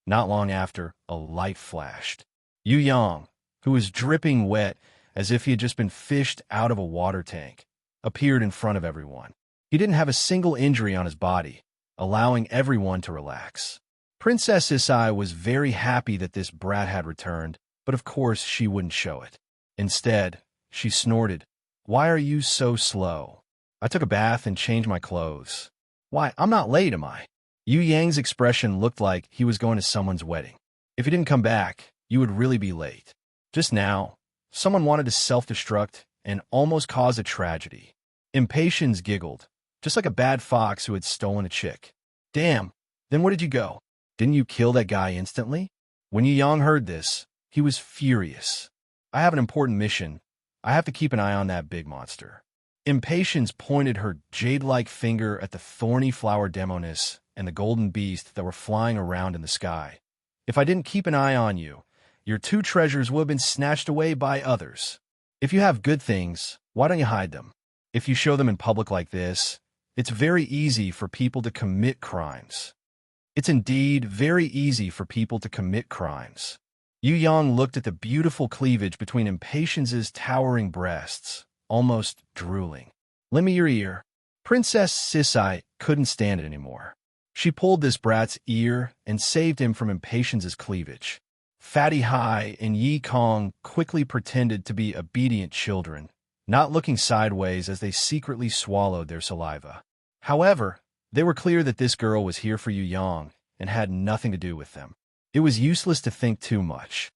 Not long after, a light flashed. Yu Yang, who was dripping wet as if he had just been fished out of a water tank, appeared in front of everyone. He didn't have a single injury on his body, allowing everyone to relax. Princess Isai was very happy that this brat had returned, but of course she wouldn't show it. Instead, she snorted, "Why are you so slow? I took a bath and changed my clothes. Why, I'm not late, am I?" Yu Yang's expression looked like he was going to someone's wedding. If he didn't come back, you would really be late. Just now, someone wanted to self-destruct and almost cause a tragedy. Impatience giggled, just like a bad fox who had stolen a chick. "Damn, then where did you go? Didn't you kill that guy instantly?" When Yu Yang heard this, he was furious. "I have an important mission. I have to keep an eye on that big monster." Impatience pointed her jade-like finger at the thorny flower demoness and the golden beast that were flying around in the sky. "If I didn't keep an eye on you, your two treasures would have been snatched away by others. If you have good things, why don't you hide them? If you show them in public like this, it's very easy for people to commit crimes." It's indeed very easy for people to commit crimes. Yu Yang looked at the beautiful cleavage between Impatience's towering breasts, almost drooling. "Lend me your ear." Princess Sisai couldn't stand it anymore. She pulled this brat's ear and saved him from Impatience's cleavage. Fatty High and Yi Kong quickly pretended to be obedient children, not looking sideways as they secretly swallowed their saliva. However, they were clear that this girl was here for Yu Yang and had nothing to do with them. It was useless to think too much.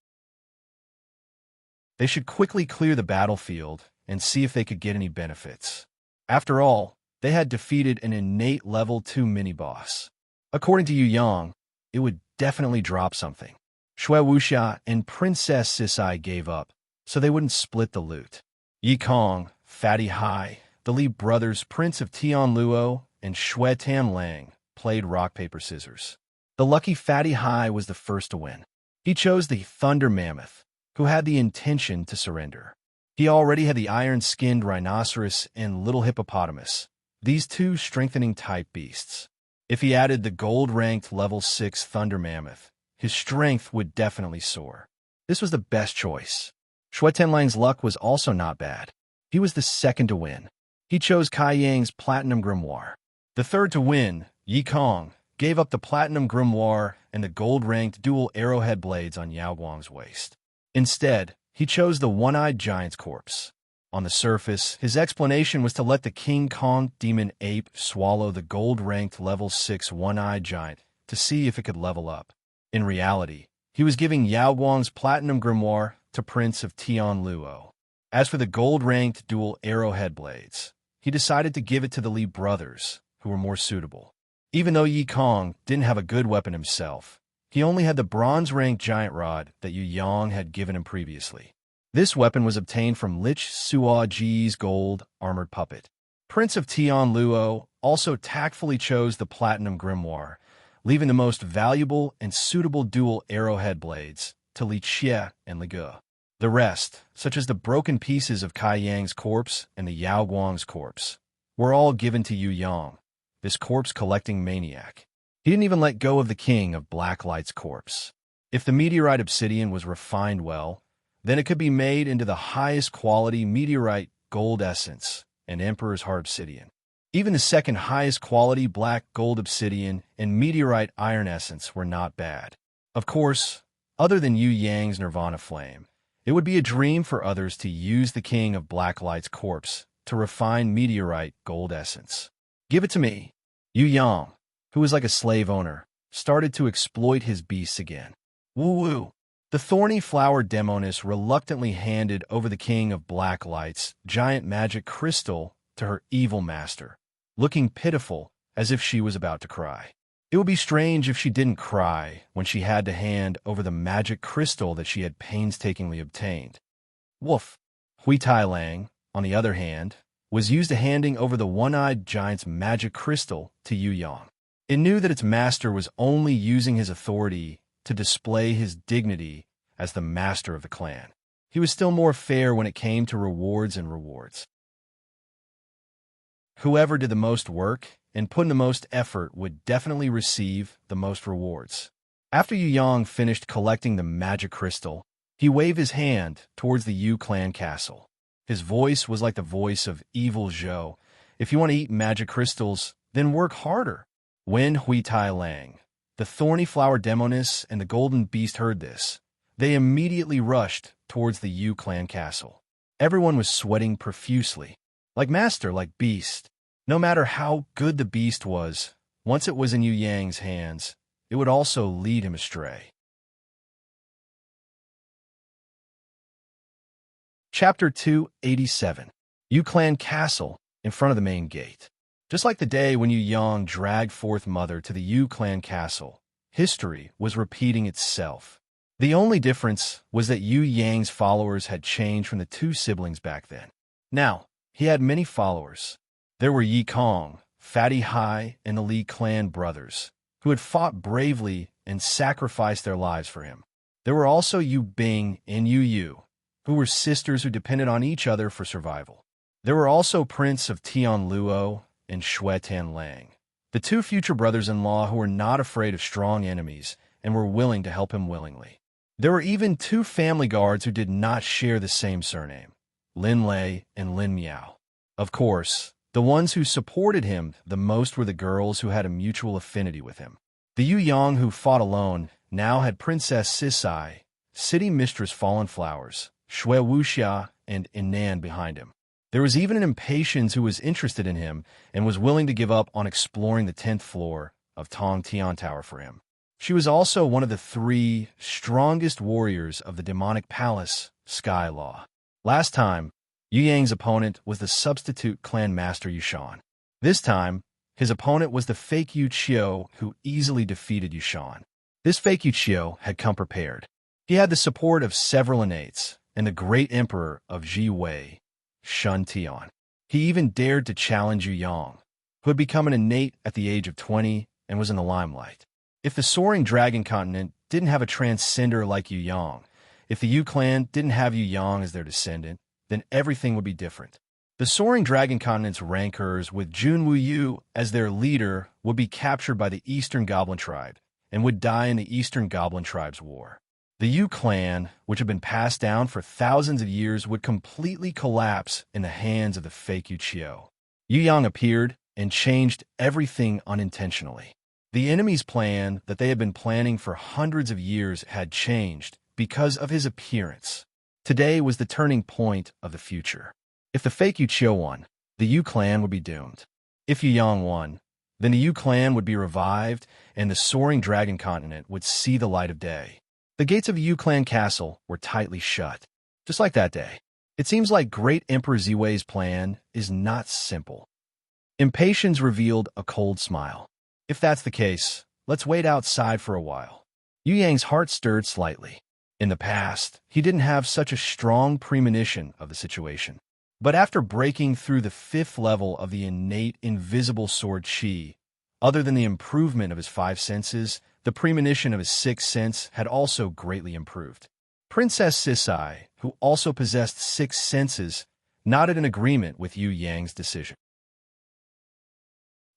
They should quickly clear the battlefield and see if they could get any benefits. After all, they had defeated an innate level 2 mini-boss. According to Yu Yang, it would definitely drop something. Shui Wuxia and Princess Sisai gave up, so they wouldn't split the loot. Yi Kong, Fatty High, the Li brothers, Prince of Tianluo, and Shui Tan Lang played rock, paper, scissors. The lucky Fatty High was the first to win. He chose the Thunder Mammoth, who had the intention to surrender. He already had the iron-skinned rhinoceros and little hippopotamus, these two strengthening-type beasts. If he added the gold-ranked level 6 Thunder Mammoth, his strength would definitely soar. This was the best choice. Shui Tenlang's luck was also not bad. He was the second to win. He chose Kai Yang's Platinum Grimoire. The third to win, Yi Kong, gave up the Platinum Grimoire and the gold-ranked dual arrowhead blades on Yao Guang's waist. Instead, he chose the one-eyed giant's corpse. On the surface, his explanation was to let the King Kong demon ape swallow the gold-ranked level 6 one-eyed giant to see if it could level up. In reality, he was giving Yao Guang's Platinum Grimoire to Prince of Tianluo. As for the gold-ranked dual arrowhead blades, he decided to give it to the Li brothers, who were more suitable. Even though Yi Kong didn't have a good weapon himself, he only had the bronze-ranked giant rod that Yu Yang had given him previously. This weapon was obtained from Lich Suoji's gold armored puppet. Prince of Tianluo also tactfully chose the Platinum Grimoire, leaving the most valuable and suitable dual arrowhead blades to Li Xie and Li Ge. The rest, such as the broken pieces of Kai Yang's corpse and the Yao Guang's corpse, were all given to Yu Yang, this corpse-collecting maniac. He didn't even let go of the King of Blacklight's corpse. If the meteorite obsidian was refined well, then it could be made into the highest quality meteorite gold essence and Emperor's Heart obsidian. Even the second highest quality black gold obsidian and meteorite iron essence were not bad. Of course, other than Yu Yang's Nirvana Flame, it would be a dream for others to use the King of Blacklight's corpse to refine meteorite gold essence. "Give it to me." Yu Yang, who was like a slave owner, started to exploit his beasts again. "Woo-woo, The thorny flower demoness reluctantly handed over the king of black light's giant magic crystal to her evil master, looking pitiful as if she was about to cry. It would be strange if she didn't cry when she had to hand over the magic crystal that she had painstakingly obtained. Woof! Hui Tai Lang, on the other hand, was used to handing over the one-eyed giant's magic crystal to Yu Yang. It knew that its master was only using his authority to display his dignity as the master of the clan. He was still more fair when it came to rewards and rewards. Whoever did the most work and put in the most effort would definitely receive the most rewards. After Yu Yang finished collecting the magic crystal, he waved his hand towards the Yu clan castle. His voice was like the voice of evil Zhou. If you want to eat magic crystals, then work harder. When Hui Tai Lang, the thorny flower demoness, and the golden beast heard this, they immediately rushed towards the Yu clan castle. Everyone was sweating profusely. Like master, like beast. No matter how good the beast was, once it was in Yu Yang's hands, it would also lead him astray. Chapter 287. Yu Clan Castle, in front of the main gate. Just like the day when Yu Yang dragged forth Mother to the Yu Clan Castle, history was repeating itself. The only difference was that Yu Yang's followers had changed from the two siblings back then. Now, he had many followers. There were Yi Kong, Fatty Hai, and the Li clan brothers, who had fought bravely and sacrificed their lives for him. There were also Yu Bing and Yu Yu, who were sisters who depended on each other for survival. There were also Prince of Tian Luo and Xue Tan Lang, the two future brothers-in-law who were not afraid of strong enemies and were willing to help him willingly. There were even two family guards who did not share the same surname, Lin Lei and Lin Miao. Of course, the ones who supported him the most were the girls who had a mutual affinity with him. The Yu Yang who fought alone now had Princess Sisai, City Mistress Fallen Flowers, Xue Wuxia, and Inan behind him. There was even an impatience who was interested in him and was willing to give up on exploring the 10th floor of Tong Tian Tower for him. She was also one of the 3 strongest warriors of the demonic palace, Sky Law. Last time, Yu Yang's opponent was the substitute clan master Yushan. This time, his opponent was the fake Yu Qiu who easily defeated Yushan. This fake Yu Qiu had come prepared. He had the support of several innates and the great emperor of Ji Wei, Shun Tian. He even dared to challenge Yu Yang, who had become an innate at the age of 20 and was in the limelight. If the soaring dragon continent didn't have a transcender like Yu Yang, if the Yu clan didn't have Yu Yang as their descendant, then everything would be different. The soaring dragon continent's rankers with Jun Wu Yu as their leader would be captured by the Eastern Goblin Tribe and would die in the Eastern Goblin Tribe's war. The Yu clan, which had been passed down for thousands of years, would completely collapse in the hands of the fake Yu Qiu. Yu Yang appeared and changed everything unintentionally. The enemy's plan that they had been planning for hundreds of years had changed because of his appearance. Today was the turning point of the future. If the fake Yu Qiu won, the Yu clan would be doomed. If Yu Yang won, then the Yu clan would be revived and the soaring dragon continent would see the light of day. The gates of Yu clan castle were tightly shut. Just like that day, it seems like great Emperor Ziwei's plan is not simple. Impatience revealed a cold smile. If that's the case, let's wait outside for a while. Yu Yang's heart stirred slightly. In the past, he didn't have such a strong premonition of the situation. But after breaking through the 5th level of the innate invisible sword Qi, other than the improvement of his 5 senses, the premonition of his 6th sense had also greatly improved. Princess Sisai, who also possessed 6 senses, nodded in agreement with Yu Yang's decision.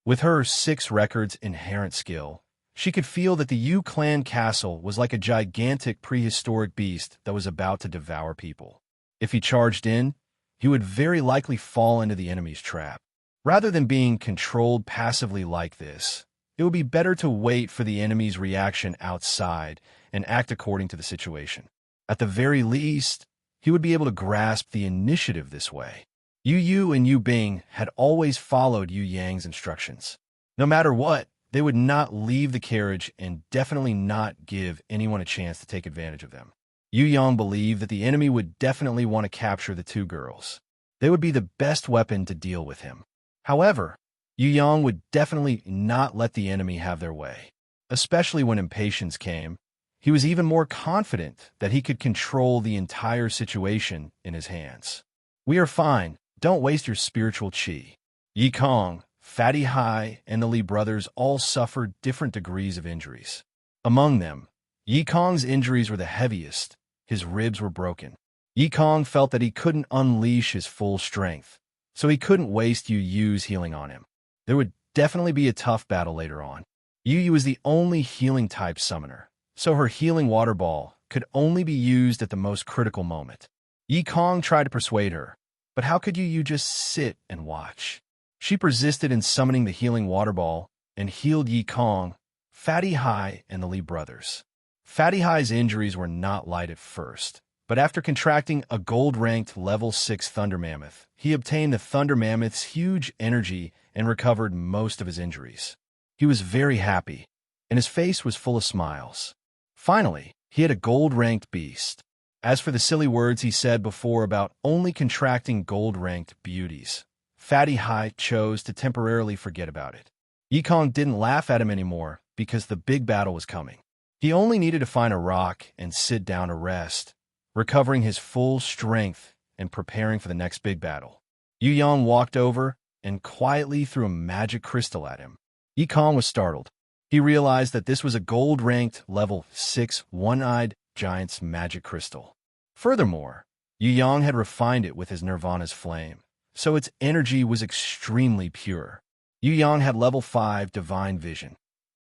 With her 6 records inherent skill, she could feel that the Yu clan castle was like a gigantic prehistoric beast that was about to devour people. If he charged in, he would very likely fall into the enemy's trap. Rather than being controlled passively like this, it would be better to wait for the enemy's reaction outside and act according to the situation. At the very least, he would be able to grasp the initiative this way. Yu Yu and Yu Bing had always followed Yu Yang's instructions. No matter what, they would not leave the carriage and definitely not give anyone a chance to take advantage of them. Yu Yang believed that the enemy would definitely want to capture the two girls. They would be the best weapon to deal with him. However, Yu Yang would definitely not let the enemy have their way. Especially when impatience came, he was even more confident that he could control the entire situation in his hands. "We are fine. Don't waste your spiritual qi." Yi Kong, Fatty Hai, and the Li brothers all suffered different degrees of injuries. Among them, Yi Kong's injuries were the heaviest. His ribs were broken. Yi Kong felt that he couldn't unleash his full strength, so he couldn't waste Yu Yu's healing on him. There would definitely be a tough battle later on. Yu Yu was the only healing-type summoner, so her healing water ball could only be used at the most critical moment. Yi Kong tried to persuade her, but how could Yu Yu just sit and watch? She persisted in summoning the healing water ball and healed Yi Kong, Fatty Hai, and the Li brothers. Fatty Hai's injuries were not light at first, but after contracting a gold-ranked level 6 Thunder Mammoth, he obtained the Thunder Mammoth's huge energy and recovered most of his injuries. He was very happy, and his face was full of smiles. Finally, he had a gold-ranked beast. As for the silly words he said before about only contracting gold-ranked beauties, Fatty Hai chose to temporarily forget about it. Yi Kong didn't laugh at him anymore because the big battle was coming. He only needed to find a rock and sit down to rest, recovering his full strength and preparing for the next big battle. Yu Yang walked over and quietly threw a magic crystal at him. Yi Kong was startled. He realized that this was a gold-ranked level 6 one-eyed giant's magic crystal. Furthermore, Yu Yang had refined it with his Nirvana's flame, so its energy was extremely pure. Yu Yang had level 5 divine vision.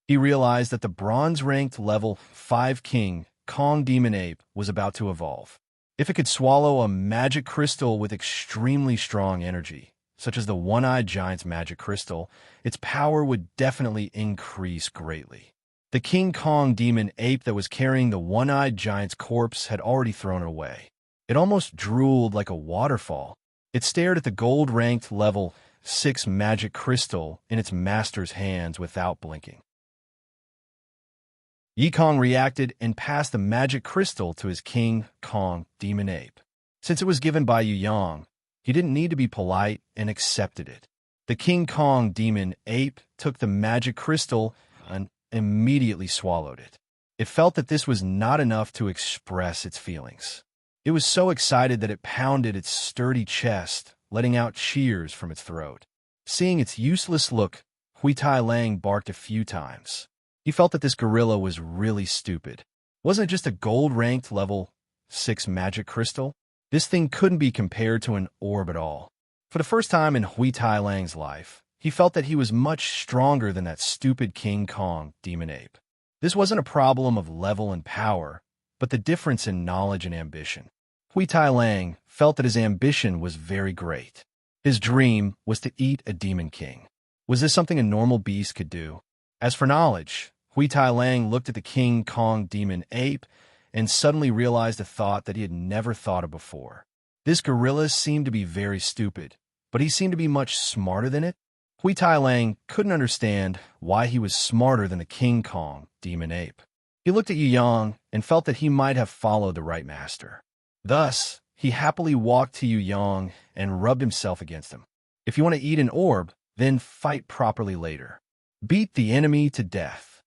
He realized that the bronze-ranked level 5 King Kong Demon Ape was about to evolve. If it could swallow a magic crystal with extremely strong energy, such as the one-eyed giant's magic crystal, its power would definitely increase greatly. The King Kong Demon Ape that was carrying the one-eyed giant's corpse had already thrown it away. It almost drooled like a waterfall. It stared at the gold-ranked level 6 magic crystal in its master's hands without blinking. Yi Kong reacted and passed the magic crystal to his King Kong Demon Ape. Since it was given by Yu Yang, he didn't need to be polite and accepted it. The King Kong Demon Ape took the magic crystal and immediately swallowed it. It felt that this was not enough to express its feelings. It was so excited that it pounded its sturdy chest, letting out cheers from its throat. Seeing its useless look, Hui Tai Lang barked a few times. He felt that this gorilla was really stupid. Wasn't it just a gold-ranked level 6 magic crystal? This thing couldn't be compared to an orb at all. For the first time in Hui Tai Lang's life, he felt that he was much stronger than that stupid King Kong Demon Ape. This wasn't a problem of level and power, but the difference in knowledge and ambition. Hui Tai Lang felt that his ambition was very great. His dream was to eat a demon king. Was this something a normal beast could do? As for knowledge, Hui Tai Lang looked at the King Kong Demon Ape and suddenly realized a thought that he had never thought of before. This gorilla seemed to be very stupid, but he seemed to be much smarter than it. Hui Tai Lang couldn't understand why he was smarter than the King Kong Demon Ape. He looked at Yu Yang and felt that he might have followed the right master. Thus, he happily walked to Yu Yang and rubbed himself against him. If you want to eat an orb, then fight properly later. Beat the enemy to death.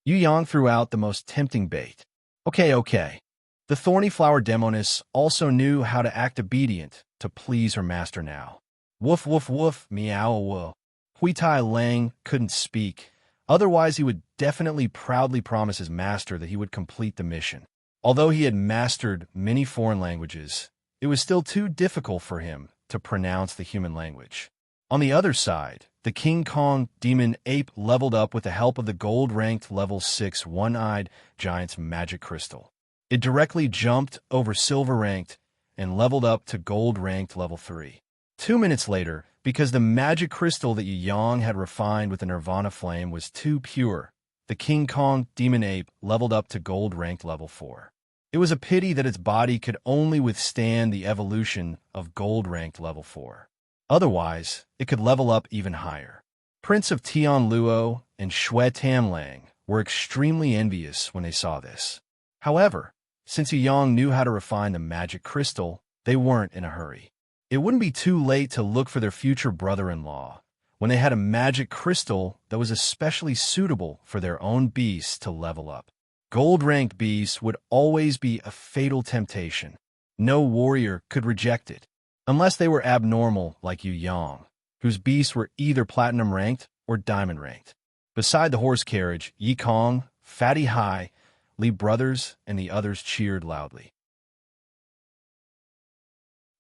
Yu Yang threw out the most tempting bait. Okay. The thorny flower demoness also knew how to act obedient to please her master now. Woof, woof, woof, meow, woof. Hui Tai Lang couldn't speak. Otherwise, he would definitely proudly promise his master that he would complete the mission. Although he had mastered many foreign languages, it was still too difficult for him to pronounce the human language. On the other side, the King Kong Demon Ape leveled up with the help of the gold-ranked level 6 one-eyed giant's magic crystal. It directly jumped over silver-ranked and leveled up to gold-ranked level 3. 2 minutes later, because the magic crystal that Yu Yang had refined with the Nirvana flame was too pure, the King Kong Demon Ape leveled up to gold-ranked level 4. It was a pity that its body could only withstand the evolution of gold-ranked level 4. Otherwise, it could level up even higher. Prince of Tian Luo and Shui Tamlang were extremely envious when they saw this. However, Since Yu Yang knew how to refine the magic crystal, they weren't in a hurry. It wouldn't be too late to look for their future brother-in-law when they had a magic crystal that was especially suitable for their own beasts to level up. Gold-ranked beasts would always be a fatal temptation. No warrior could reject it, unless they were abnormal like Yu Yang, whose beasts were either platinum-ranked or diamond-ranked. Beside the horse carriage, Yi Kong, Fatty Hai, Li brothers, and the others cheered loudly.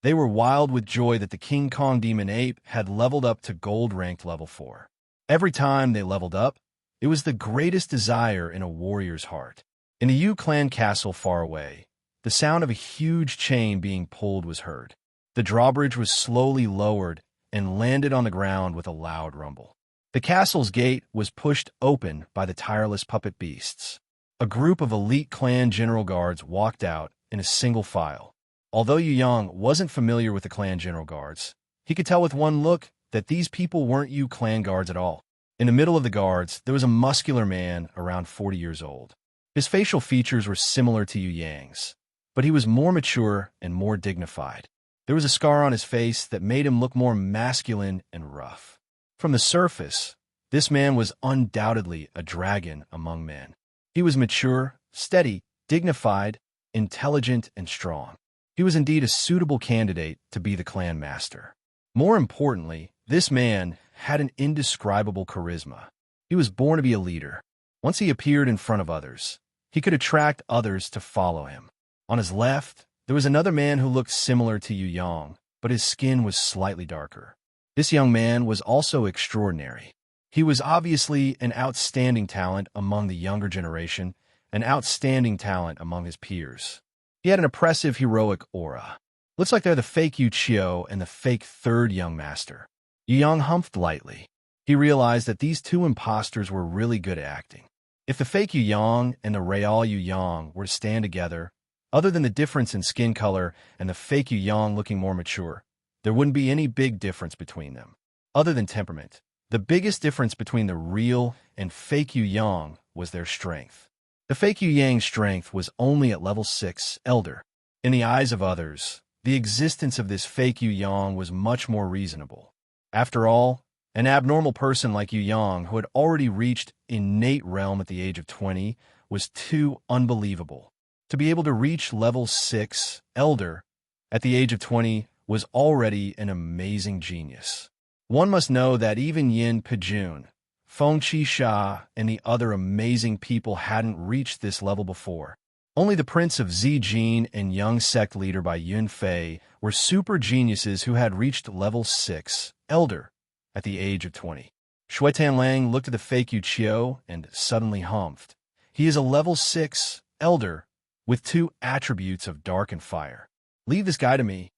They were wild with joy that the King Kong demon ape had leveled up to gold-ranked level 4. Every time they leveled up, it was the greatest desire in a warrior's heart. In the Yu clan castle far away, the sound of a huge chain being pulled was heard. The drawbridge was slowly lowered and landed on the ground with a loud rumble. The castle's gate was pushed open by the tireless puppet beasts. A group of elite clan general guards walked out in a single file. Although Yu Yang wasn't familiar with the clan general guards, he could tell with one look that these people weren't Yu clan guards at all. In the middle of the guards, there was a muscular man around 40 years old. His facial features were similar to Yu Yang's, but he was more mature and more dignified. There was a scar on his face that made him look more masculine and rough. From the surface, this man was undoubtedly a dragon among men. He was mature, steady, dignified, intelligent, and strong. He was indeed a suitable candidate to be the clan master. More importantly, this man had an indescribable charisma. He was born to be a leader. Once he appeared in front of others, he could attract others to follow him. On his left, there was another man who looked similar to Yu Yang, but his skin was slightly darker. This young man was also extraordinary. He was obviously an outstanding talent among the younger generation, an outstanding talent among his peers. He had an oppressive, heroic aura. Looks like they're the fake Yu Chio and the fake third young master. Yu Yang humphed lightly. He realized that these two imposters were really good at acting. If the fake Yu Yang and the real Yu Yang were to stand together, other than the difference in skin color and the fake Yu Yang looking more mature, there wouldn't be any big difference between them. Other than temperament, the biggest difference between the real and fake Yu Yang was their strength. The fake Yu Yang's strength was only at level 6, Elder. In the eyes of others, the existence of this fake Yu Yang was much more reasonable. After all, an abnormal person like Yu Yang, who had already reached innate realm at the age of 20, was too unbelievable. To be able to reach level 6, Elder, at the age of 20 was already an amazing genius. One must know that even Yin Pejun, Feng Qisha, and the other amazing people hadn't reached this level before. Only the Prince of Zijin and young sect leader by Yun Fei were super geniuses who had reached level 6, Elder, at the age of 20. Shui Tanlang looked at the fake Yu Chio and suddenly humphed. He is a level 6, Elder, with 2 attributes of dark and fire. Leave this guy to me.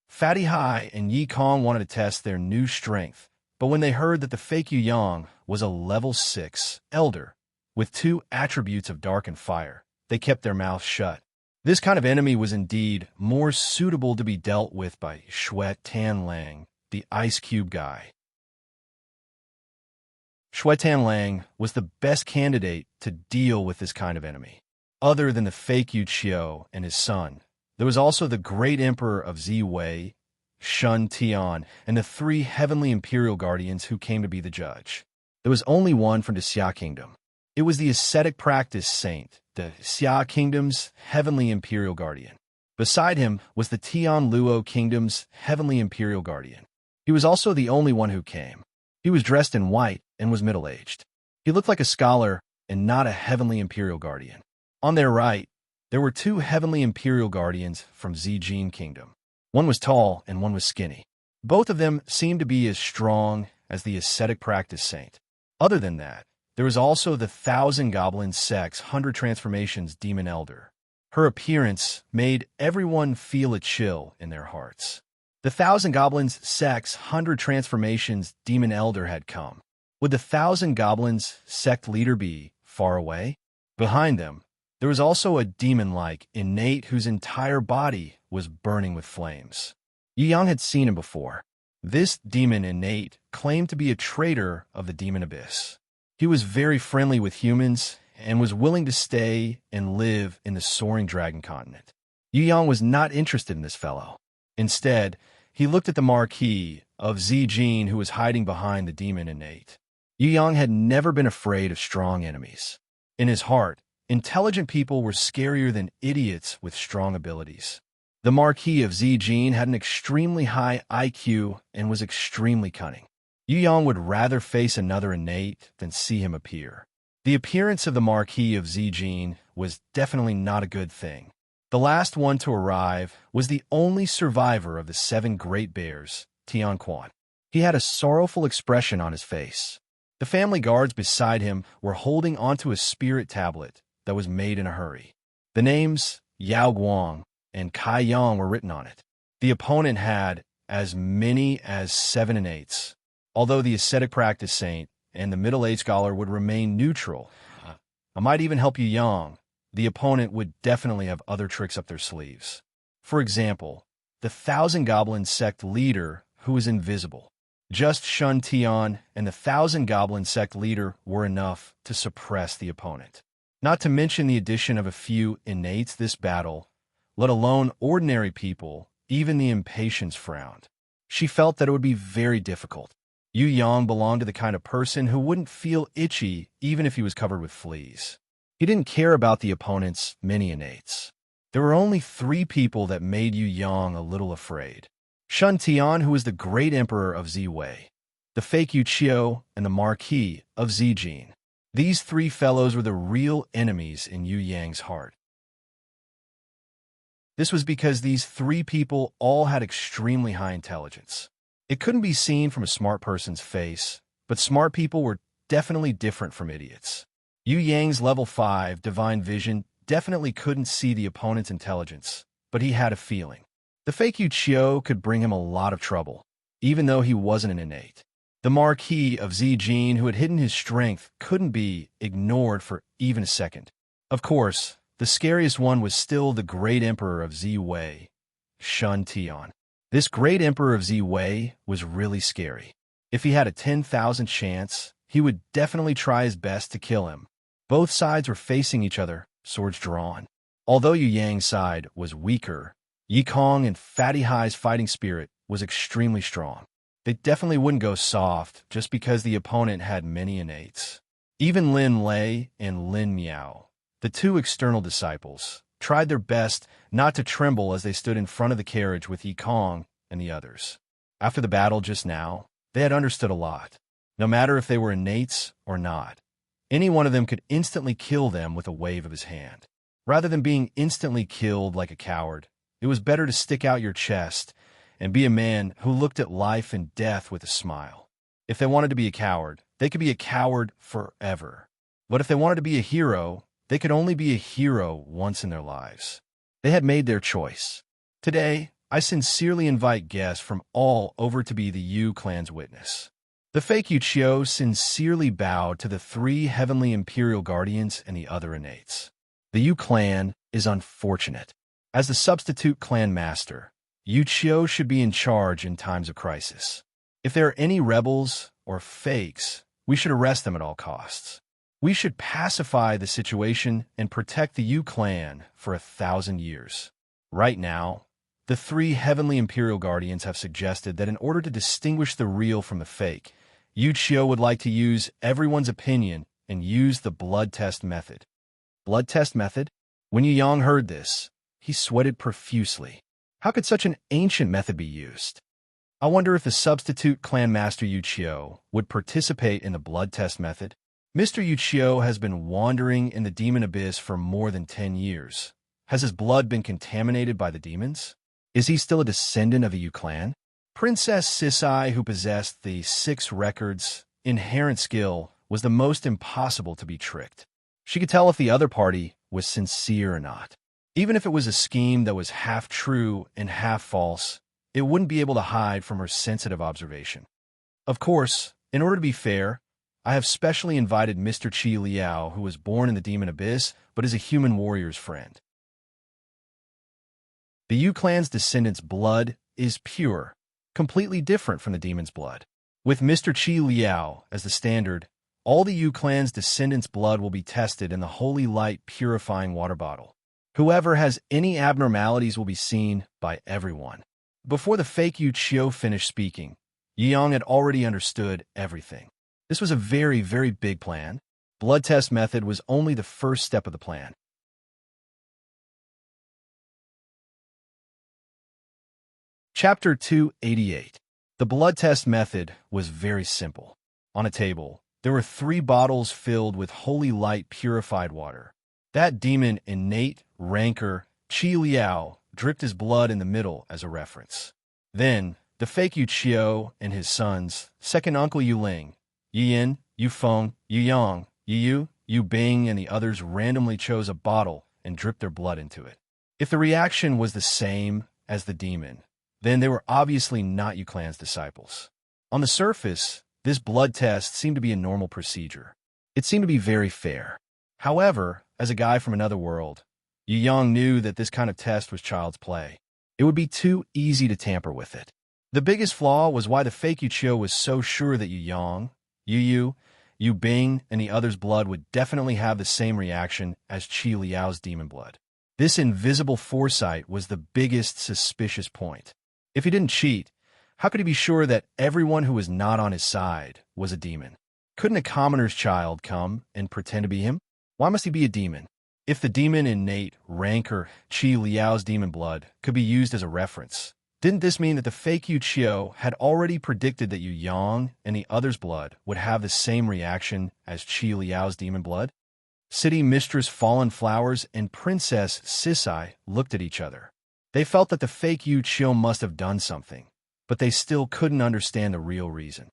Fatty Hai and Yi Kong wanted to test their new strength, but when they heard that the fake Yu Yang was a level 6 Elder with 2 attributes of dark and fire, they kept their mouths shut. This kind of enemy was indeed more suitable to be dealt with by Shui Tanlang, the Ice Cube guy. Shui Tanlang was the best candidate to deal with this kind of enemy. Other than the fake Yu Chio and his son, there was also the great emperor of Ziwei, Shun Tian, and the 3 heavenly imperial guardians who came to be the judge. There was only one from the Xia kingdom. It was the ascetic practice saint, the Xia kingdom's heavenly imperial guardian. Beside him was the Tian Luo kingdom's heavenly imperial guardian. He was also the only one who came. He was dressed in white and was middle-aged. He looked like a scholar and not a heavenly imperial guardian. On their right, there were 2 heavenly imperial guardians from Zijin kingdom. One was tall and one was skinny. Both of them seemed to be as strong as the ascetic practice saint. Other than that, there was also the 1,000 Goblin Sect's 100 Transformations Demon Elder. Her appearance made everyone feel a chill in their hearts. The 1,000 Goblins Sect's 100 Transformations Demon Elder had come. Would the 1,000 Goblins sect leader be far away? Behind them, there was also a demon-like innate whose entire body was burning with flames. Yi Yang had seen him before. This demon innate claimed to be a traitor of the demon abyss. He was very friendly with humans and was willing to stay and live in the soaring dragon continent. Yu Yang was not interested in this fellow. Instead, he looked at the Marquis of Zijin, who was hiding behind the demon innate. Yu Yang had never been afraid of strong enemies. In his heart, intelligent people were scarier than idiots with strong abilities. The Marquis of Zijin had an extremely high IQ and was extremely cunning. Yu Yang would rather face another innate than see him appear. The appearance of the Marquis of Zijin was definitely not a good thing. The last one to arrive was the only survivor of the 7 great bears, Tian Quan. He had a sorrowful expression on his face. The family guards beside him were holding onto a spirit tablet that was made in a hurry. The names Yao Guang and Kai Yang were written on it. The opponent had as many as 7 innates. Although the ascetic practice saint and the middle-aged scholar would remain neutral, I might even help Yu Yang. The opponent would definitely have other tricks up their sleeves. For example, the Thousand Goblin sect leader who was invisible. Just Shun Tian and the Thousand Goblin sect leader were enough to suppress the opponent. Not to mention the addition of a few innates this battle, let alone ordinary people, even the impatience frowned. She felt that it would be very difficult. Yu Yang belonged to the kind of person who wouldn't feel itchy even if he was covered with fleas. He didn't care about the opponent's many innates. There were only 3 people that made Yu Yang a little afraid. Shun Tian, who was the great emperor of Ziwei, the fake Yu Qiu, and the Marquis of Zijin. These 3 fellows were the real enemies in Yu Yang's heart. This was because these 3 people all had extremely high intelligence. It couldn't be seen from a smart person's face, but smart people were definitely different from idiots. Yu Yang's level 5 divine vision definitely couldn't see the opponent's intelligence, but he had a feeling. The fake Yu Qiu could bring him a lot of trouble, even though he wasn't an innate. The Marquis of Zijin, who had hidden his strength, couldn't be ignored for even a second. Of course, the scariest one was still the great emperor of Ziwei, Shun Tian. This great emperor of Ziwei was really scary. If he had a 10,000 chance, he would definitely try his best to kill him. Both sides were facing each other, swords drawn. Although Yu Yang's side was weaker, Yi Kong and Fatty Hai's fighting spirit was extremely strong. They definitely wouldn't go soft just because the opponent had many innates. Even Lin Lei and Lin Miao, the 2 external disciples, tried their best not to tremble as they stood in front of the carriage with Yi Kong and the others. After the battle just now, they had understood a lot. No matter if they were innates or not, any one of them could instantly kill them with a wave of his hand. Rather than being instantly killed like a coward, it was better to stick out your chest and be a man who looked at life and death with a smile. If they wanted to be a coward, they could be a coward forever. But if they wanted to be a hero, they could only be a hero once in their lives. They had made their choice. Today, I sincerely invite guests from all over to be the Yu clan's witness. The fake Yu Qiu sincerely bowed to the 3 heavenly imperial guardians and the other innates. The Yu clan is unfortunate. As the substitute clan master, Yu Qiu should be in charge in times of crisis. If there are any rebels or fakes, we should arrest them at all costs. We should pacify the situation and protect the Yu clan for 1,000 years. Right now, the 3 heavenly imperial guardians have suggested that in order to distinguish the real from the fake, Yu Qiu would like to use everyone's opinion and use the blood test method. Blood test method? When Yu Yang heard this, he sweated profusely. How could such an ancient method be used? I wonder if the substitute clan master Yu Qiu would participate in the blood test method. Mr. Yu Qiu has been wandering in the demon abyss for more than 10 years. Has his blood been contaminated by the demons? Is he still a descendant of a Yu clan? Princess Sisai, who possessed the 6 records' inherent skill, was the most impossible to be tricked. She could tell if the other party was sincere or not. Even if it was a scheme that was half true and half false, it wouldn't be able to hide from her sensitive observation. Of course, in order to be fair, I have specially invited Mr. Qi Liao, who was born in the demon abyss, but is a human warrior's friend. The Yu clan's descendants' blood is pure, completely different from the demon's blood. With Mr. Qi Liao as the standard, All the Yu clan's descendants' blood will be tested in the holy light purifying water bottle. Whoever has any abnormalities will be seen by everyone. Before the fake Yu Qiu finished speaking, Yi Yang had already understood everything. This was a very, very big plan. Blood test method was only the first step of the plan. Chapter 288. The blood test method was very simple. On a table, there were 3 bottles filled with holy light purified water. That demon innate rancor, Qi Liao, dripped his blood in the middle as a reference. Then, the fake Yu Qiu and his sons, second uncle Yu Ling, Yi Yin, Yu Feng, Yu Yang, Yu Yu, Yu Bing, and the others randomly chose a bottle and dripped their blood into it. If the reaction was the same as the demon, then they were obviously not Yu Clan's disciples. On the surface, this blood test seemed to be a normal procedure. It seemed to be very fair. However, as a guy from another world, Yu Yang knew that this kind of test was child's play. It would be too easy to tamper with it. The biggest flaw was why the fake Yu Qiu was so sure that Yu Yang, Yu Yu, Yu Bing, and the others' blood would definitely have the same reaction as Qi Liao's demon blood. This invisible foresight was the biggest suspicious point. If he didn't cheat, how could he be sure that everyone who was not on his side was a demon? Couldn't a commoner's child come and pretend to be him? Why must he be a demon? If the demon innate rancor, Qi Liao's demon blood, could be used as a reference, didn't this mean that the fake Yu Qiu had already predicted that Yu Yang and the others' blood would have the same reaction as Qi Liao's demon blood? City Mistress Fallen Flowers and Princess Sisai looked at each other. They felt that the fake Yu Qiu must have done something, but they still couldn't understand the real reason.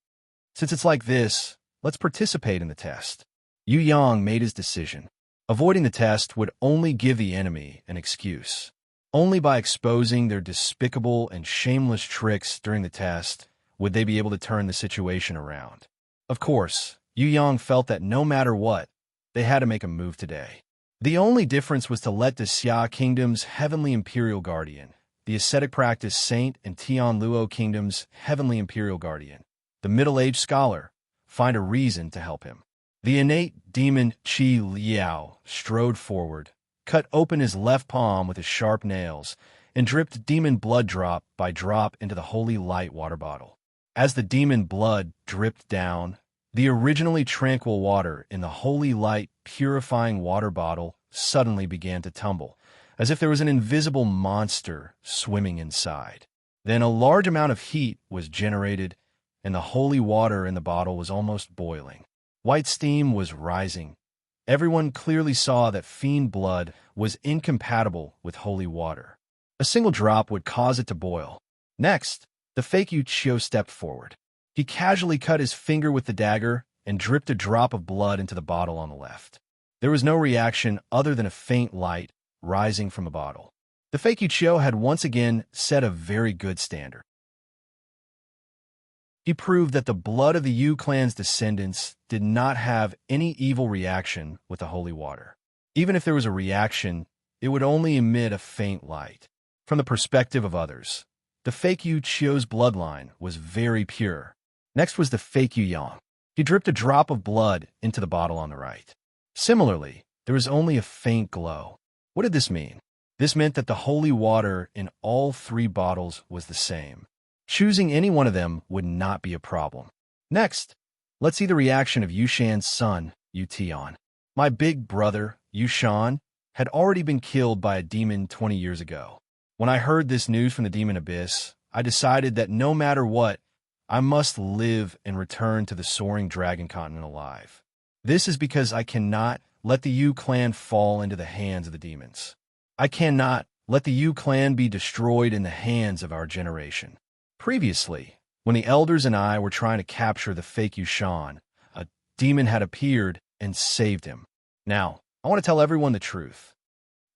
Since it's like this, let's participate in the test. Yu Yang made his decision. Avoiding the test would only give the enemy an excuse. Only by exposing their despicable and shameless tricks during the test would they be able to turn the situation around. Of course, Yu Yang felt that no matter what, they had to make a move today. The only difference was to let the Xia Kingdom's Heavenly Imperial Guardian, the ascetic practice Saint and Tian Luo Kingdom's Heavenly Imperial Guardian, the middle-aged scholar, find a reason to help him. The innate demon Qi Liao strode forward, cut open his left palm with his sharp nails, and dripped demon blood drop by drop into the holy light water bottle. As the demon blood dripped down, the originally tranquil water in the holy light purifying water bottle suddenly began to tumble, as if there was an invisible monster swimming inside. Then a large amount of heat was generated, and the holy water in the bottle was almost boiling. White steam was rising. Everyone clearly saw that fiend blood was incompatible with holy water. A single drop would cause it to boil. Next, the fake Yu Qiu stepped forward. He casually cut his finger with the dagger and dripped a drop of blood into the bottle on the left. There was no reaction other than a faint light rising from the bottle. The fake Yu Qiu had once again set a very good standard. He proved that the blood of the Yu clan's descendants did not have any evil reaction with the holy water. Even if there was a reaction, it would only emit a faint light. From the perspective of others, the fake Yu Qiu's bloodline was very pure. Next was the fake Yu Yang. He dripped a drop of blood into the bottle on the right. Similarly, there was only a faint glow. What did this mean? This meant that the holy water in all 3 bottles was the same. Choosing any one of them would not be a problem. Next, let's see the reaction of Yu Shan's son, Yu Tian. My big brother, Yu Shan, had already been killed by a demon 20 years ago. When I heard this news from the demon abyss, I decided that no matter what, I must live and return to the soaring dragon continent alive. This is because I cannot let the Yu clan fall into the hands of the demons. I cannot let the Yu clan be destroyed in the hands of our generation. Previously, when the elders and I were trying to capture the fake Yu Shan, a demon had appeared and saved him. Now, I want to tell everyone the truth.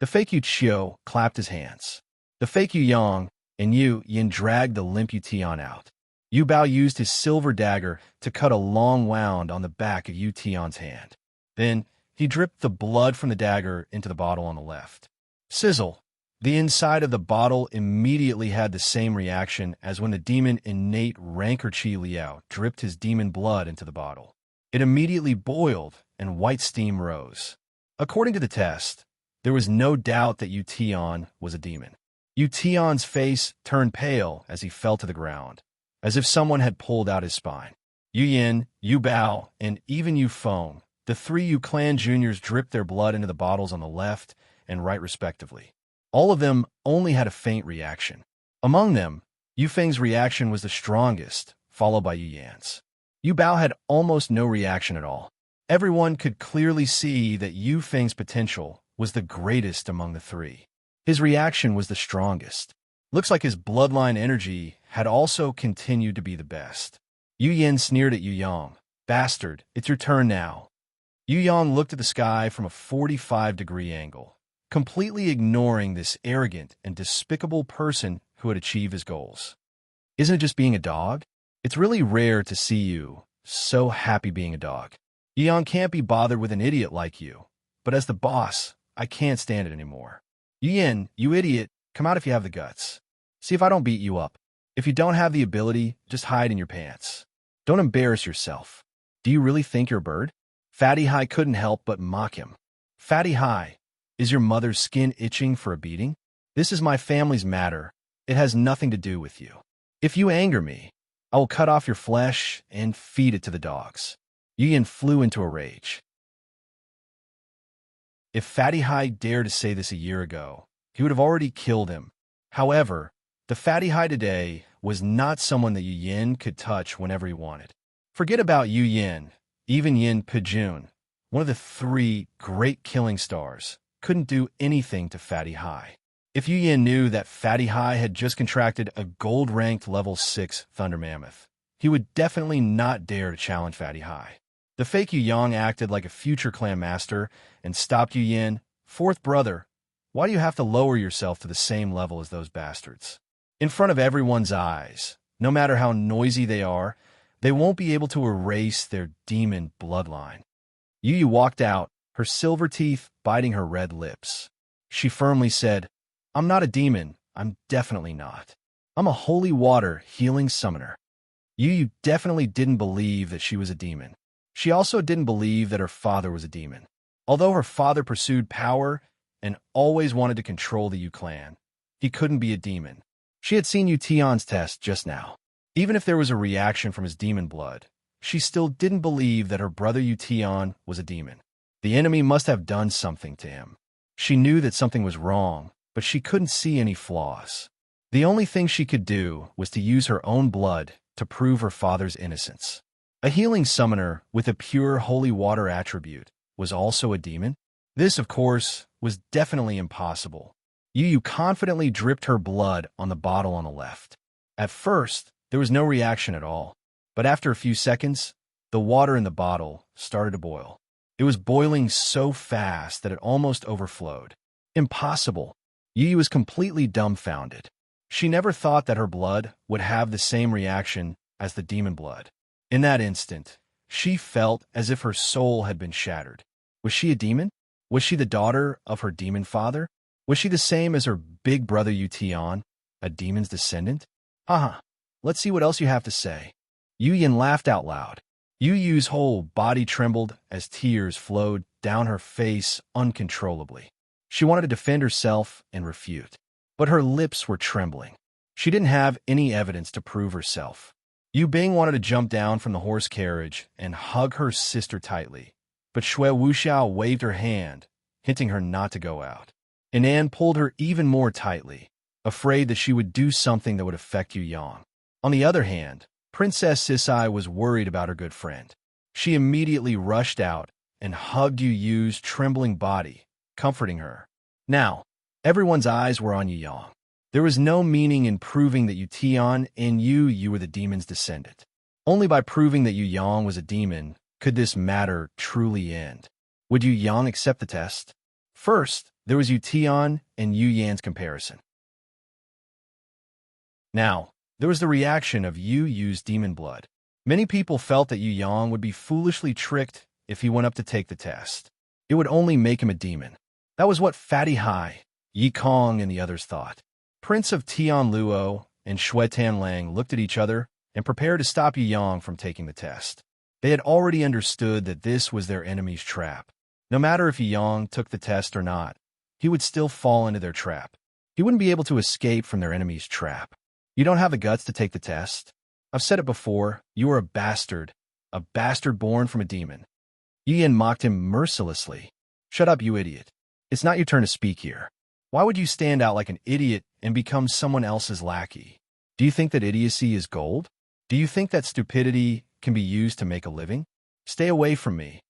The fake Yu Qiu clapped his hands. The fake Yu Yang and Yu Yin dragged the limp Yu Tian out. Yu Bao used his silver dagger to cut a long wound on the back of Yu Tian's hand. Then, he dripped the blood from the dagger into the bottle on the left. Sizzle! The inside of the bottle immediately had the same reaction as when the demon innate rancor Qi Liao dripped his demon blood into the bottle. It immediately boiled, and white steam rose. According to the test, there was no doubt that Yu Tian was a demon. Yu Tian's face turned pale as he fell to the ground, as if someone had pulled out his spine. Yu Yin, Yu Bao, and even Yu Feng, the three Yu clan juniors, dripped their blood into the bottles on the left and right respectively. All of them only had a faint reaction. Among them, Yu Feng's reaction was the strongest, followed by Yu Yan's. Yu Bao had almost no reaction at all. Everyone could clearly see that Yu Feng's potential was the greatest among the three. His reaction was the strongest. Looks like his bloodline energy had also continued to be the best. Yu Yin sneered at Yu Yang. "Bastard, it's your turn now." Yu Yang looked at the sky from a 45-degree angle, completely ignoring this arrogant and despicable person who had achieved his goals. "Isn't it just being a dog? It's really rare to see you so happy being a dog. Yu Yang can't be bothered with an idiot like you, but as the boss, I can't stand it anymore. Yu Yin, you idiot, come out if you have the guts. See if I don't beat you up. If you don't have the ability, just hide in your pants. Don't embarrass yourself. Do you really think you're a bird?" Fatty Hai couldn't help but mock him. "Fatty Hai, is your mother's skin itching for a beating? This is my family's matter. It has nothing to do with you. If you anger me, I will cut off your flesh and feed it to the dogs." Yu Yin flew into a rage. If Fatty Hai dared to say this a year ago, he would have already killed him. However, the Fatty Hai today was not someone that Yu Yin could touch whenever he wanted. Forget about Yu Yin, even Yin Pejun, one of the three great killing stars, couldn't do anything to Fatty Hai. If Yu Yin knew that Fatty Hai had just contracted a gold-ranked level 6 Thunder Mammoth, he would definitely not dare to challenge Fatty Hai. The fake Yu Yang acted like a future clan master and stopped Yu Yin. "Fourth brother, why do you have to lower yourself to the same level as those bastards? In front of everyone's eyes, no matter how noisy they are, they won't be able to erase their demon bloodline." Yu Yu walked out, her silver teeth biting her red lips. She firmly said, "I'm not a demon. I'm definitely not. I'm a holy water healing summoner." Yu Yu definitely didn't believe that she was a demon. She also didn't believe that her father was a demon. Although her father pursued power and always wanted to control the Yu clan, he couldn't be a demon. She had seen Yu Tian's test just now. Even if there was a reaction from his demon blood, she still didn't believe that her brother Yu Tian was a demon. The enemy must have done something to him. She knew that something was wrong, but she couldn't see any flaws. The only thing she could do was to use her own blood to prove her father's innocence. A healing summoner with a pure holy water attribute was also a demon? This, of course, was definitely impossible. Yu Yu confidently dripped her blood on the bottle on the left. At first, there was no reaction at all, but after a few seconds, the water in the bottle started to boil. It was boiling so fast that it almost overflowed. Impossible. Yu Yu was completely dumbfounded. She never thought that her blood would have the same reaction as the demon blood. In that instant, she felt as if her soul had been shattered. Was she a demon? Was she the daughter of her demon father? Was she the same as her big brother Yu Tian, a demon's descendant? Haha, let's see what else you have to say. Yu Yin laughed out loud. Yu Yu's whole body trembled as tears flowed down her face uncontrollably. She wanted to defend herself and refute, but her lips were trembling. She didn't have any evidence to prove herself. Yu Bing wanted to jump down from the horse carriage and hug her sister tightly, but Xue Wuxiao waved her hand, hinting her not to go out. And Anne pulled her even more tightly, afraid that she would do something that would affect Yu Yang. On the other hand, Princess Sisai was worried about her good friend. She immediately rushed out and hugged Yu Yu's trembling body, comforting her. Now, everyone's eyes were on Yu Yang. There was no meaning in proving that Yu Tian and Yu were the demon's descendant. Only by proving that Yu Yang was a demon could this matter truly end. Would Yu Yang accept the test? First, there was Yu Tian and Yu Yan's comparison. Now, there was the reaction of Yu Yu's demon blood. Many people felt that Yu Yang would be foolishly tricked if he went up to take the test. It would only make him a demon. That was what Fatty Hai, Yi Kong, and the others thought. Prince of Tian Luo and Xue Tan Lang looked at each other and prepared to stop Yu Yang from taking the test. They had already understood that this was their enemy's trap. No matter if Yang took the test or not, he would still fall into their trap. He wouldn't be able to escape from their enemy's trap. You don't have the guts to take the test? I've said it before, you are a bastard born from a demon. Yu Yin mocked him mercilessly. Shut up, you idiot. It's not your turn to speak here. Why would you stand out like an idiot and become someone else's lackey? Do you think that idiocy is gold? Do you think that stupidity can be used to make a living? Stay away from me.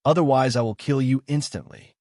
Otherwise, I will kill you instantly.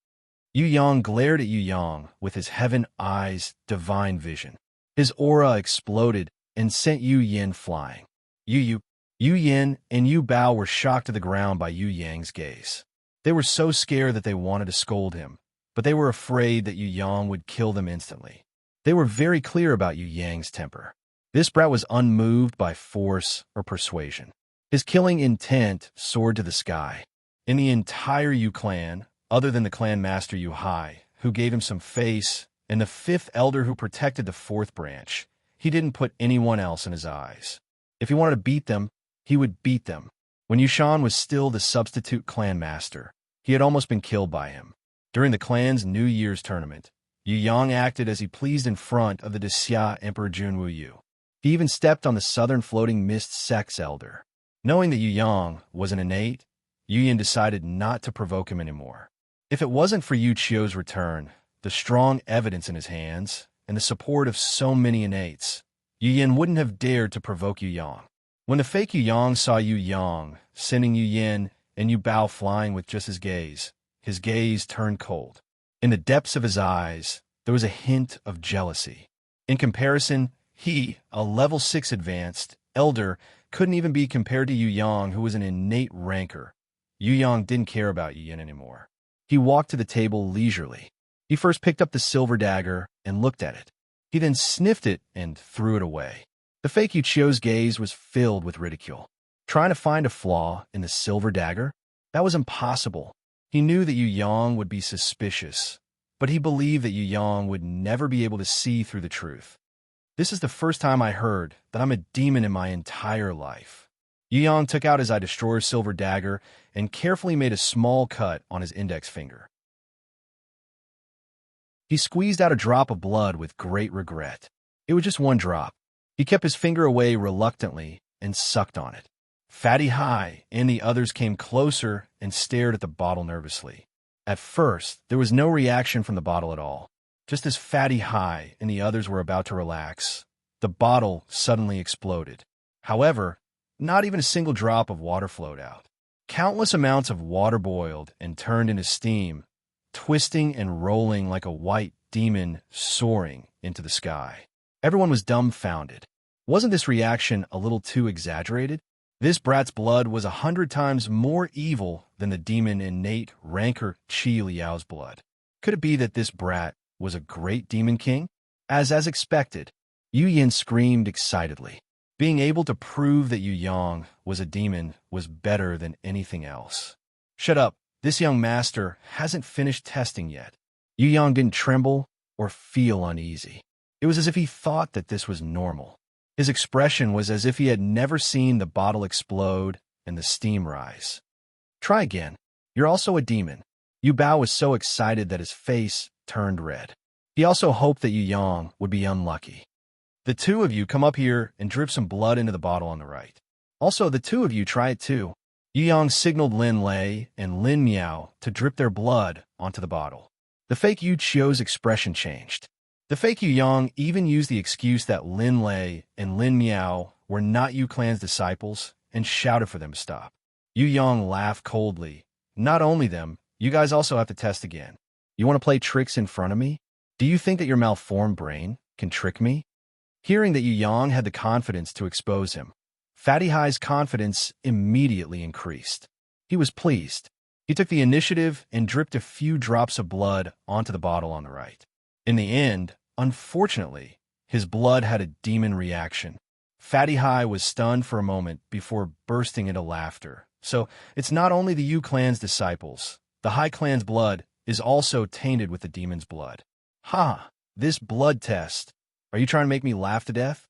Yu Yang glared at Yu Yang with his heaven eyes, divine vision. His aura exploded and sent Yu Yin flying. Yu Yin and Yu Bao were shocked to the ground by Yu Yang's gaze. They were so scared that they wanted to scold him, but they were afraid that Yu Yang would kill them instantly. They were very clear about Yu Yang's temper. This brat was unmoved by force or persuasion. His killing intent soared to the sky. In the entire Yu clan, other than the clan master Yu Hai, who gave him some face, and the fifth elder who protected the fourth branch, he didn't put anyone else in his eyes. If he wanted to beat them, he would beat them. When Yushan was still the substitute clan master, he had almost been killed by him. During the clan's New Year's tournament, Yu Yang acted as he pleased in front of the Dixia Emperor Junwu Yu. He even stepped on the southern floating mist sex elder. Knowing that Yu Yang was an innate, Yu Yin decided not to provoke him anymore. If it wasn't for Yu Chio's return, the strong evidence in his hands, and the support of so many innates, Yu Yin wouldn't have dared to provoke Yu Yang. When the fake Yu Yang saw Yu Yang, sending Yu Yin and Yu Bao flying with just his gaze turned cold. In the depths of his eyes, there was a hint of jealousy. In comparison, he, a level 6 advanced elder, couldn't even be compared to Yu Yang, who was an innate rancor. Yu Yang didn't care about Yu Yin anymore. He walked to the table leisurely. He first picked up the silver dagger and looked at it. He then sniffed it and threw it away. The fake Yu Chio's gaze was filled with ridicule. Trying to find a flaw in the silver dagger? That was impossible. He knew that Yu Yang would be suspicious, but he believed that Yu Yang would never be able to see through the truth. This is the first time I heard that I'm a demon in my entire life. Yu Yang took out his Eye Destroyer silver dagger and carefully made a small cut on his index finger. He squeezed out a drop of blood with great regret. It was just one drop. He kept his finger away reluctantly and sucked on it. Fatty Hai and the others came closer and stared at the bottle nervously. At first, there was no reaction from the bottle at all. Just as Fatty Hai and the others were about to relax, the bottle suddenly exploded. However, not even a single drop of water flowed out. Countless amounts of water boiled and turned into steam, twisting and rolling like a white demon soaring into the sky. Everyone was dumbfounded. Wasn't this reaction a little too exaggerated? This brat's blood was 100 times more evil than the demon innate rancor Qi Liao's blood. Could it be that this brat was a great demon king? As expected, Yu Yin screamed excitedly. Being able to prove that Yu Yang was a demon was better than anything else. Shut up, this young master hasn't finished testing yet. Yu Yang didn't tremble or feel uneasy. It was as if he thought that this was normal. His expression was as if he had never seen the bottle explode and the steam rise. Try again. You're also a demon. Yu Bao was so excited that his face turned red. He also hoped that Yu Yang would be unlucky. The two of you come up here and drip some blood into the bottle on the right. Also, the two of you try it too. Yu Yang signaled Lin Lei and Lin Miao to drip their blood onto the bottle. The fake Yu Chio's expression changed. The fake Yu Yang even used the excuse that Lin Lei and Lin Miao were not Yu clan's disciples and shouted for them to stop. Yu Yang laughed coldly. Not only them, you guys also have to test again. You want to play tricks in front of me? Do you think that your malformed brain can trick me? Hearing that Yu Yang had the confidence to expose him, Fatty Hai's confidence immediately increased. He was pleased. He took the initiative and dripped a few drops of blood onto the bottle on the right. In the end, unfortunately, his blood had a demon reaction. Fatty Hai was stunned for a moment before bursting into laughter. So, it's not only the Yu clan's disciples. The Hai clan's blood is also tainted with the demon's blood. Ha! This blood test. Are you trying to make me laugh to death?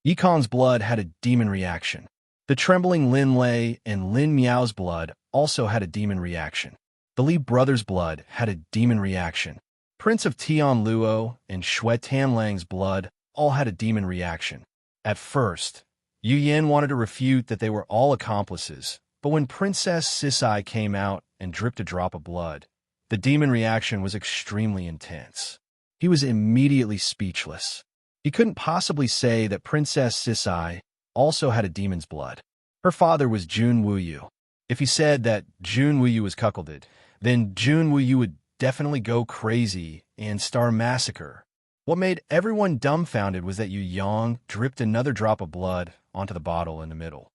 Yikon's blood had a demon reaction. The trembling Lin Lei and Lin Miao's blood also had a demon reaction. The Li brothers' blood had a demon reaction. Prince of Tian Luo and Xue Tanlang's blood all had a demon reaction. At first, Yu Yin wanted to refute that they were all accomplices, but when Princess Sisai came out and dripped a drop of blood, the demon reaction was extremely intense. He was immediately speechless. He couldn't possibly say that Princess Sisai also had a demon's blood. Her father was Jun Wuyu. If he said that Jun Wuyu was cuckolded, then Jun Wuyu would definitely go crazy and start a massacre. What made everyone dumbfounded was that Yu Yang dripped another drop of blood onto the bottle in the middle.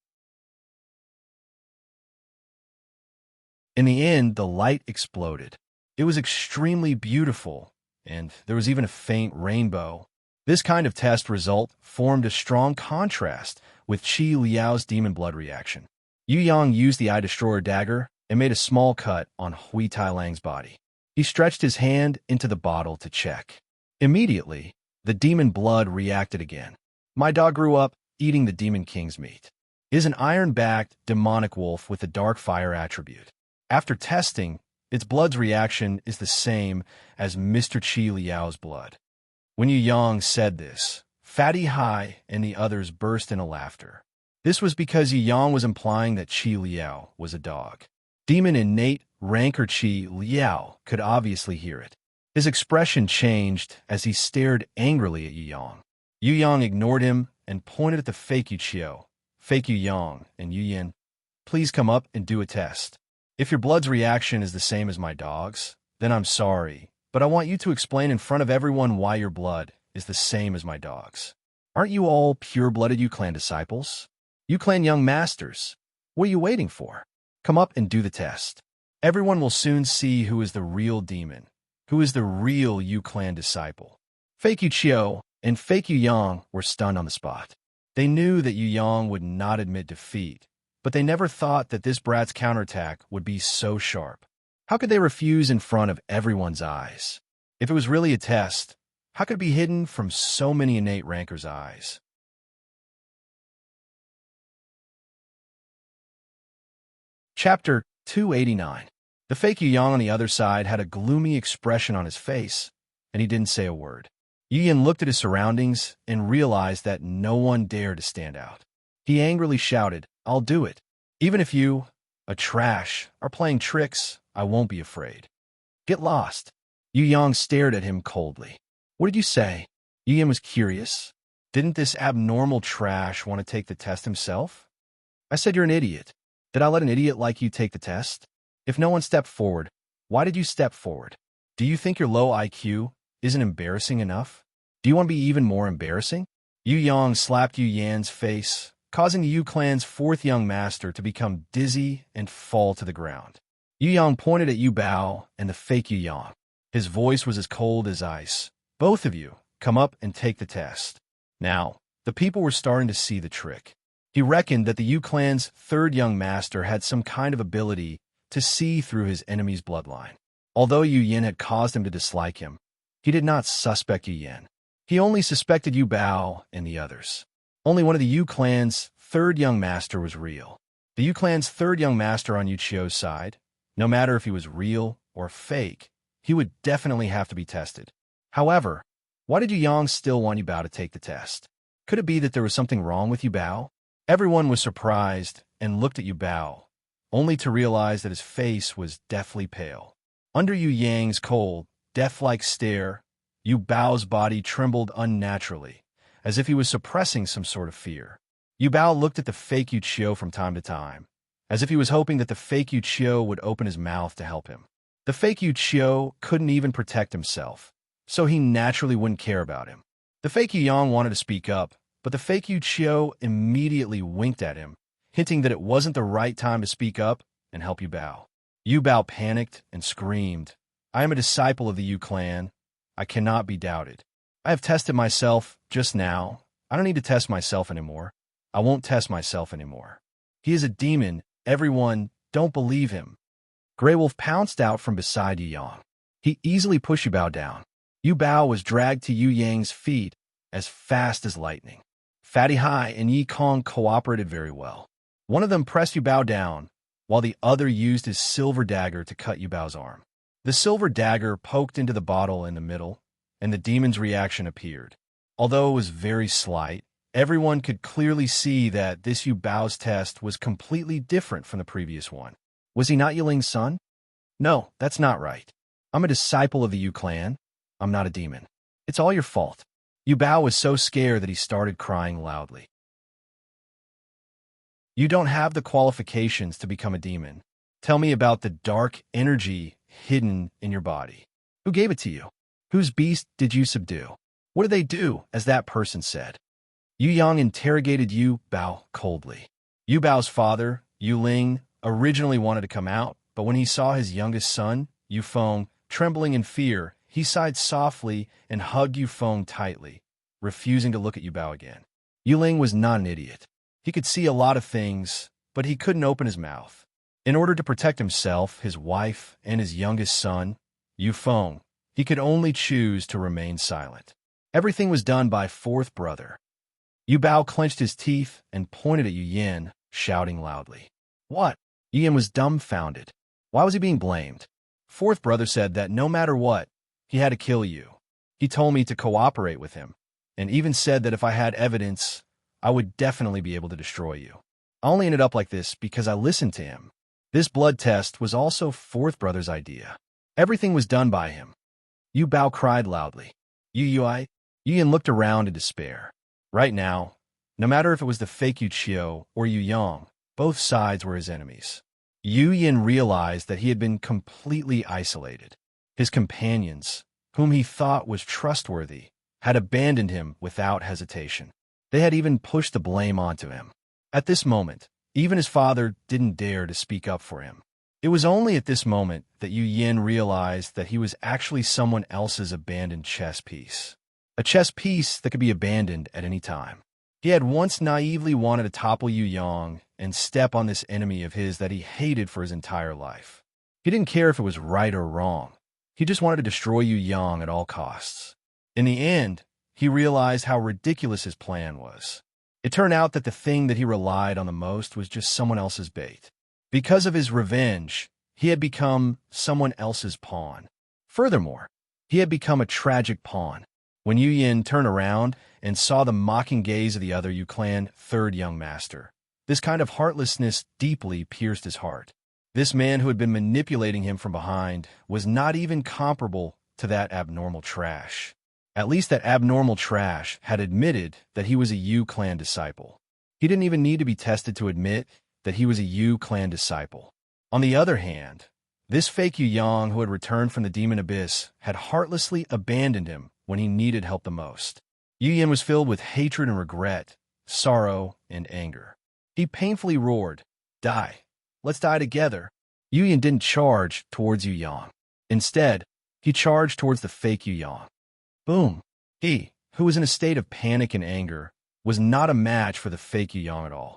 In the end, the light exploded. It was extremely beautiful, and there was even a faint rainbow. This kind of test result formed a strong contrast with Qi Liao's demon blood reaction. Yu Yang used the Eye Destroyer dagger and made a small cut on Hui Tailang's body. He stretched his hand into the bottle to check. Immediately, the demon blood reacted again. My dog grew up eating the Demon King's meat. It is an iron-backed, demonic wolf with a dark fire attribute. After testing, its blood's reaction is the same as Mr. Qi Liao's blood. When Yu Yang said this, Fatty Hai and the others burst into laughter. This was because Yu Yang was implying that Qi Liao was a dog. Demon innate rancor Qi Liao could obviously hear it. His expression changed as he stared angrily at Yu Yang. Yu Yang ignored him and pointed at the fake Yu Qiu, fake Yu Yang, and Yu Yin. Please come up and do a test. If your blood's reaction is the same as my dog's, then I'm sorry, but I want you to explain in front of everyone why your blood is the same as my dog's. Aren't you all pure-blooded Yu Clan disciples? Yu Clan young masters. What are you waiting for? Come up and do the test. Everyone will soon see who is the real demon, who is the real Yu Clan disciple. Fake Yu Qiu and fake Yu Yang were stunned on the spot. They knew that Yu Yang would not admit defeat, but they never thought that this brat's counterattack would be so sharp. How could they refuse in front of everyone's eyes? If it was really a test, how could it be hidden from so many innate rancors' eyes? Chapter 289. The fake Yu Yang on the other side had a gloomy expression on his face, and he didn't say a word. Yu Yin looked at his surroundings and realized that no one dared to stand out. He angrily shouted, I'll do it. Even if you, a trash, are playing tricks, I won't be afraid. Get lost. Yu Yang stared at him coldly. What did you say? Yu Yin was curious. Didn't this abnormal trash want to take the test himself? I said you're an idiot. Did I let an idiot like you take the test? If no one stepped forward, why did you step forward? Do you think your low IQ isn't embarrassing enough? Do you want to be even more embarrassing? Yu Yang slapped Yu Yan's face, causing the Yu Clan's fourth young master to become dizzy and fall to the ground. Yu Yang pointed at Yu Bao and the fake Yu Yang. His voice was as cold as ice. Both of you, come up and take the test. Now, the people were starting to see the trick. He reckoned that the Yu Clan's third young master had some kind of ability to see through his enemy's bloodline. Although Yu Yin had caused him to dislike him, he did not suspect Yu Yin. He only suspected Yu Bao and the others. Only one of the Yu Clan's third young master was real. The Yu Clan's third young master on Yu Qiu's side, no matter if he was real or fake, he would definitely have to be tested. However, why did Yu Yang still want Yu Bao to take the test? Could it be that there was something wrong with Yu Bao? Everyone was surprised and looked at Yu Bao, only to realize that his face was deathly pale. Under Yu Yang's cold, death-like stare, Yu Bao's body trembled unnaturally, as if he was suppressing some sort of fear. Yu Bao looked at the fake Yu Qiu from time to time, as if he was hoping that the fake Yu Qiu would open his mouth to help him. The fake Yu Qiu couldn't even protect himself, so he naturally wouldn't care about him. The fake Yu Yang wanted to speak up, but the fake Yu Qiu immediately winked at him, hinting that it wasn't the right time to speak up and help Yu Bao. Yu Bao panicked and screamed, I am a disciple of the Yu Clan. I cannot be doubted. I have tested myself just now. I don't need to test myself anymore. I won't test myself anymore. He is a demon. Everyone, don't believe him. Grey Wolf pounced out from beside Yu Yang. He easily pushed Yu Bao down. Yu Bao was dragged to Yu Yang's feet as fast as lightning. Fatty Hai and Yi Kong cooperated very well. One of them pressed Yu Bao down, while the other used his silver dagger to cut Yu Bao's arm. The silver dagger poked into the bottle in the middle, and the demon's reaction appeared. Although it was very slight, everyone could clearly see that this Yu Bao's test was completely different from the previous one. Was he not Yiling's son? No, that's not right. I'm a disciple of the Yu clan. I'm not a demon. It's all your fault. Yu Bao was so scared that he started crying loudly. You don't have the qualifications to become a demon. Tell me about the dark energy hidden in your body. Who gave it to you? Whose beast did you subdue? What did they do, as that person said? Yu Yang interrogated Yu Bao coldly. Yu Bao's father, Yu Ling, originally wanted to come out, but when he saw his youngest son, Yu Feng, trembling in fear, he sighed softly and hugged Yu Feng tightly, refusing to look at Yu Bao again. Yu Ling was not an idiot. He could see a lot of things, but he couldn't open his mouth. In order to protect himself, his wife, and his youngest son, Yu Feng, he could only choose to remain silent. Everything was done by fourth brother. Yu Bao clenched his teeth and pointed at Yu Yin, shouting loudly. What? Yu Yin was dumbfounded. Why was he being blamed? Fourth brother said that no matter what, he had to kill you. He told me to cooperate with him, and even said that if I had evidence, I would definitely be able to destroy you. I only ended up like this because I listened to him. This blood test was also fourth brother's idea. Everything was done by him. Yu Bao cried loudly. Yu Yin looked around in despair. Right now, no matter if it was the fake Yu Qiu or Yu Yang, both sides were his enemies. Yu Yin realized that he had been completely isolated. His companions, whom he thought was trustworthy, had abandoned him without hesitation. They had even pushed the blame onto him. At this moment, even his father didn't dare to speak up for him. It was only at this moment that Yu Yin realized that he was actually someone else's abandoned chess piece. A chess piece that could be abandoned at any time. He had once naively wanted to topple Yu Yang and step on this enemy of his that he hated for his entire life. He didn't care if it was right or wrong. He just wanted to destroy Yu Yang at all costs. In the end, he realized how ridiculous his plan was. It turned out that the thing that he relied on the most was just someone else's bait. Because of his revenge, he had become someone else's pawn. Furthermore, he had become a tragic pawn. When Yu Yin turned around and saw the mocking gaze of the other Yu clan third young master, this kind of heartlessness deeply pierced his heart. This man who had been manipulating him from behind was not even comparable to that abnormal trash. At least that abnormal trash had admitted that he was a Yu clan disciple. He didn't even need to be tested to admit that he was a Yu clan disciple. On the other hand, this fake Yu Yang who had returned from the demon abyss had heartlessly abandoned him when he needed help the most. Yu Yin was filled with hatred and regret, sorrow and anger. He painfully roared, "Die! Let's die together!" Yu Yin didn't charge towards Yu Yang. Instead, he charged towards the fake Yu Yang. Boom! He, who was in a state of panic and anger, was not a match for the fake Yu Yang at all.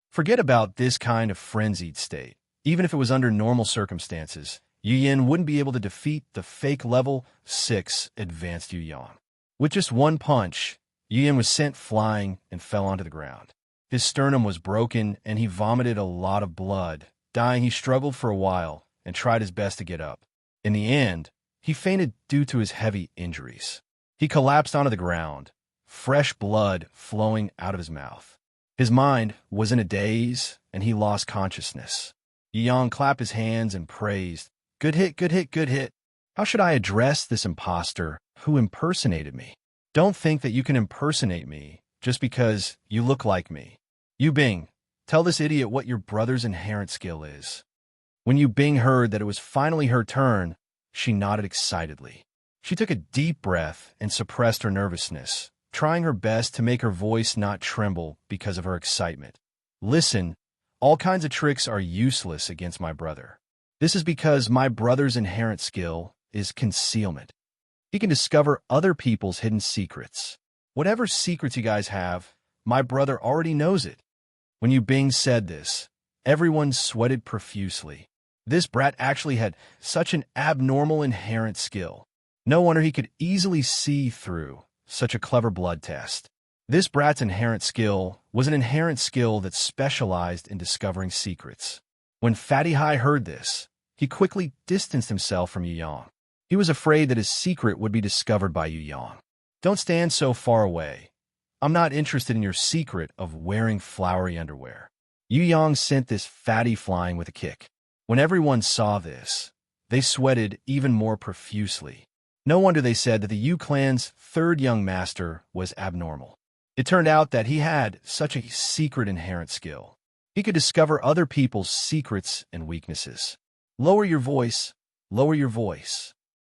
Forget about this kind of frenzied state. Even if it was under normal circumstances, Yu Yin wouldn't be able to defeat the fake level 6 advanced Yu Yang. With just one punch, Yu Yin was sent flying and fell onto the ground. His sternum was broken and he vomited a lot of blood. Dying, he struggled for a while and tried his best to get up. In the end, he fainted due to his heavy injuries. He collapsed onto the ground, fresh blood flowing out of his mouth. His mind was in a daze, and he lost consciousness. Yu Yang clapped his hands and praised, "Good hit, good hit, good hit. How should I address this imposter who impersonated me? Don't think that you can impersonate me just because you look like me. Yu Bing, tell this idiot what your brother's inherent skill is." When Yu Bing heard that it was finally her turn, she nodded excitedly. She took a deep breath and suppressed her nervousness, trying her best to make her voice not tremble because of her excitement. "Listen, all kinds of tricks are useless against my brother. This is because my brother's inherent skill is concealment. He can discover other people's hidden secrets. Whatever secrets you guys have, my brother already knows it." When Yu Bing said this, everyone sweated profusely. This brat actually had such an abnormal inherent skill. No wonder he could easily see through such a clever blood test. This brat's inherent skill was an inherent skill that specialized in discovering secrets. When Fatty Hai heard this, he quickly distanced himself from Yu Yang. He was afraid that his secret would be discovered by Yu Yang. Don't stand so far away. I'm not interested in your secret of wearing flowery underwear. Yu Yang sent this fatty flying with a kick. When everyone saw this, they sweated even more profusely. No wonder they said that the Yu clan's third young master was abnormal. It turned out that he had such a secret inherent skill. He could discover other people's secrets and weaknesses. Lower your voice, lower your voice.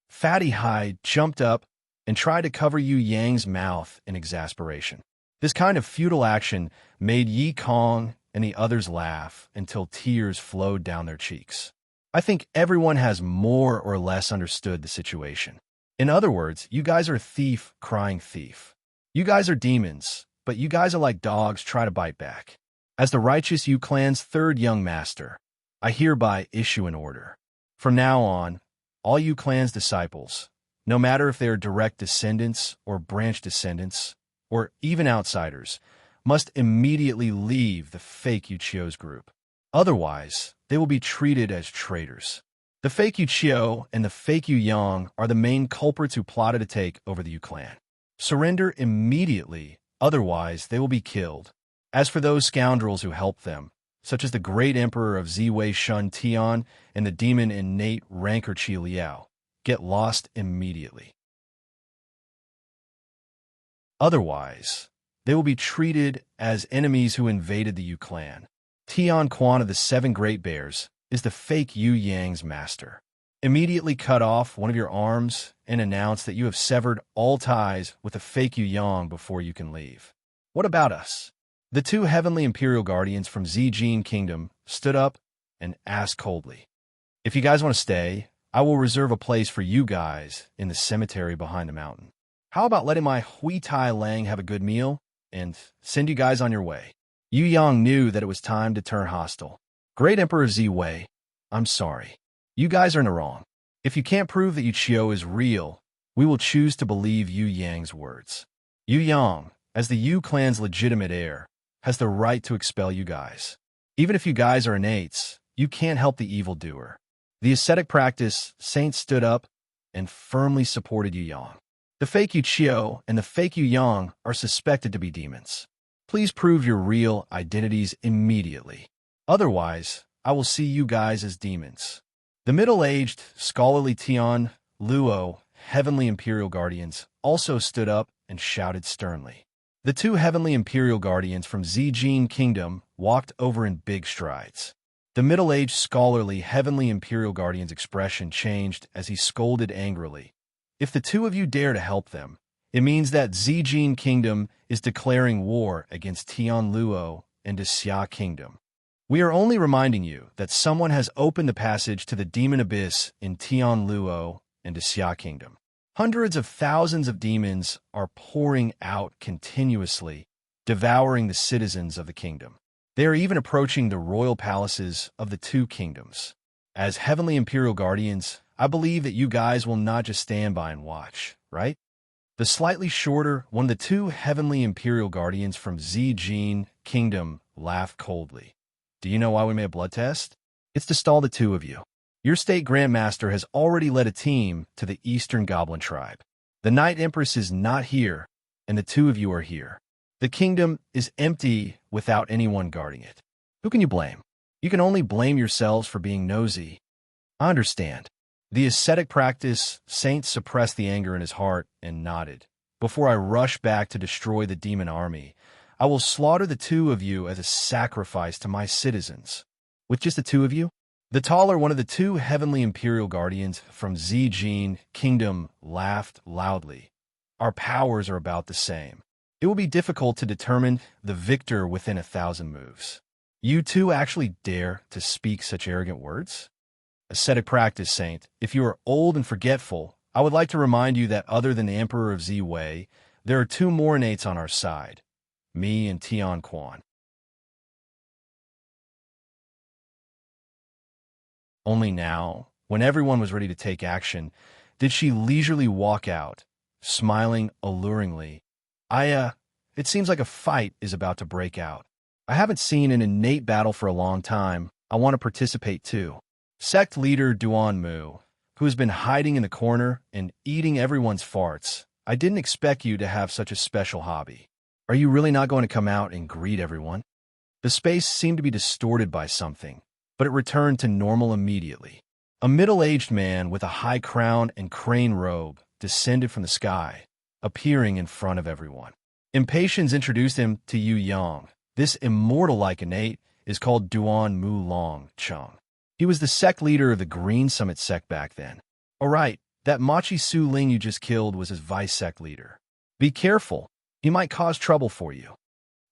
Fatty Hai jumped up and tried to cover Yu Yang's mouth in exasperation. This kind of futile action made Yi Kong and the others laugh until tears flowed down their cheeks. I think everyone has more or less understood the situation. In other words, you guys are a thief crying thief. You guys are demons, but you guys are like dogs try to bite back. As the righteous Yu clan's third young master, I hereby issue an order. From now on, all Yu clan's disciples, no matter if they are direct descendants or branch descendants, or even outsiders, must immediately leave the fake Yuchio's group. Otherwise, they will be treated as traitors. The fake Yuchio and the fake Yu Yang are the main culprits who plotted to take over the Yu clan. Surrender immediately, otherwise they will be killed. As for those scoundrels who helped them, such as the great emperor of Ziwei Shun Tian and the demon innate rancor Qi Liao, get lost immediately. Otherwise, they will be treated as enemies who invaded the Yu clan. Tian Quan of the Seven Great Bears is the fake Yu Yang's master. Immediately cut off one of your arms and announce that you have severed all ties with the fake Yu Yang before you can leave. What about us? The two heavenly imperial guardians from Zijin Kingdom stood up and asked coldly, "If you guys want to stay, I will reserve a place for you guys in the cemetery behind the mountain. How about letting my Hui Tai Lang have a good meal and send you guys on your way?" Yu Yang knew that it was time to turn hostile. Great Emperor Ziwei, I'm sorry. You guys are in the wrong. If you can't prove that Yuchio is real, we will choose to believe Yu Yang's words. Yu Yang, as the Yu clan's legitimate heir, has the right to expel you guys. Even if you guys are innates, you can't help the evildoer. The ascetic practice, saints stood up and firmly supported Yu Yang. The fake Yuchio and the fake Yu Yang are suspected to be demons. Please prove your real identities immediately. Otherwise, I will see you guys as demons. The middle-aged, scholarly Tian Luo, heavenly imperial guardians, also stood up and shouted sternly. The two heavenly imperial guardians from Zijin Kingdom walked over in big strides. The middle-aged, scholarly, heavenly imperial guardian's expression changed as he scolded angrily. If the two of you dare to help them, it means that Zijin Kingdom is declaring war against Tian Luo and the Xia Kingdom. We are only reminding you that someone has opened the passage to the demon abyss in Tian Luo and the Xia Kingdom. Hundreds of thousands of demons are pouring out continuously, devouring the citizens of the kingdom. They are even approaching the royal palaces of the two kingdoms. As heavenly imperial guardians, I believe that you guys will not just stand by and watch, right? The slightly shorter one of the two heavenly imperial guardians from Zijin Kingdom laughed coldly. Do you know why we made a blood test? It's to stall the two of you. Your state grandmaster has already led a team to the Eastern Goblin tribe. The Night Empress is not here, and the two of you are here. The kingdom is empty without anyone guarding it. Who can you blame? You can only blame yourselves for being nosy. I understand. The ascetic practice, Saint suppressed the anger in his heart and nodded. Before I rush back to destroy the demon army, I will slaughter the two of you as a sacrifice to my citizens. With just the two of you? The taller one of the two heavenly imperial guardians from Zijin Kingdom laughed loudly. Our powers are about the same. It will be difficult to determine the victor within 1,000 moves. You two actually dare to speak such arrogant words? Ascetic practice, Saint, if you are old and forgetful, I would like to remind you that other than the Emperor of Ziwei, there are two more innates on our side. Me and Tian Quan. Only now, when everyone was ready to take action, did she leisurely walk out, smiling alluringly. It seems like a fight is about to break out. I haven't seen an innate battle for a long time. I want to participate too. Sect leader Duan Mu, who has been hiding in the corner and eating everyone's farts. I didn't expect you to have such a special hobby. Are you really not going to come out and greet everyone? The space seemed to be distorted by something, but it returned to normal immediately. A middle-aged man with a high crown and crane robe descended from the sky, appearing in front of everyone. Impatience introduced him to Yu Yang. This immortal-like innate is called Duan Mu Long Chung. He was the sect leader of the Green Summit sect back then. All right, that Machi Su Ling you just killed was his vice sect leader. Be careful, he might cause trouble for you.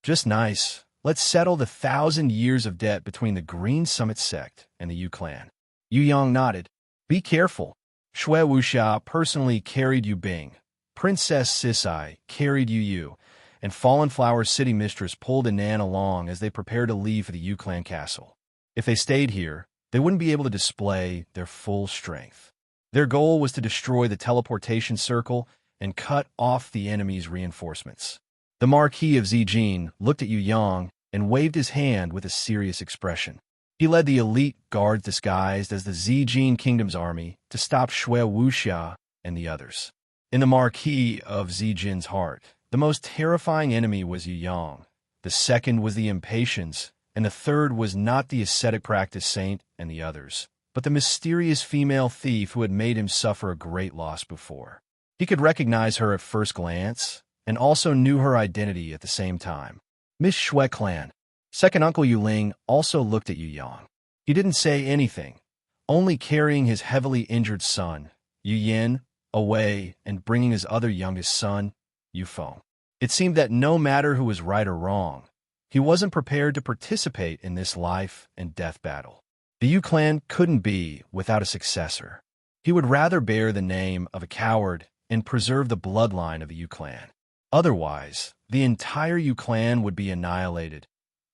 Just nice. Let's settle the 1,000 years of debt between the Green Summit sect and the Yu clan. Yu Yang nodded. Be careful. Shui Wuxia personally carried Yu Bing. Princess Sisai carried Yu Yu, and Fallen Flower's city mistress pulled Anan along as they prepared to leave for the Yu clan castle. If they stayed here, they wouldn't be able to display their full strength. Their goal was to destroy the teleportation circle and cut off the enemy's reinforcements. The Marquis of Zijin looked at Yu Yang and waved his hand with a serious expression. He led the elite guards disguised as the Zijin Kingdom's army to stop Shui Wuxia and the others. In the Marquis of Zijin's heart, the most terrifying enemy was Yu Yang. The second was the Impatience, and the third was not the ascetic practice saint and the others, but the mysterious female thief who had made him suffer a great loss before. He could recognize her at first glance, and also knew her identity at the same time. Miss Shui clan. Second Uncle Yu Ling also looked at Yu Yang. He didn't say anything, only carrying his heavily injured son, Yu Yin, away and bringing his other youngest son, Yu Feng. It seemed that no matter who was right or wrong, he wasn't prepared to participate in this life and death battle. The Yu clan couldn't be without a successor. He would rather bear the name of a coward and preserve the bloodline of the Yu clan. Otherwise, the entire Yu clan would be annihilated.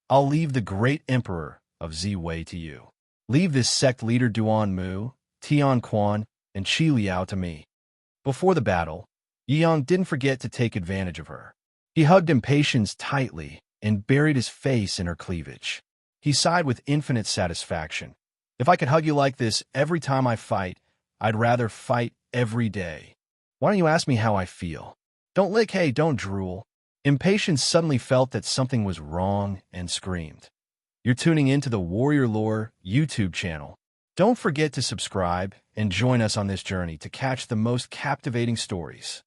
I'll leave the great emperor of Ziwei to you. Leave this sect leader Duan Mu, Tian Quan, and Qi Liao to me. Before the battle, Yu Yang didn't forget to take advantage of her. He hugged Impatience tightly and buried his face in her cleavage. He sighed with infinite satisfaction. If I could hug you like this every time I fight, I'd rather fight every day. Why don't you ask me how I feel? Don't lick, hey, don't drool. Impatience suddenly felt that something was wrong and screamed. You're tuning into the Warrior Lore YouTube channel. Don't forget to subscribe and join us on this journey to catch the most captivating stories.